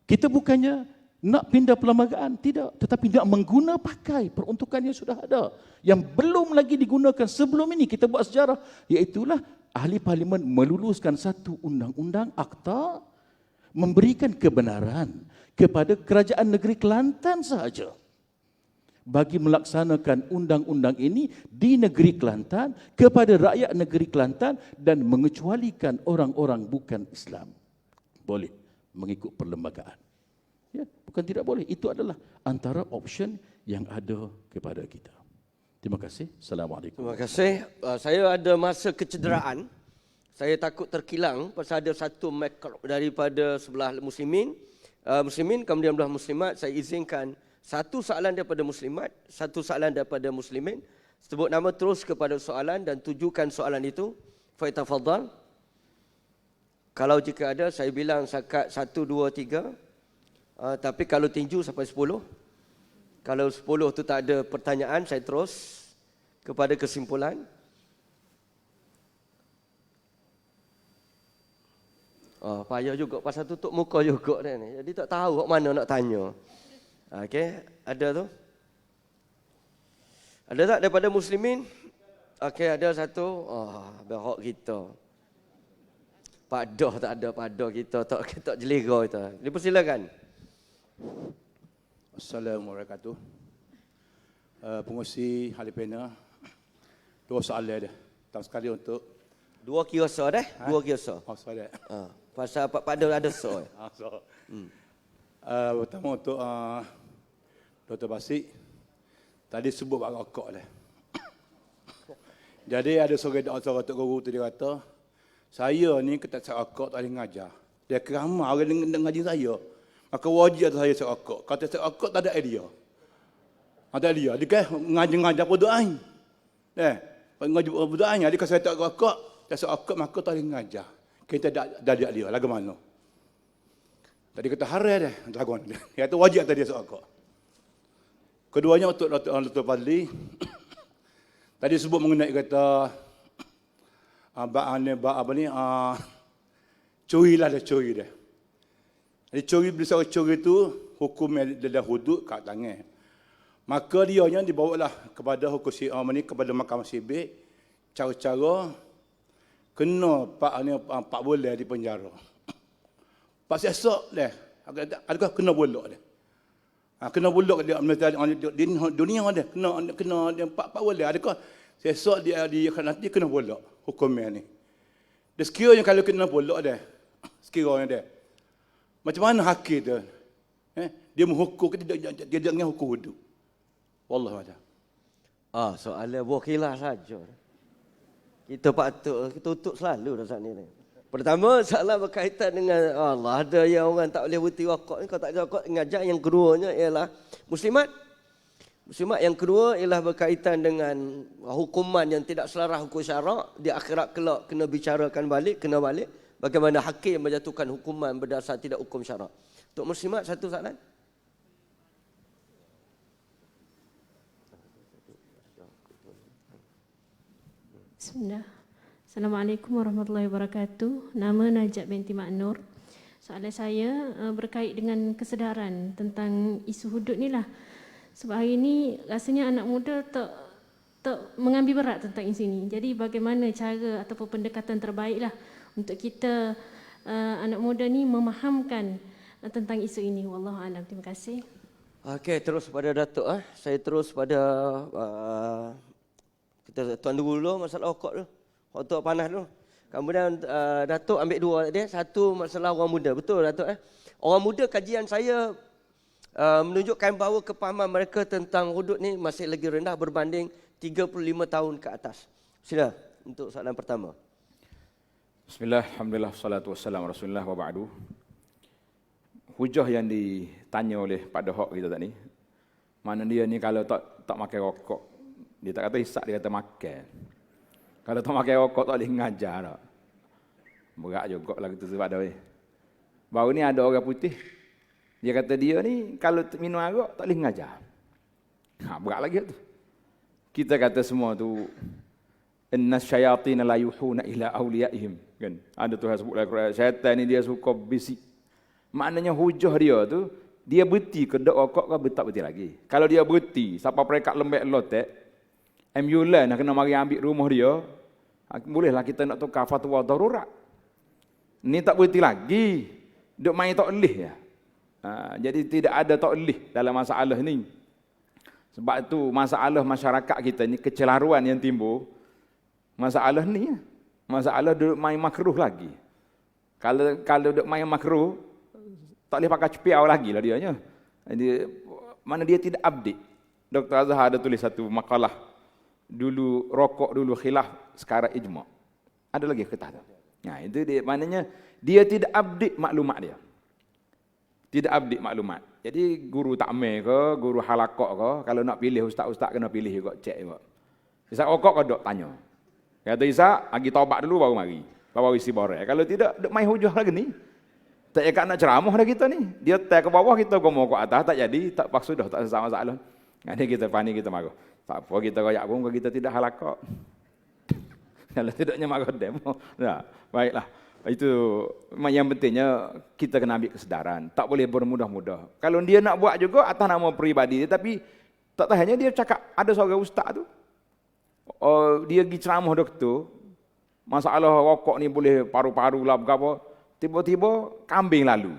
Kita bukannya nak pindah perlembagaan, tidak. Tetapi nak mengguna pakai peruntukan yang sudah ada. Yang belum lagi digunakan sebelum ini. Kita buat sejarah. Iaitulah ahli Parlimen meluluskan satu undang-undang akta memberikan kebenaran kepada kerajaan negeri Kelantan sahaja bagi melaksanakan undang-undang ini di negeri Kelantan kepada rakyat negeri Kelantan dan mengecualikan orang-orang bukan Islam. Boleh mengikut perlembagaan. Ya, bukan tidak boleh. Itu adalah antara option yang ada kepada kita. Terima kasih. Assalamualaikum. Terima kasih. Saya ada masa kecederaan. Saya takut terkilang pasal ada satu mikrop daripada sebelah muslimin, kemudian belah muslimat. Saya izinkan satu soalan daripada muslimat, satu soalan daripada muslimin. Sebut nama terus kepada soalan dan tujukan soalan itu. Faitafadhal. Kalau jika ada, saya bilang sakat 1, 2, 3. Tapi kalau tinju sampai 10. Kalau 10 tu tak ada pertanyaan, saya terus kepada kesimpulan. Payah juga pasal tutup muka juga dah ni. Jadi tak tahu kat mana nak tanya. Okey, ada tu? Ada tak daripada muslimin? Okey, ada satu. Berhak kita. Padah tak ada padah kita, tak jelera kita. Dipersilakan. Assalamualaikum. Pengurusi Halipena, 2 soalan dia. Pertama sekali untuk 2 kiasa dah, 2 kiasa. soalan. Pasal pada ada soal. Pertama untuk Dr. Basik. Tadi sebut bab rokok dah. Jadi ada seorang Tok Guru tu dia kata, saya ni ketak rokok tak boleh ngajar. Dia keramah orang ngaji saya. Maka wajib saya serokok. Kata serokok tak ada idea. Tak ada idea. Dia kan ngajar berdoa. Ngajar berdoa. Dia kata saya tak rokok. Tak serokok maka tak boleh ngajar. Kita dah ada dia. Lagu mana? Tadi kata haram dah. Laguan dia. Dia kata wajib tadi serokok. Keduanya untuk Dr. Fadli. Tadi sebut mengenai kata curi lah dia curi dia. Jadi curi bila seorang curi itu hukum adalah hudud kat tangan. Maka dia nya dibawalah kepada hukum kepada mahkamah sibik cara-cara kena pak bulan di penjara. Pas esok dah adakah kena bolak dia. Kena bolak dia dunia dia kena dia pak bulan adakah esok dia nanti kena bolak hukumnya ni. Dia sekiranya kalau kena bolak dia sekiranya dia macam mana hakim tu? Dia menghukum ke tidak? Dia dengan hukum hudud. Wallahu a'lam. Soalan wakilah saja. Kita patut tutup selalu dah saat ni. Pertama, soalan berkaitan dengan Allah. Ada yang orang tak boleh berhenti rokok ni. Kalau tak ada rokok, ngajak. Yang keduanya ialah muslimat. Muslimat yang kedua ialah berkaitan dengan hukuman yang tidak selaras hukum syarak. Di akhirat kelak kena bicarakan balik, kena balik. Bagaimana hakim menjatuhkan hukuman berdasar tidak hukum syarak. Untuk muslimat, satu soalan. Bismillah. Assalamualaikum warahmatullahi wabarakatuh. Nama Najat binti Maknur. Soalan saya berkait dengan kesedaran tentang isu hudud ni lah. Sebab hari ini rasanya anak muda tak mengambil berat tentang isu ini. Jadi bagaimana cara ataupun pendekatan terbaik lah untuk kita anak muda ni memahamkan tentang isu ini. Wallahualam. Terima kasih. Okey, terus pada Datuk. Saya terus pada kita tuan dulu masalah rokok dulu. Rokok panas dulu. Kemudian Datuk ambil dua dia. Satu masalah orang muda. Betul Datuk? Orang muda kajian saya menunjukkan bahawa kepahaman mereka tentang hudud ni masih lagi rendah berbanding 35 tahun ke atas. Sila untuk soalan pertama. Bismillah, alhamdulillah, salatu wassalamu rasulullah wa ba'du. Hujah yang ditanya oleh Pak Dahok kita tadi, mana dia ni kalau tak makan rokok, dia tak kata hisap, dia kata makan. Kalau tak makan rokok tak boleh ngajar tak. Berat juga lah kita sebab dah. Baru ni ada orang putih, dia kata dia ni kalau minum arak tak boleh ngajar. Berat lagi tu. Kita kata semua tu, inna syayatin la yuhuna ila awliyaihim, kan? Ada Tuhan sebut dalam Quran, syaitan ni dia suka bisik. Maknanya hujah dia tu, dia berhenti ke dok rokok ke tak berhenti lagi. Kalau dia berhenti, siapa perekat lembek lotek, ambulans nak kena mari ambil rumah dia, bolehlah kita nak tukar fatwa darurat. Ni tak berhenti lagi, dok main taklih ya. Jadi tidak ada taklih dalam masalah ni. Sebab tu masalah masyarakat kita ni, kecelaruan yang timbul, masalah ni, masalah duduk main makruh lagi. Kalau duduk main makruh, tak boleh pakai cepiau lagi lah dianya. Mana dia tidak update. Dr. Azhar ada tulis satu makalah dulu rokok dulu khilaf, sekarang ijma'. Ada lagi ketah tu. Nah, itu dia, maknanya dia tidak update maklumat dia. Tidak update maklumat. Jadi guru takmir ke, guru halakok ke, kalau nak pilih ustaz-ustaz kena pilih juga, cek juga. Isa rokok ke dok tanya. Kata Isa, agi taubat dulu baru mari. Baru isi borek. Kalau tidak, dok main hujah lagi ni. Tak ikat nak ceramah dah kita ni. Dia tak ke bawah, kita gomor ke atas, tak jadi, tak paksa dah, tak sama masalah. Nanti kita panik, kita marah. Tak apa, kita royak pun, kita tidak halakok. Kalau tidaknya marah demo. Nah, baiklah. Itu yang pentingnya kita kena ambil kesedaran. Tak boleh bermudah-mudah. Kalau dia nak buat juga atas nama peribadi dia, tapi tak tahunya dia cakap ada seorang ustaz tu. Dia pergi ceramah doktor. Masalah rokok ni boleh paru-paru lah berapa. Tiba-tiba kambing lalu.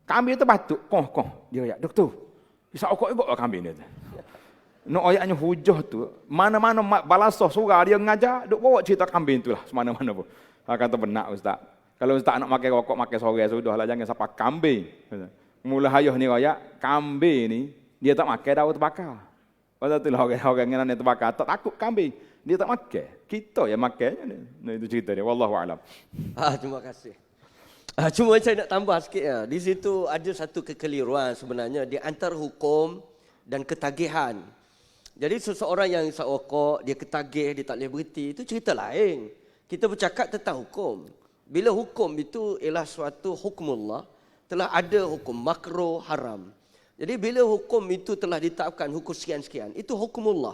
Kambing tu batuk. Koh. Dia kata, doktor, bisa rokok juga kambing dia tu. Nak ayatnya hujah tu, mana-mana balasah surah dia mengajar, duk bawa cerita kambing tu lah, semana-mana pun. Kata benar ustaz. Kalau ustaz nak makan rokok, makan sorang sudahlah, jangan sampai kambing. Mula hayah ni rakyat, kambing ni, dia tak makan daun terbakar. Pasal itulah orang-orang yang terbakar, tak takut kambing. Dia tak makan. Kita yang makannya. Nah, itu cerita dia. Wallahualam. Terima kasih. Cuma saya nak tambah sikit. Di situ ada satu kekeliruan sebenarnya di antara hukum dan ketagihan. Jadi seseorang yang isap rokok, dia ketagih, dia tak boleh berhenti, itu cerita lain. Kita bercakap tentang hukum. Bila hukum itu ialah suatu hukumullah, telah ada hukum makruh, haram. Jadi bila hukum itu telah ditetapkan hukum sekian-sekian, itu hukumullah.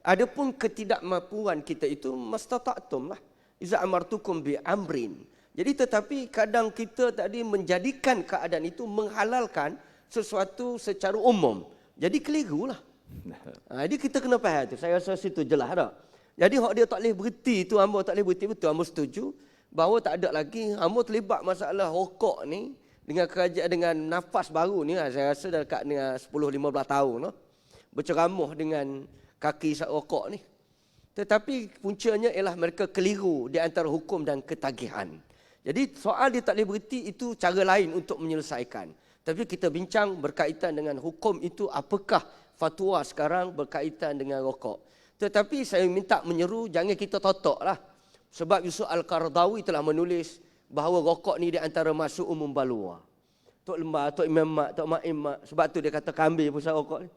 Adapun ketidakmampuan kita itu mastata'tum lah. Iza amartukum bi amrin. Jadi tetapi kadang kita tadi menjadikan keadaan itu menghalalkan sesuatu secara umum. Jadi kelirulah. Jadi kita kena faham tu. Saya rasa situ jelas tak? Jadi hak dia tak boleh berhenti tu, hamba tak boleh berhenti, betul hamba setuju bahawa tak ada lagi hamba terlibat masalah rokok ni dengan kerajaan, dengan nafas baru ni, saya rasa dah dekat dengan 10-15 tahun no? Berceramah dengan kaki isap rokok ni. Tetapi puncanya ialah mereka keliru di antara hukum dan ketagihan. Jadi soal dia tak boleh berhenti itu cara lain untuk menyelesaikan. Tapi kita bincang berkaitan dengan hukum itu, apakah fatwa sekarang berkaitan dengan rokok. Tetapi saya minta menyeru, jangan kita totok lah. Sebab Yusuf Al-Qaradawi telah menulis bahawa rokok ni di antara masuk umum balua. Tok Lembar, Tok Imam Mak, Tok Mak Imak. Sebab tu dia kata kambing pusat rokok ni.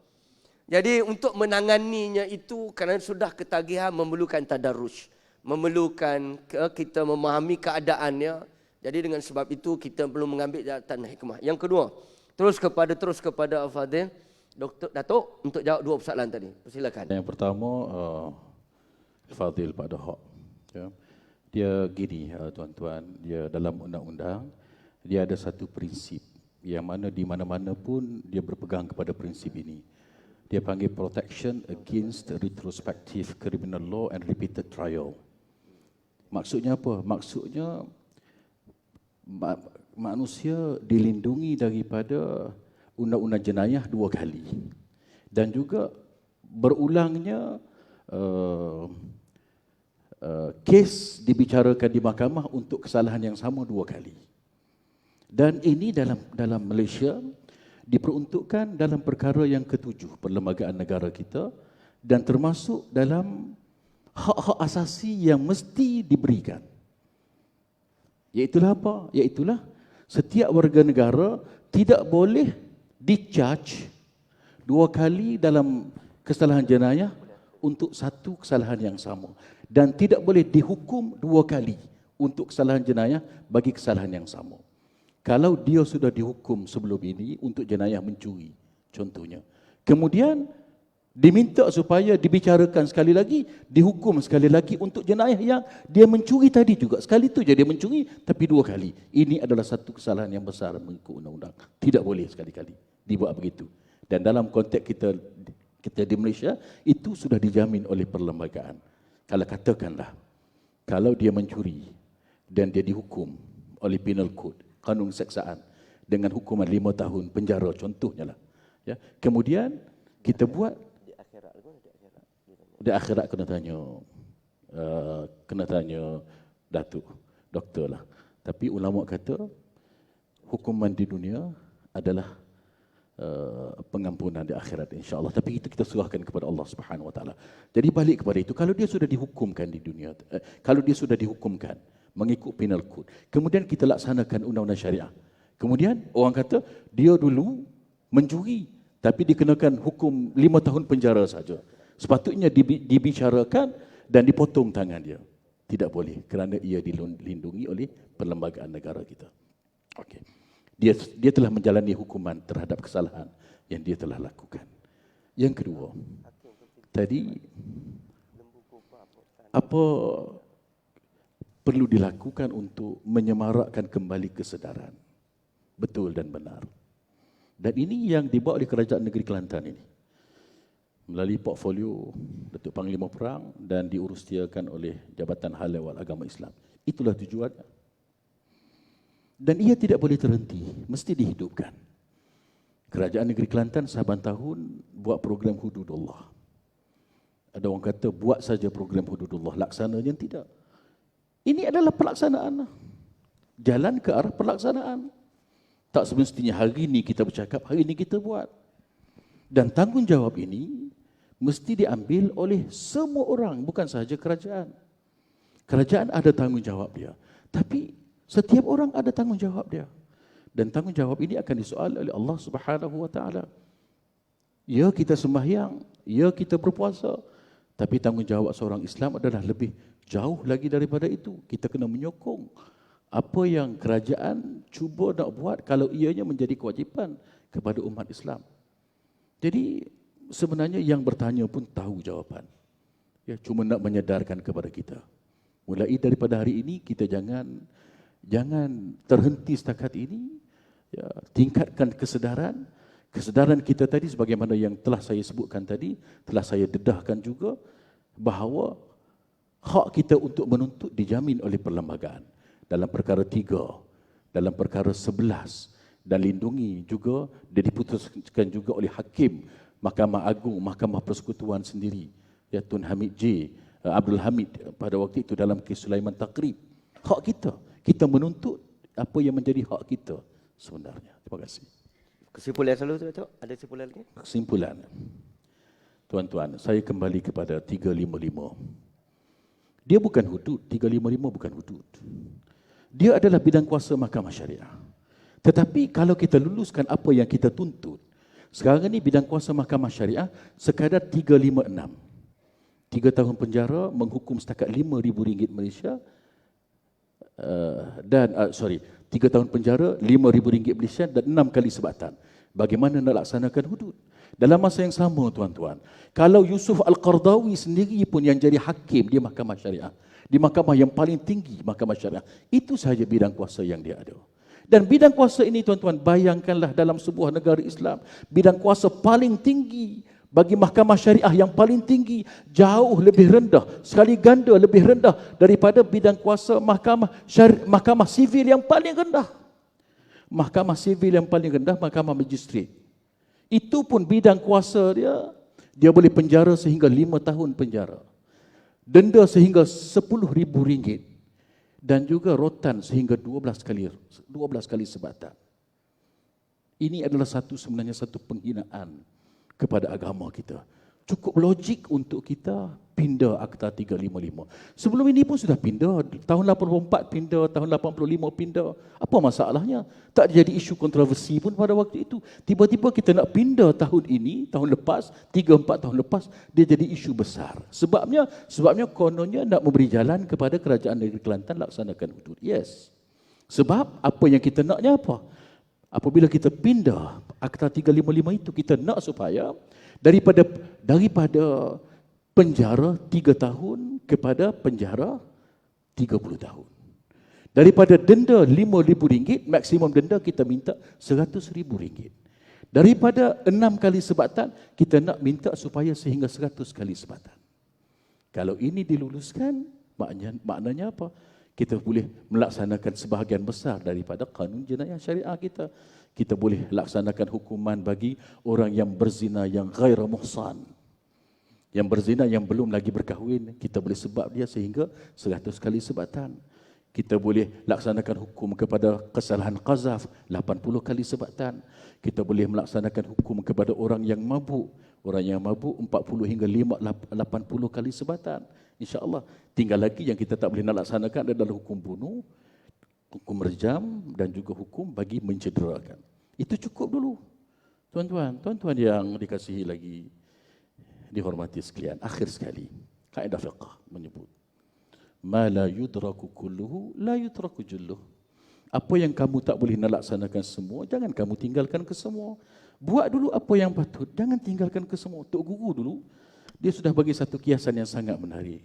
Jadi untuk menanganinya itu, kerana sudah ketagihan, memerlukan tadarruj. Memerlukan kita memahami keadaannya. Jadi dengan sebab itu kita perlu mengambil jawatan hikmah. Yang kedua, terus kepada Al-Fadhil. Doktor Datuk untuk jawab dua persoalan tadi. Persilakan. Yang pertama, Fadil Pak Dahok. Ya. Dia gini, tuan-tuan, dia dalam undang-undang, dia ada satu prinsip yang mana di mana-mana pun dia berpegang kepada prinsip ini. Dia panggil Protection Against Retrospective Criminal Law and Repeated Trial. Maksudnya apa? Maksudnya manusia dilindungi daripada undang-undang jenayah 2 kali. Dan juga berulangnya kes dibicarakan di mahkamah untuk kesalahan yang sama 2 kali. Dan ini dalam Malaysia diperuntukkan dalam perkara yang ke-7 perlembagaan negara kita dan termasuk dalam hak-hak asasi yang mesti diberikan. Iaitulah apa? Iaitulah setiap warga negara tidak boleh di-charge 2 kali dalam kesalahan jenayah untuk satu kesalahan yang sama. Dan tidak boleh dihukum 2 kali untuk kesalahan jenayah bagi kesalahan yang sama. Kalau dia sudah dihukum sebelum ini untuk jenayah mencuri, contohnya. Kemudian diminta supaya dibicarakan sekali lagi, dihukum sekali lagi untuk jenayah yang dia mencuri tadi juga. Sekali itu je dia mencuri, tapi 2 kali. Ini adalah satu kesalahan yang besar mengikut undang-undang. Tidak boleh sekali-kali dibuat begitu. Dan dalam konteks kita di Malaysia, itu sudah dijamin oleh perlembagaan. Kalau katakanlah, kalau dia mencuri dan dia dihukum oleh penal code, kanun seksaan, dengan hukuman 5 tahun penjara contohnya lah. Ya. Kemudian kita buat di akhirat kena tanya datuk, doktor lah. Tapi ulama kata hukuman di dunia adalah pengampunan di akhirat insya-Allah. Tapi itu kita serahkan kepada Allah Subhanahu wa taala. Jadi balik kepada itu, kalau dia sudah dihukumkan di dunia, kalau dia sudah dihukumkan mengikut penal code, kemudian kita laksanakan undang-undang syariah. Kemudian orang kata dia dulu mencuri tapi dikenakan hukum 5 tahun penjara saja. Sepatutnya dibicarakan dan dipotong tangan dia. Tidak boleh kerana ia dilindungi oleh perlembagaan negara kita. Okey. Dia telah menjalani hukuman terhadap kesalahan yang dia telah lakukan. Yang kedua, tadi apa perlu dilakukan untuk menyemarakkan kembali kesedaran betul dan benar. Dan ini yang dibuat oleh Kerajaan Negeri Kelantan ini melalui portfolio Datuk Panglima Perang dan diurustiakan oleh Jabatan Hal Ehwal Agama Islam. Itulah tujuannya. Dan ia tidak boleh terhenti, mesti dihidupkan. Kerajaan Negeri Kelantan saban tahun buat program hududullah. Ada orang kata buat saja program hududullah, laksananya tidak. Ini adalah pelaksanaan. Jalan ke arah pelaksanaan. Tak semestinya hari ini kita bercakap, hari ini kita buat. Dan tanggungjawab ini mesti diambil oleh semua orang, bukan sahaja kerajaan. Kerajaan ada tanggungjawab dia. Tapi setiap orang ada tanggungjawab dia. Dan tanggungjawab ini akan disoal oleh Allah Subhanahu wa taala. Ya kita sembahyang, ya kita berpuasa, tapi tanggungjawab seorang Islam adalah lebih jauh lagi daripada itu. Kita kena menyokong apa yang kerajaan cuba nak buat kalau ianya menjadi kewajipan kepada umat Islam. Jadi sebenarnya yang bertanya pun tahu jawapan. Ya, cuma nak menyedarkan kepada kita. Mulai daripada hari ini kita jangan terhenti setakat ini. Ya, tingkatkan kesedaran. Kesedaran kita tadi sebagaimana yang telah saya sebutkan tadi, telah saya dedahkan juga bahawa hak kita untuk menuntut dijamin oleh perlembagaan. Dalam perkara 3, dalam perkara 11 dan lindungi juga dia diputuskan juga oleh hakim Mahkamah Agung, Mahkamah Persekutuan sendiri, ya Tun Hamid J. Abdul Hamid pada waktu itu dalam kes Sulaiman Takrib. Hak kita menuntut apa yang menjadi hak kita sebenarnya. Terima kasih. Kesimpulan selalu tu, Datuk? Ada kesimpulan lagi? Kesimpulan. Tuan-tuan, saya kembali kepada 355. Dia bukan hudud, 355 bukan hudud. Dia adalah bidang kuasa mahkamah syariah. Tetapi kalau kita luluskan apa yang kita tuntut, sekarang ini bidang kuasa mahkamah syariah sekadar 356. 3 tahun penjara menghukum setakat RM5,000 Malaysia dan 3 tahun penjara, RM5,000 Malaysia dan 6 kali sebatan. Bagaimana nak laksanakan hudud? Dalam masa yang sama, tuan-tuan, kalau Yusuf Al-Qardawi sendiri pun yang jadi hakim di mahkamah syariah, di mahkamah yang paling tinggi, mahkamah syariah, itu sahaja bidang kuasa yang dia ada. Dan bidang kuasa ini, tuan-tuan, bayangkanlah dalam sebuah negara Islam, bidang kuasa paling tinggi bagi mahkamah syariah yang paling tinggi jauh lebih rendah, sekali ganda lebih rendah daripada bidang kuasa mahkamah sivil yang paling rendah. Mahkamah sivil yang paling rendah, mahkamah magistrat. Itu pun bidang kuasa dia boleh penjara sehingga 5 tahun penjara. Denda sehingga RM10,000 dan juga rotan sehingga 12 kali sebatan. Ini adalah sebenarnya satu penghinaan kepada agama kita. Cukup logik untuk kita pindah Akta 355. Sebelum ini pun sudah pindah. Tahun 84 pindah, tahun 85 pindah. Apa masalahnya? Tak jadi isu kontroversi pun pada waktu itu. Tiba-tiba kita nak pindah tahun ini, tahun lepas, 3-4 tahun lepas, dia jadi isu besar. Sebabnya kononnya nak memberi jalan kepada Kerajaan Negeri Kelantan laksanakan hudud. Yes. Sebab apa yang kita naknya apa? Apabila kita pindah Akta 355 itu, kita nak supaya daripada penjara 3 tahun kepada penjara 30 tahun. Daripada denda RM5,000, maksimum denda kita minta RM100,000. Daripada 6 kali sebatan, kita nak minta supaya sehingga 100 kali sebatan. Kalau ini diluluskan, maknanya apa? Kita boleh melaksanakan sebahagian besar daripada kanun jenayah syariah kita. Kita boleh laksanakan hukuman bagi orang yang berzina yang ghaira muhsan. Yang berzina yang belum lagi berkahwin, kita boleh sebab dia sehingga 100 kali sebatan. Kita boleh laksanakan hukum kepada kesalahan qazaf 80 kali sebatan. Kita boleh melaksanakan hukum kepada orang yang mabuk. Orang yang mabuk 40 hingga 80 kali sebatan. InsyaAllah. Tinggal lagi yang kita tak boleh nak laksanakan adalah hukum bunuh, hukum rejam dan juga hukum bagi mencederakan. Itu cukup dulu. Tuan-tuan yang dikasihi lagi, dihormati sekalian. Akhir sekali, kaedah fiqh menyebut, ma la yudraku kulluhu la yudraku julluh. Apa yang kamu tak boleh nak laksanakan semua, jangan kamu tinggalkan ke semua. Buat dulu apa yang patut, jangan tinggalkan ke semua. Tok Guru dulu, dia sudah bagi satu kiasan yang sangat menarik.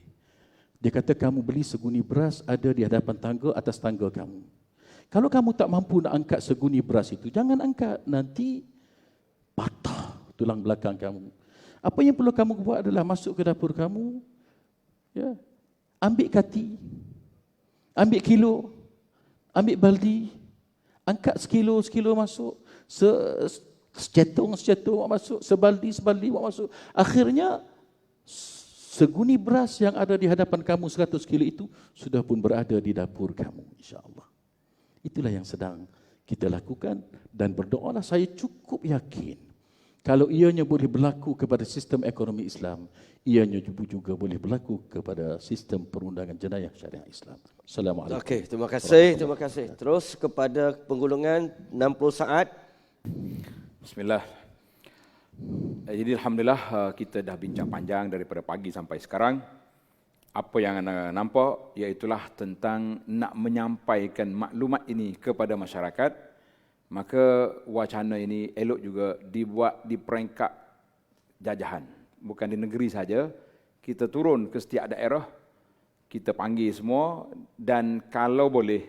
Dia kata kamu beli seguni beras ada di hadapan tangga, atas tangga kamu. Kalau kamu tak mampu nak angkat seguni beras itu, jangan angkat, nanti patah tulang belakang kamu. Apa yang perlu kamu buat adalah masuk ke dapur kamu, ya, ambil kati, ambil kilo, ambil baldi, angkat sekilo masuk, secetung masuk, sebaldi masuk. Akhirnya seguni beras yang ada di hadapan kamu 100 kilo itu sudah pun berada di dapur kamu, insya-Allah. Itulah yang sedang kita lakukan dan berdoalah, saya cukup yakin kalau ianya boleh berlaku kepada sistem ekonomi Islam, ianya juga boleh berlaku kepada sistem perundangan jenayah syariah Islam. Assalamualaikum. Okey, terima kasih. Terus kepada penggulungan 60 saat. Bismillah. Jadi alhamdulillah kita dah bincang panjang daripada pagi sampai sekarang. Apa yang anda nampak iaitulah tentang nak menyampaikan maklumat ini kepada masyarakat. Maka wacana ini elok juga dibuat di peringkat jajahan. Bukan di negeri saja. Kita turun ke setiap daerah, kita panggil semua dan kalau boleh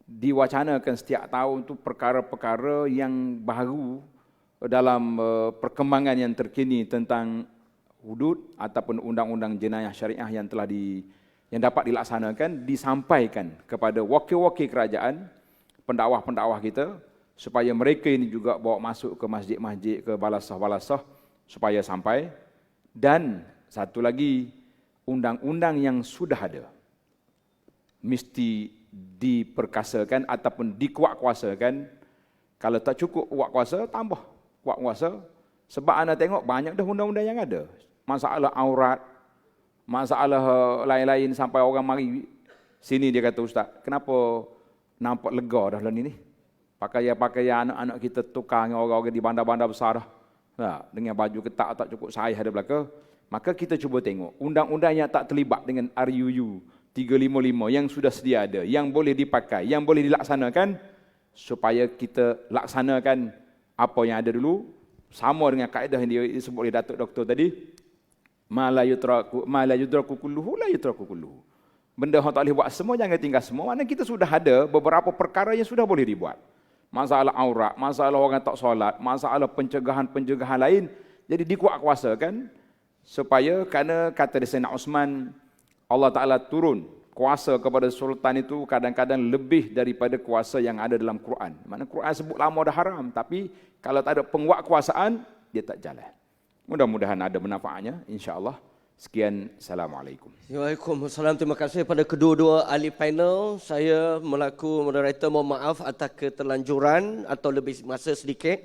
diwacanakan setiap tahun tu perkara-perkara yang baru dalam perkembangan yang terkini tentang hudud ataupun undang-undang jenayah syariah yang telah yang dapat dilaksanakan, disampaikan kepada wakil-wakil kerajaan, pendakwah-pendakwah kita, supaya mereka ini juga bawa masuk ke masjid-masjid, ke balasah-balasah supaya sampai. Dan satu lagi, undang-undang yang sudah ada mesti diperkasakan ataupun dikuatkuasakan. Kalau tak cukup kuat kuasa, tambah kuat kuasa. Sebab anda tengok banyak dah undang-undang yang ada. Masalah aurat, masalah lain-lain sampai orang mari sini dia kata, Ustaz, kenapa nampak lega dah lah ni? Pakaian anak-anak kita tukar dengan orang-orang di bandar-bandar besar dah. Nah, dengan baju ketat tak cukup saiz ada belaka. Maka kita cuba tengok undang-undang yang tak terlibat dengan RUU 355 yang sudah sedia ada, yang boleh dipakai, yang boleh dilaksanakan, supaya kita laksanakan apa yang ada dulu, sama dengan kaedah yang disebut oleh Datuk Doktor tadi, ma la yudraku kulluhu la yutraku kulluhu. Benda yang tak boleh buat semua, jangan tinggal semua. Mana kita sudah ada beberapa perkara yang sudah boleh dibuat. Masalah aurat, masalah orang tak solat, masalah pencegahan-pencegahan lain, jadi dikuatkuasakan supaya, kerana kata Sayyidina Osman, Allah Ta'ala turun kuasa kepada sultan itu kadang-kadang lebih daripada kuasa yang ada dalam Quran. Maknanya Quran sebut lama dah haram, tapi kalau tak ada penguatkuasaan, dia tak jalan. Mudah-mudahan ada manfaatnya, insya-Allah. Sekian, Assalamualaikum. Waalaikumsalam. Terima kasih kepada kedua-dua ahli panel. Saya melaku moderator mohon maaf atas keterlanjuran atau lebih masa sedikit.